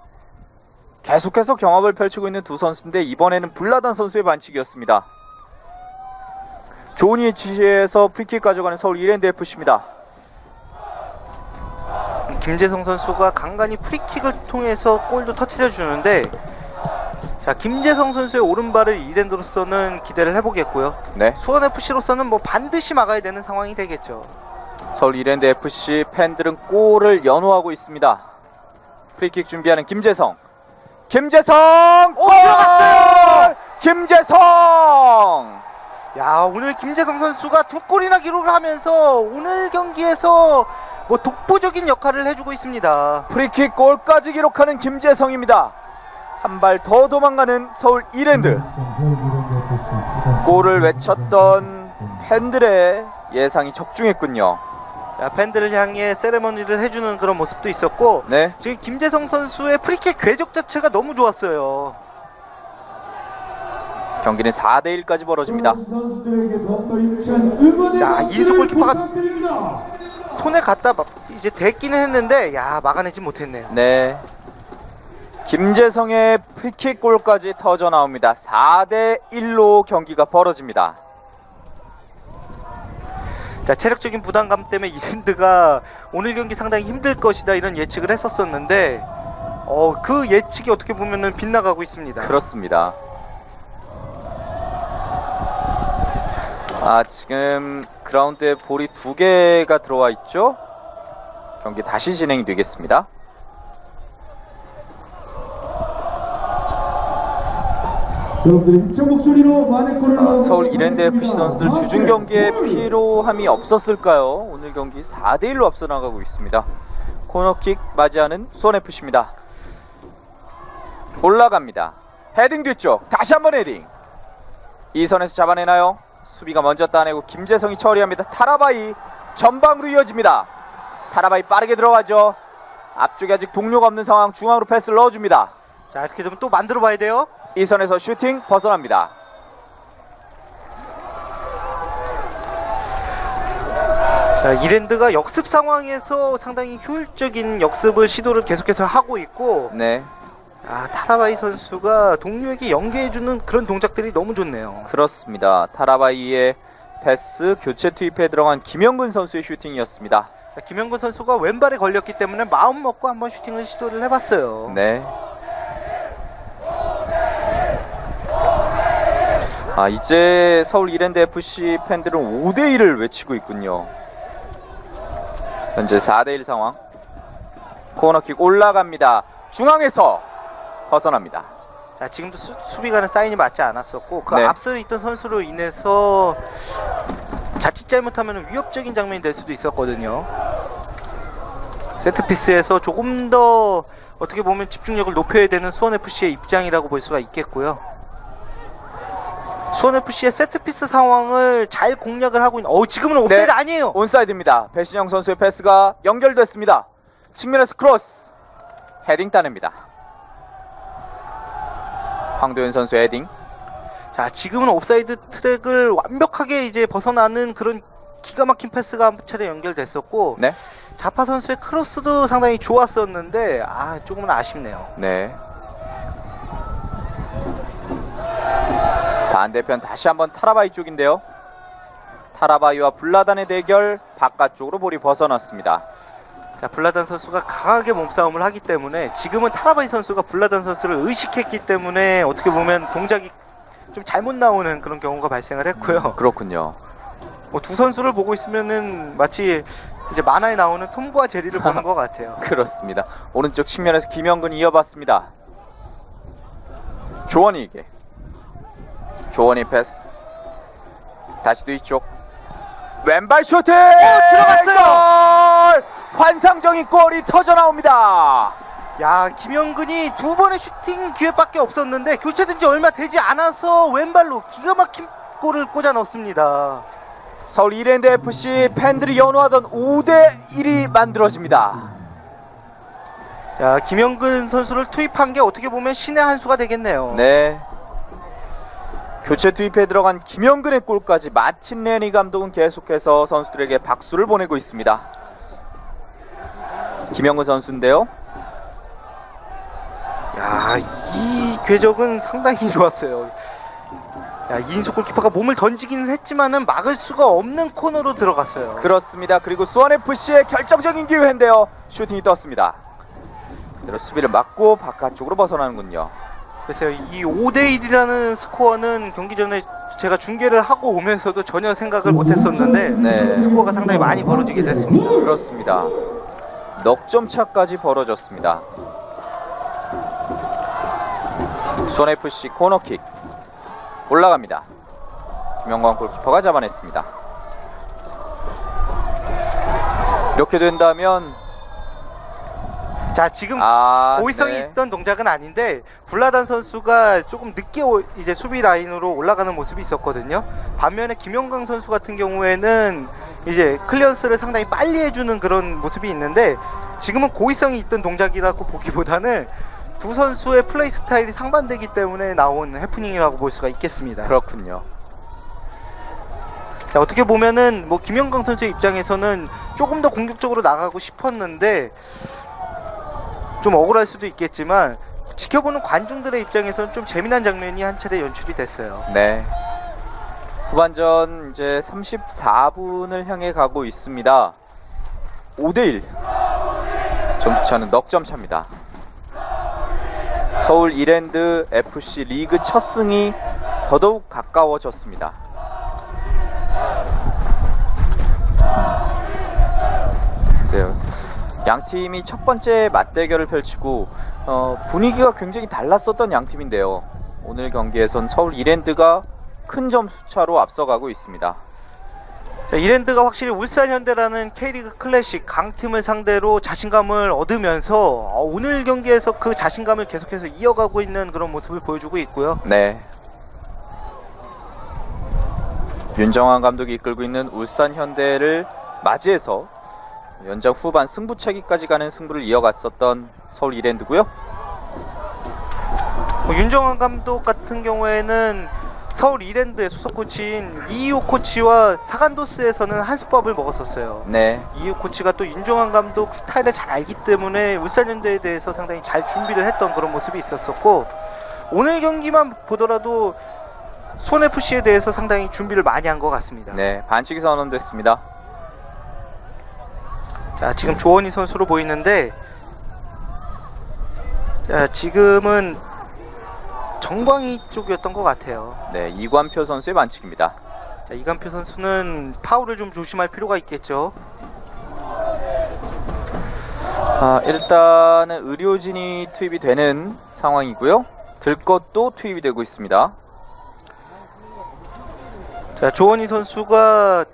계속해서 경합을 펼치고 있는 두 선수인데 이번에는 블라단 선수의 반칙이었습니다. 좋은 위치에서 프리킥 가져가는 서울 이랜드 FC입니다. 김재성 선수가 간간히 프리킥을 통해서 골도 터뜨려 주는데, 자, 김재성 선수의 오른발을 이랜드로서는 기대를 해보겠고요. 네, 수원 FC로서는 뭐 반드시 막아야 되는 상황이 되겠죠. 서울 이랜드 FC 팬들은 골을 연호하고 있습니다. 프리킥 준비하는 김재성. 김재성! 골! 들어갔어요! 김재성! 야, 오늘 김재성 선수가 두 골이나 기록을 하면서 오늘 경기에서 뭐 독보적인 역할을 해주고 있습니다. 프리킥 골까지 기록하는 김재성입니다. 한 발 더 도망가는 서울 이랜드. 골을 외쳤던 팬들의 예상이 적중했군요. 자, 팬들을 향해 세레머니를 해주는 그런 모습도 있었고 네. 지금 김재성 선수의 프리킥 궤적 자체가 너무 좋았어요. 경기는 4대1까지 벌어집니다. 선수들에게 더욱더 힘찬 응원의 자, 박수를 이수골 키퍼가 부탁드립니다. 손에 갖다 이제 대기는 했는데 야 막아내지 못했네요. 네. 김재성의 프리킥 골까지 터져 나옵니다. 4대1로 경기가 벌어집니다. 자, 체력적인 부담감 때문에 이랜드가 오늘 경기 상당히 힘들 것이다 이런 예측을 했었었는데 그 예측이 어떻게 보면은 빗나가고 있습니다. 그렇습니다. 지금 그라운드에 볼이 2개가 들어와 있죠. 경기 다시 진행이 되겠습니다. 여러분들의 힘찬 목소리로 많은 골을 넣어보도록 서울 이랜드 FC 하겠습니다. 선수들 다 주중 함께 경기에 골! 피로함이 없었을까요? 오늘 경기 4대1로 앞서 나가고 있습니다. 코너킥 맞이하는 수원FC입니다. 올라갑니다. 헤딩 뒤쪽 다시 한번 헤딩. 이 선에서 잡아내나요? 수비가 먼저 따내고 김재성이 처리합니다. 타라바이 전방으로 이어집니다. 타라바이 빠르게 들어가죠. 앞쪽에 아직 동료가 없는 상황. 중앙으로 패스를 넣어줍니다. 자, 이렇게 되면 또 만들어 봐야 돼요. 이 선에서 슈팅 벗어납니다. 자, 이랜드가 역습 상황에서 상당히 효율적인 역습을 시도를 계속해서 하고 있고 네, 타라바이 선수가 동료에게 연계해주는 그런 동작들이 너무 좋네요. 그렇습니다. 타라바이의 패스 교체 투입에 들어간 김영근 선수의 슈팅이었습니다. 자, 김영근 선수가 왼발에 걸렸기 때문에 마음 먹고 한번 슈팅을 시도를 해봤어요. 네. 이제 서울 이랜드 FC 팬들은 5대1을 외치고 있군요. 현재 4대1 상황. 코너킥 올라갑니다. 중앙에서 벗어납니다. 자, 지금도 수비가는 사인이 맞지 않았었고 그 네. 앞서 있던 선수로 인해서 자칫 잘못하면 위협적인 장면이 될 수도 있었거든요. 세트피스에서 조금 더 어떻게 보면 집중력을 높여야 되는 수원FC의 입장이라고 볼 수가 있겠고요. 수원FC의 세트피스 상황을 잘 공략을 하고 있는 지금은 옵사이드 네. 아니에요. 온사이드입니다. 배신영 선수의 패스가 연결됐습니다. 측면에서 크로스. 헤딩 따냅니다. 황도현 선수의 헤딩. 자, 지금은 옵사이드 트랙을 완벽하게 이제 벗어나는 그런 기가 막힌 패스가 한 차례 연결됐었고 네. 자파 선수의 크로스도 상당히 좋았었는데 조금은 아쉽네요. 네. 반대편 다시 한번 타라바이 쪽인데요. 타라바이와 블라단의 대결. 바깥쪽으로 볼이 벗어났습니다. 자, 블라단 선수가 강하게 몸싸움을 하기 때문에 지금은 타라바이 선수가 블라단 선수를 의식했기 때문에 어떻게 보면 동작이 좀 잘못 나오는 그런 경우가 발생을 했고요. 그렇군요. 두 선수를 보고 있으면은 마치 이제 만화에 나오는 톰과 제리를 보는 것 같아요. 그렇습니다. 오른쪽 측면에서 김영근이 이어봤습니다. 조원이에게. 조원이 패스. 다시 뒤쪽. 왼발 슈팅! 들어갔어요! 골! 환상적인 골이 터져 나옵니다. 야, 김영근이 두 번의 슈팅 기회밖에 없었는데 교체된 지 얼마 되지 않아서 왼발로 기가 막힌 골을 꽂아 넣습니다. 서울 이랜드 FC 팬들이 연호하던 5대1이 만들어집니다. 자, 김영근 선수를 투입한 게 어떻게 보면 신의 한 수가 되겠네요. 네. 교체 투입에 들어간 김영근의 골까지 마틴 레니 감독은 계속해서 선수들에게 박수를 보내고 있습니다. 김영근 선수인데요. 야, 이 궤적은 상당히 좋았어요. 야, 이인수 골키퍼가 몸을 던지기는 했지만은 막을 수가 없는 코너로 들어갔어요. 그렇습니다. 그리고 수원FC의 결정적인 기회인데요. 슈팅이 떴습니다. 그대로 수비를 막고 바깥쪽으로 벗어나는군요. 그래서 이 5대1이라는 스코어는 경기 전에 제가 중계를 하고 오면서도 전혀 생각을 못했었는데 네. 스코어가 상당히 많이 벌어지게 됐습니다. 그렇습니다. 넉점 차까지 벌어졌습니다. 수원FC 코너킥 올라갑니다. 김영광 골키퍼가 잡아냈습니다. 이렇게 된다면 자, 지금 고의성이 네. 있던 동작은 아닌데 불라단 선수가 조금 늦게 이제 수비 라인으로 올라가는 모습이 있었거든요. 반면에 김영광 선수 같은 경우에는 이제 클리언스를 상당히 빨리 해주는 그런 모습이 있는데 지금은 고의성이 있던 동작이라고 보기보다는 두 선수의 플레이 스타일이 상반되기 때문에 나온 해프닝이라고 볼 수가 있겠습니다. 그렇군요. 자, 어떻게 보면은 뭐 김영광 선수의 입장에서는 조금 더 공격적으로 나가고 싶었는데 좀 억울할 수도 있겠지만 지켜보는 관중들의 입장에서는 좀 재미난 장면이 한 차례 연출이 됐어요. 네. 후반전 이제 34분을 향해 가고 있습니다. 5대1 점수차는 넉점 차입니다. 서울 이랜드 FC 리그 첫 승이 더더욱 가까워졌습니다. 글쎄요, 양 팀이 첫 번째 맞대결을 펼치고 분위기가 굉장히 달랐었던 양 팀인데요. 오늘 경기에선 서울 이랜드가 큰 점수 차로 앞서가고 있습니다. 자, 이랜드가 확실히 울산현대라는 K리그 클래식 강팀을 상대로 자신감을 얻으면서 오늘 경기에서 그 자신감을 계속해서 이어가고 있는 그런 모습을 보여주고 있고요. 네. 윤정환 감독이 이끌고 있는 울산현대를 맞이해서 연장 후반 승부차기까지 가는 승부를 이어갔었던 서울 이랜드고요. 윤정환 감독 같은 경우에는 서울 이랜드의 수석 코치인 이희호 코치와 사간도스에서는 한 수법을 먹었었어요. 네. 이희호 코치가 또 윤정환 감독 스타일을 잘 알기 때문에 울산현대에 대해서 상당히 잘 준비를 했던 그런 모습이 있었었고 오늘 경기만 보더라도 수원FC에 대해서 상당히 준비를 많이 한 것 같습니다. 네, 반칙이 선언됐습니다. 자, 지금 조원희 선수로 보이는데 자, 지금은 정광희 쪽이었던 것 같아요. 네, 이관표 선수의 반칙입니다. 자, 이관표 선수는 파울을 좀 조심할 필요가 있겠죠. 일단은 의료진이 투입이 되는 상황이고요. 들것도 투입이 되고 있습니다. 자, 조원희 선수가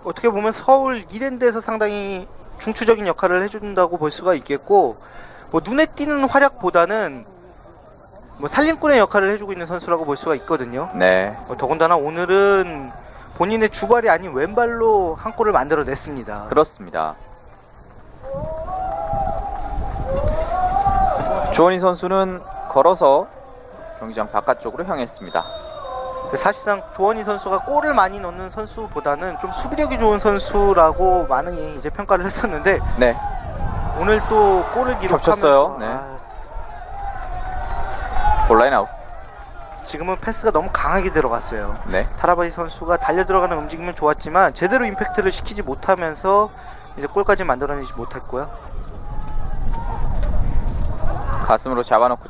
어떻게 보면 서울 이랜드에서 상당히 중추적인 역할을 해준다고 볼 수가 있겠고 뭐 눈에 띄는 활약보다는 뭐 살림꾼의 역할을 해주고 있는 선수라고 볼 수가 있거든요. 네. 더군다나 오늘은 본인의 주발이 아닌 왼발로 한 골을 만들어냈습니다. 그렇습니다. 조원희 선수는 걸어서 경기장 바깥쪽으로 향했습니다. 사실상 조원희 선수가 골을 많이 넣는 선수보다는 좀 수비력이 좋은 선수라고 많이 이제 평가를 했었는데 네. 오늘 또 골을 기록하면서 겹쳤어요. 네. 볼라인 아웃. 지금은 패스가 너무 강하게 들어갔어요. 네. 타라바이 선수가 달려 들어가는 움직임은 좋았지만 제대로 임팩트를 시키지 못하면서 이제 골까지 만들어내지 못했고요. 가슴으로 잡아놓고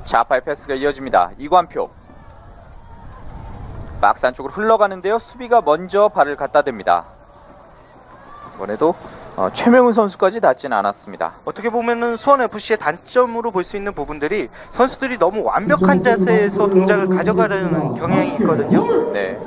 좌파의 패스가 이어집니다. 이관표 박스 안쪽으로 흘러가는데요. 수비가 먼저 발을 갖다 댑니다. 이번에도 최명훈 선수까지 닿지는 않았습니다. 어떻게 보면은 수원FC의 단점으로 볼 수 있는 부분들이 선수들이 너무 완벽한 자세에서 동작을 가져가려는 경향이 있거든요. 네.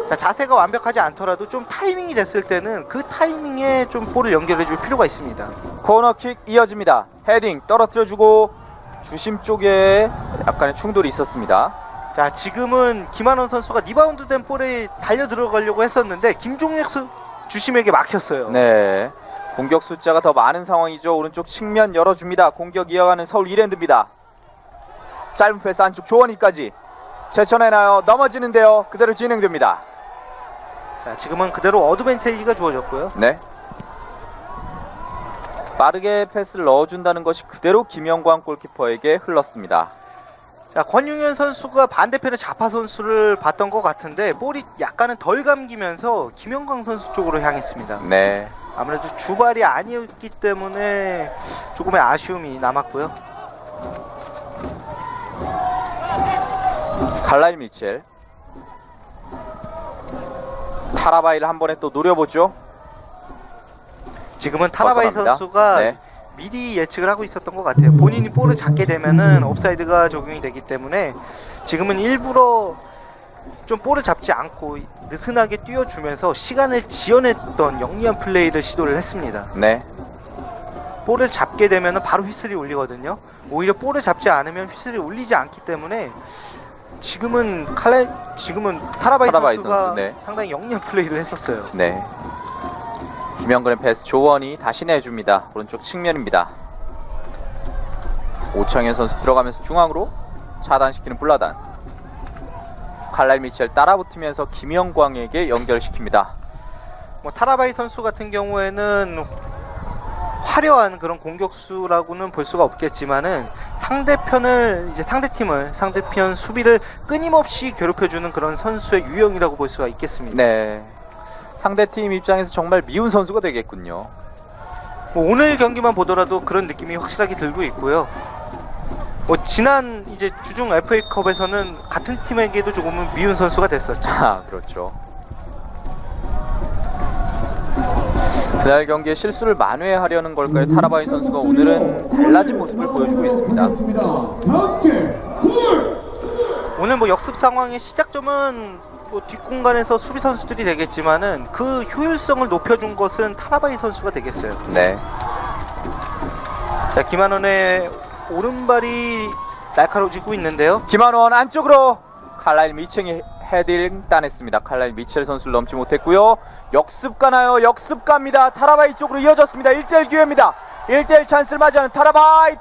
자, 자세가 완벽하지 않더라도 좀 타이밍이 됐을 때는 그 타이밍에 좀 볼을 연결해 줄 필요가 있습니다. 코너킥 이어집니다. 헤딩 떨어뜨려주고 주심 쪽에 약간의 충돌이 있었습니다. 자, 지금은 김한원 선수가 리바운드 된 볼에 달려 들어가려고 했었는데 김종혁 주심에게 막혔어요. 네. 공격 숫자가 더 많은 상황이죠. 오른쪽 측면 열어줍니다. 공격 이어가는 서울 이랜드입니다. 짧은 패스 안쪽 조원희까지 제쳐내나요? 넘어지는데요. 그대로 진행됩니다. 자, 지금은 그대로 어드밴테이지가 주어졌고요. 네. 빠르게 패스를 넣어준다는 것이 그대로 김영광 골키퍼에게 흘렀습니다. 자, 권용현 선수가 반대편에 자파 선수를 봤던 것 같은데 볼이 약간은 덜 감기면서 김영광 선수 쪽으로 향했습니다. 네. 아무래도 주발이 아니었기 때문에 조금의 아쉬움이 남았고요. 칼라일 미첼 타라바이를 한 번에 또 노려보죠. 지금은 타라바이 벗어납니다. 선수가 네. 미리 예측을 하고 있었던 것 같아요. 본인이 볼을 잡게 되면은 옵사이드가 적용이 되기 때문에 지금은 일부러 좀 볼을 잡지 않고 느슨하게 뛰어주면서 시간을 지연했던 영리한 플레이를 시도를 했습니다. 네. 볼을 잡게 되면 바로 휘슬이 울리거든요. 오히려 볼을 잡지 않으면 휘슬이 울리지 않기 때문에 지금은 타라바이 선수가 선수, 네. 상당히 영리한 플레이를 했었어요. 네. 김영근의 패스 조원이 다시 내줍니다. 오른쪽 측면입니다. 오창현 선수 들어가면서 중앙으로 차단시키는 블라단. 칼날 미첼 따라붙으면서 김영광에게 연결시킵니다. 뭐 타라바이 선수 같은 경우에는 화려한 그런 공격수라고는 볼 수가 없겠지만은 상대편 수비를 끊임없이 괴롭혀주는 그런 선수의 유형이라고 볼 수가 있겠습니다. 네. 상대팀 입장에서 정말 미운 선수가 되겠군요. 뭐 오늘 경기만 보더라도 그런 느낌이 확실하게 들고 있고요. 뭐 지난 이제 주중 FA컵에서는 같은 팀에게도 조금은 미운 선수가 됐었죠. 아, 그렇죠. 그날 경기에 실수를 만회하려는 걸까요? 타라바이 선수가 오늘은 달라진 모습을 보여주고 있습니다. 오늘 뭐 역습 상황의 시작점은 뭐 뒷공간에서 수비 선수들이 되겠지만은 그 효율성을 높여준 것은 타라바이 선수가 되겠어요. 네. 자, 김한원의 오른발이 날카로워지고 있는데요. 김한원 안쪽으로 칼라일 미첼이 헤딩 따냈습니다. 칼라일 미첼 선수를 넘지 못했고요. 역습 가나요? 역습 갑니다. 타라바이 쪽으로 이어졌습니다. 1대1 기회입니다. 1대1 찬스를 맞이하는 타라바이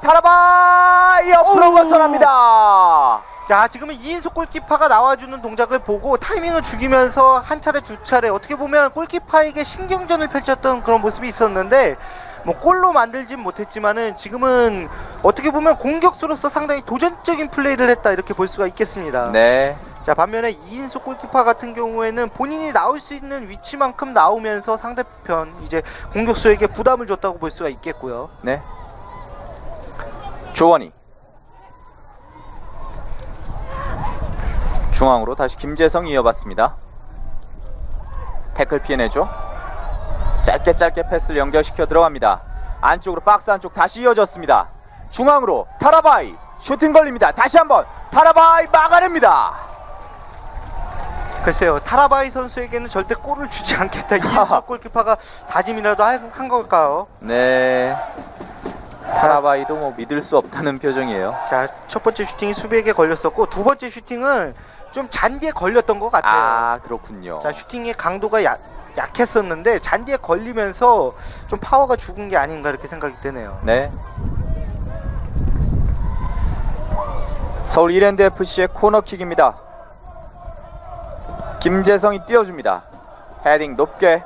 옆으로 벗어납니다. 자, 지금은 이인숙 골키퍼가 나와주는 동작을 보고 타이밍을 죽이면서 한 차례 두 차례 어떻게 보면 골키퍼에게 신경전을 펼쳤던 그런 모습이 있었는데 뭐 골로 만들진 못했지만은 지금은 어떻게 보면 공격수로서 상당히 도전적인 플레이를 했다 이렇게 볼 수가 있겠습니다. 네. 자, 반면에 이인숙 골키퍼 같은 경우에는 본인이 나올 수 있는 위치만큼 나오면서 상대편 이제 공격수에게 부담을 줬다고 볼 수가 있겠고요. 네. 조원이 중앙으로 다시 김재성이 이어봤습니다. 태클 피해내죠. 짧게 패스를 연결시켜 들어갑니다. 안쪽으로 박스 안쪽 다시 이어졌습니다. 중앙으로 타라바이 슈팅 걸립니다. 다시 한번 타라바이 막아냅니다. 글쎄요, 타라바이 선수에게는 절대 골을 주지 않겠다 이인숙 골키퍼가 다짐이라도 한 걸까요? 네. 타라바이도 뭐 믿을 수 없다는 표정이에요. 자, 첫 번째 슈팅이 수비에게 걸렸었고 두 번째 슈팅은 좀 잔디에 걸렸던 것 같아요. 아, 그렇군요. 자, 슈팅의 강도가 약했었는데 잔디에 걸리면서 좀 파워가 죽은 게 아닌가 이렇게 생각이 드네요. 네. 서울 이랜드 FC의 코너킥입니다. 김재성이 띄워줍니다. 헤딩 높게.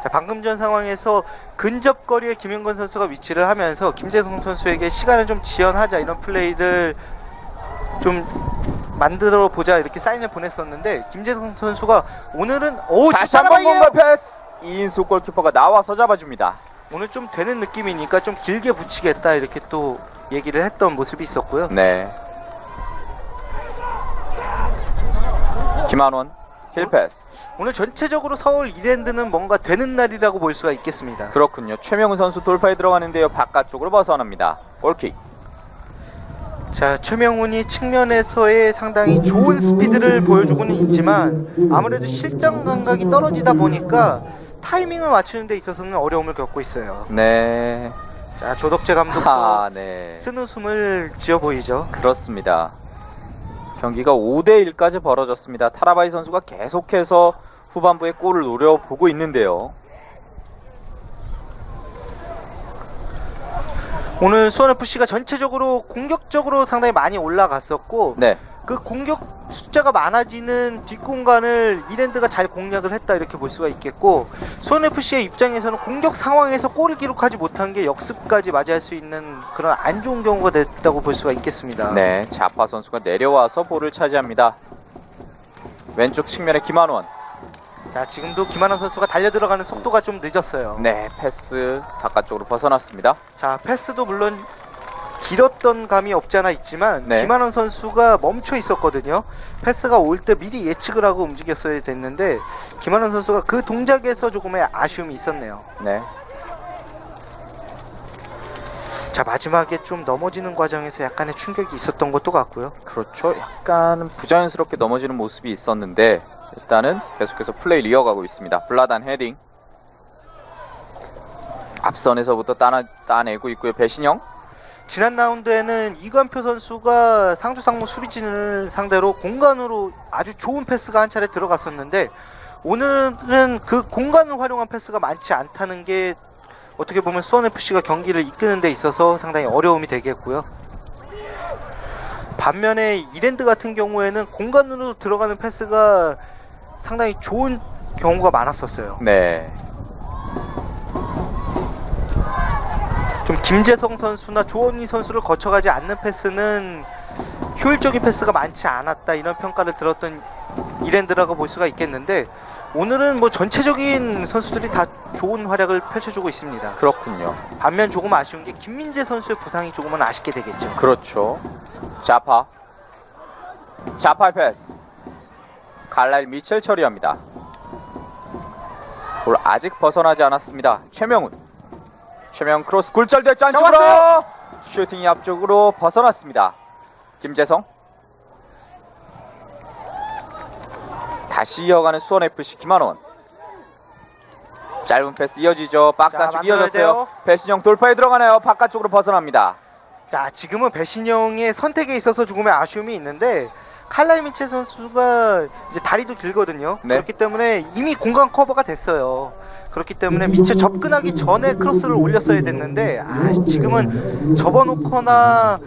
자, 방금 전 상황에서 근접거리에 김영건 선수가 위치를 하면서 김재성 선수에게 시간을 좀 지연하자 이런 플레이를 좀 만들어 보자 이렇게 사인을 보냈었는데 김재성 선수가 오늘은 다시 한번 공갈 패스. 이인숙 골키퍼가 나와서 잡아줍니다. 오늘 좀 되는 느낌이니까 좀 길게 붙이겠다 이렇게 또 얘기를 했던 모습이 있었고요. 네. 김한원 힐 패스. 오늘 전체적으로 서울 이랜드는 뭔가 되는 날이라고 볼 수가 있겠습니다. 그렇군요. 최명훈 선수 돌파에 들어가는데요. 바깥쪽으로 벗어납니다. 골킥. 자, 최명훈이 측면에서의 상당히 좋은 스피드를 보여주고는 있지만 아무래도 실전 감각이 떨어지다 보니까 타이밍을 맞추는 데 있어서는 어려움을 겪고 있어요. 네. 자, 조덕재 감독도 네. 쓴웃음을 지어 보이죠. 그렇습니다. 경기가 5대1까지 벌어졌습니다. 타라바이 선수가 계속해서 후반부에 골을 노려보고 있는데요. 오늘 수원FC가 전체적으로 공격적으로 상당히 많이 올라갔었고 네. 그 공격 숫자가 많아지는 뒷공간을 이랜드가 잘 공략을 했다 이렇게 볼 수가 있겠고 수원FC의 입장에서는 공격 상황에서 골을 기록하지 못한 게 역습까지 맞이할 수 있는 그런 안 좋은 경우가 됐다고 볼 수가 있겠습니다. 네. 자파 선수가 내려와서 볼을 차지합니다. 왼쪽 측면에 김한원. 자, 지금도 김한원 선수가 달려 들어가는 속도가 좀 늦었어요. 네. 패스 바깥쪽으로 벗어났습니다. 자, 패스도 물론 길었던 감이 없지 않아 있지만 네. 김한원 선수가 멈춰 있었거든요. 패스가 올 때 미리 예측을 하고 움직였어야 됐는데 김한원 선수가 그 동작에서 조금의 아쉬움이 있었네요. 네. 자, 마지막에 좀 넘어지는 과정에서 약간의 충격이 있었던 것도 같고요. 그렇죠. 약간 부자연스럽게 넘어지는 모습이 있었는데 일단은 계속해서 플레이를 이어가고 있습니다. 블라단 헤딩. 앞선에서부터 따내고 있고요. 배신영. 지난 라운드에는 이관표 선수가 상주 상무 수비진을 상대로 공간으로 아주 좋은 패스가 한 차례 들어갔었는데 오늘은 그 공간을 활용한 패스가 많지 않다는 게 어떻게 보면 수원FC가 경기를 이끄는 데 있어서 상당히 어려움이 되겠고요. 반면에 이랜드 같은 경우에는 공간으로 들어가는 패스가 상당히 좋은 경우가 많았었어요. 네. 좀 김재성 선수나 조원희 선수를 거쳐가지 않는 패스는 효율적인 패스가 많지 않았다, 이런 평가를 들었던 이랜드라고 볼 수가 있겠는데 오늘은 뭐 전체적인 선수들이 다 좋은 활약을 펼쳐주고 있습니다. 그렇군요. 반면 조금 아쉬운 게 김민재 선수의 부상이 조금은 아쉽게 되겠죠. 그렇죠. 자파의 패스. 칼라일 미첼 처리합니다. 볼 아직 벗어나지 않았습니다. 최명훈 크로스 굴절됐죠. 안쪽으로 왔어요. 슈팅이 앞쪽으로 벗어났습니다. 김재성 다시 이어가는 수원FC 김한원. 짧은 패스 이어지죠. 박스 자, 안쪽 만들어야 이어졌어요. 돼요. 배신영 돌파에 들어가나요? 바깥쪽으로 벗어납니다. 자, 지금은 배신영의 선택에 있어서 조금의 아쉬움이 있는데 칼라일 미첼 선수가 이제 다리도 길거든요. 네. 그렇기 때문에 이미 공간 커버가 됐어요. 그렇기 때문에 미첼 접근하기 전에 크로스를 올렸어야 됐는데 지금은 접어놓거나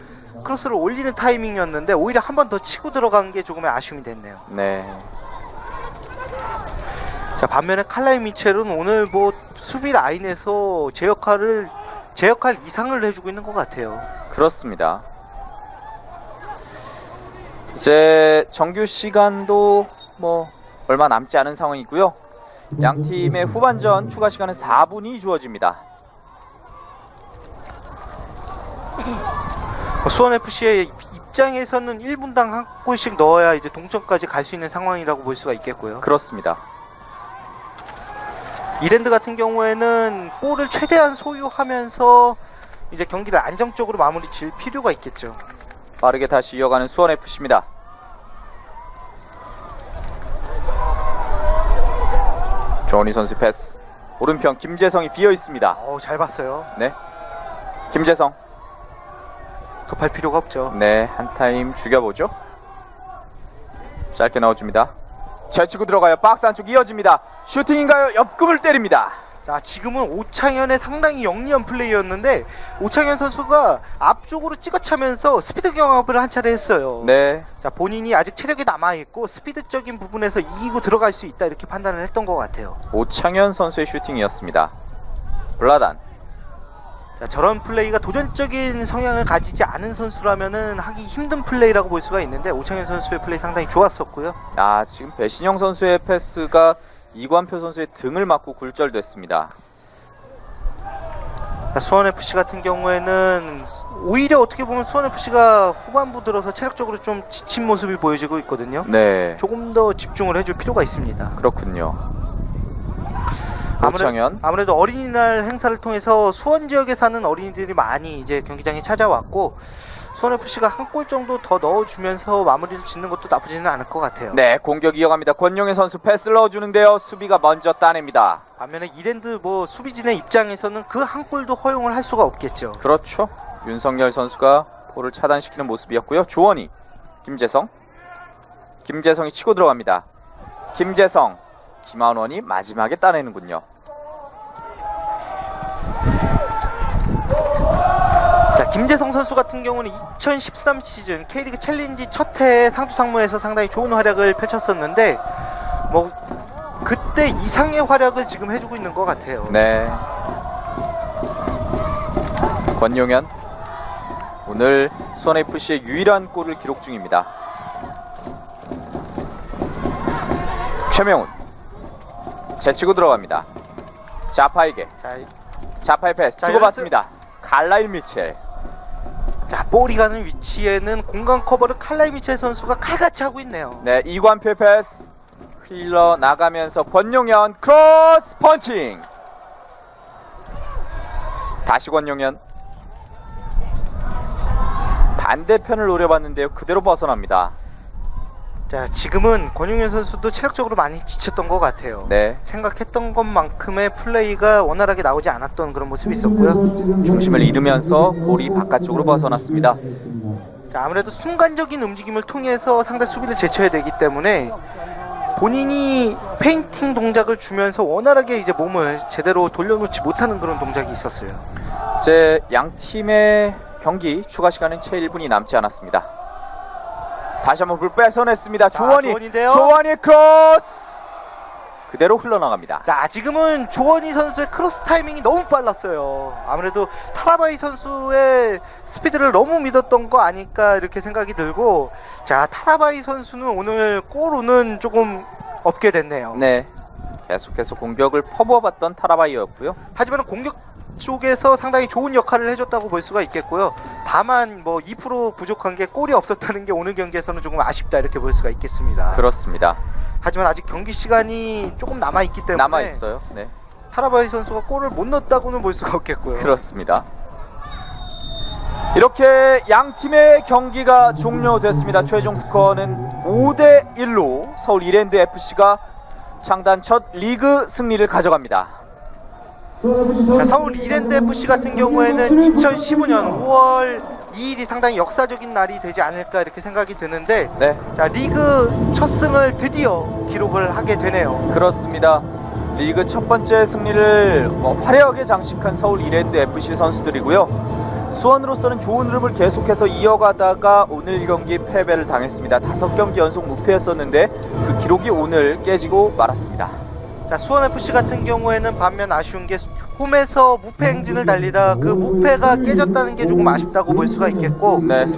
크로스를 올리는 타이밍이었는데 오히려 한 번 더 치고 들어간 게 조금의 아쉬움이 됐네요. 네. 자, 반면에 칼라일 미첼은 오늘 뭐 수비 라인에서 제 역할 이상을 해주고 있는 것 같아요. 그렇습니다. 이제 정규 시간도 뭐 얼마 남지 않은 상황이고요. 양 팀의 후반전 추가 시간은 4분이 주어집니다. 수원FC의 입장에서는 1분당 한 골씩 넣어야 이제 동점까지 갈 수 있는 상황이라고 볼 수가 있겠고요. 그렇습니다. 이랜드 같은 경우에는 볼을 최대한 소유하면서 이제 경기를 안정적으로 마무리 질 필요가 있겠죠. 빠르게 다시 이어가는 수원FC입니다. 조원희 선수 패스. 오른편 김재성이 비어 있습니다. 잘 봤어요. 네. 김재성. 급할 필요가 없죠. 네, 한 타임 죽여보죠. 짧게 넣어줍니다. 제치고 들어가요. 박스 안쪽 이어집니다. 슈팅인가요? 옆금을 때립니다. 자, 지금은 오창현의 상당히 영리한 플레이였는데 오창현 선수가 앞쪽으로 찍어차면서 스피드 경합을 한 차례 했어요. 네. 자, 본인이 아직 체력이 남아있고 스피드적인 부분에서 이기고 들어갈 수 있다, 이렇게 판단을 했던 것 같아요. 오창현 선수의 슈팅이었습니다. 블라단. 자, 저런 플레이가 도전적인 성향을 가지지 않은 선수라면은 하기 힘든 플레이라고 볼 수가 있는데 오창현 선수의 플레이 상당히 좋았었고요. 지금 배신영 선수의 패스가 이관표 선수의 등을 맞고 굴절됐습니다. 자, 수원FC 같은 경우에는 오히려 어떻게 보면 수원FC가 후반부 들어서 체력적으로 좀 지친 모습이 보여지고 있거든요. 네. 조금 더 집중을 해줄 필요가 있습니다. 그렇군요. 오창현. 아무래도 어린이날 행사를 통해서 수원 지역에 사는 어린이들이 많이 이제 경기장에 찾아왔고 수원FC가 한 골 정도 더 넣어주면서 마무리를 짓는 것도 나쁘지는 않을 것 같아요. 네, 공격 이어갑니다. 권용현 선수 패스를 넣어주는데요. 수비가 먼저 따냅니다. 반면에 이랜드 뭐 수비진의 입장에서는 그 한 골도 허용을 할 수가 없겠죠. 그렇죠. 윤석열 선수가 볼을 차단시키는 모습이었고요. 조원희, 김재성이 치고 들어갑니다. 김재성, 김한원이 마지막에 따내는군요. 자, 김재성 선수 같은 경우는 2013 시즌 K리그 챌린지 첫 해에 상주 상무에서 상당히 좋은 활약을 펼쳤었는데 뭐 그때 이상의 활약을 지금 해주고 있는 것 같아요. 네. 권용현 오늘 수원FC의 유일한 골을 기록 중입니다. 최명훈 제치고 들어갑니다. 자파에게. 자파의 패스 주고받습니다. 칼라일 미첼. 자, 볼이 가는 위치에는 공간 커버를 칼라일 미첼 선수가 칼같이 하고 있네요. 네, 이관표의 패스 흘러 나가면서 권용현 크로스 펀칭. 다시 권용현. 반대편을 노려봤는데요. 그대로 벗어납니다. 자, 지금은 권용현 선수도 체력적으로 많이 지쳤던 것 같아요. 네. 생각했던 것만큼의 플레이가 원활하게 나오지 않았던 그런 모습이 있었고요. 중심을 잃으면서 볼이 바깥쪽으로 벗어났습니다. 자, 아무래도 순간적인 움직임을 통해서 상대 수비를 제쳐야 되기 때문에 본인이 페인팅 동작을 주면서 원활하게 이제 몸을 제대로 돌려놓지 못하는 그런 동작이 있었어요. 이제 양 팀의 경기 추가 시간은 채 1분이 남지 않았습니다. 다시 한번 볼 뺏어냈습니다. 조원이, 조원인데요. 조원이 크로스 그대로 흘러나갑니다. 자, 지금은 조원희 선수의 크로스 타이밍이 너무 빨랐어요. 아무래도 타라바이 선수의 스피드를 너무 믿었던 거 아닐까 이렇게 생각이 들고, 자, 타라바이 선수는 오늘 골로는 조금 없게 됐네요. 네, 계속해서 공격을 퍼부어봤던 타라바이였고요. 하지만 공격 쪽에서 상당히 좋은 역할을 해줬다고 볼 수가 있겠고요. 다만 뭐 2% 부족한 게 골이 없었다는 게 오늘 경기에서는 조금 아쉽다 이렇게 볼 수가 있겠습니다. 그렇습니다. 하지만 아직 경기 시간이 조금 남아 있기 때문에 남아 있어요. 네, 타라바이 선수가 골을 못 넣었다고는 볼 수가 없겠고요. 그렇습니다. 이렇게 양 팀의 경기가 종료됐습니다. 최종 스코어는 5대 1로 서울 이랜드 FC가 창단 첫 리그 승리를 가져갑니다. 자, 서울 이랜드 FC 같은 경우에는 2015년 5월 2일이 상당히 역사적인 날이 되지 않을까 이렇게 생각이 드는데, 네, 자, 리그 첫 승을 드디어 기록을 하게 되네요. 그렇습니다. 리그 첫 번째 승리를 화려하게 장식한 서울 이랜드 FC 선수들이고요. 수원으로서는 좋은 흐름을 계속해서 이어가다가 오늘 경기 패배를 당했습니다. 5경기 연속 무패였었는데 그 기록이 오늘 깨지고 말았습니다. 자, 수원FC 같은 경우에는 반면 아쉬운 게 홈에서 무패 행진을 달리다 그 무패가 깨졌다는 게 조금 아쉽다고 볼 수가 있겠고, 네,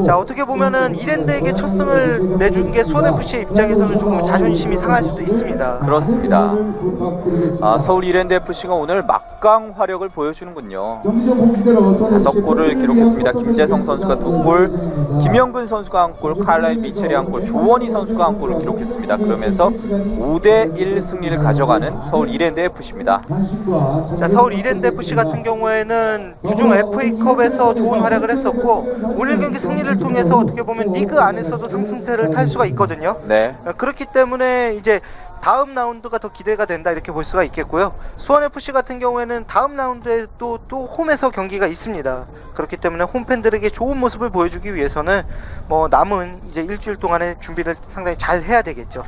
자, 어떻게 보면은 이랜드에게 첫 승을 내준 게 수원FC의 입장에서는 조금 자존심이 상할 수도 있습니다. 그렇습니다. 서울 이랜드 FC가 오늘 막강 화력을 보여주는군요. 5골을 기록했습니다. 김재성 선수가 2골, 김영근 선수가 1골, 칼라일 미첼이 1골, 조원희 선수가 1골을 기록했습니다. 그러면서 5대 1 승리를 가져가는 서울 이랜드 FC입니다. 자, 서울 이랜드 FC 같은 경우에는 주중 FA컵에서 좋은 활약을 했었고, 오늘 경기 승리를 통해서 어떻게 보면 리그 안에서도 상승세를 탈 수가 있거든요. 네, 그렇기 때문에 이제 다음 라운드가 더 기대가 된다 이렇게 볼 수가 있겠고요. 수원FC 같은 경우에는 다음 라운드에 또 홈에서 경기가 있습니다. 그렇기 때문에 홈팬들에게 좋은 모습을 보여주기 위해서는 뭐 남은 이제 일주일 동안의 준비를 상당히 잘 해야 되겠죠.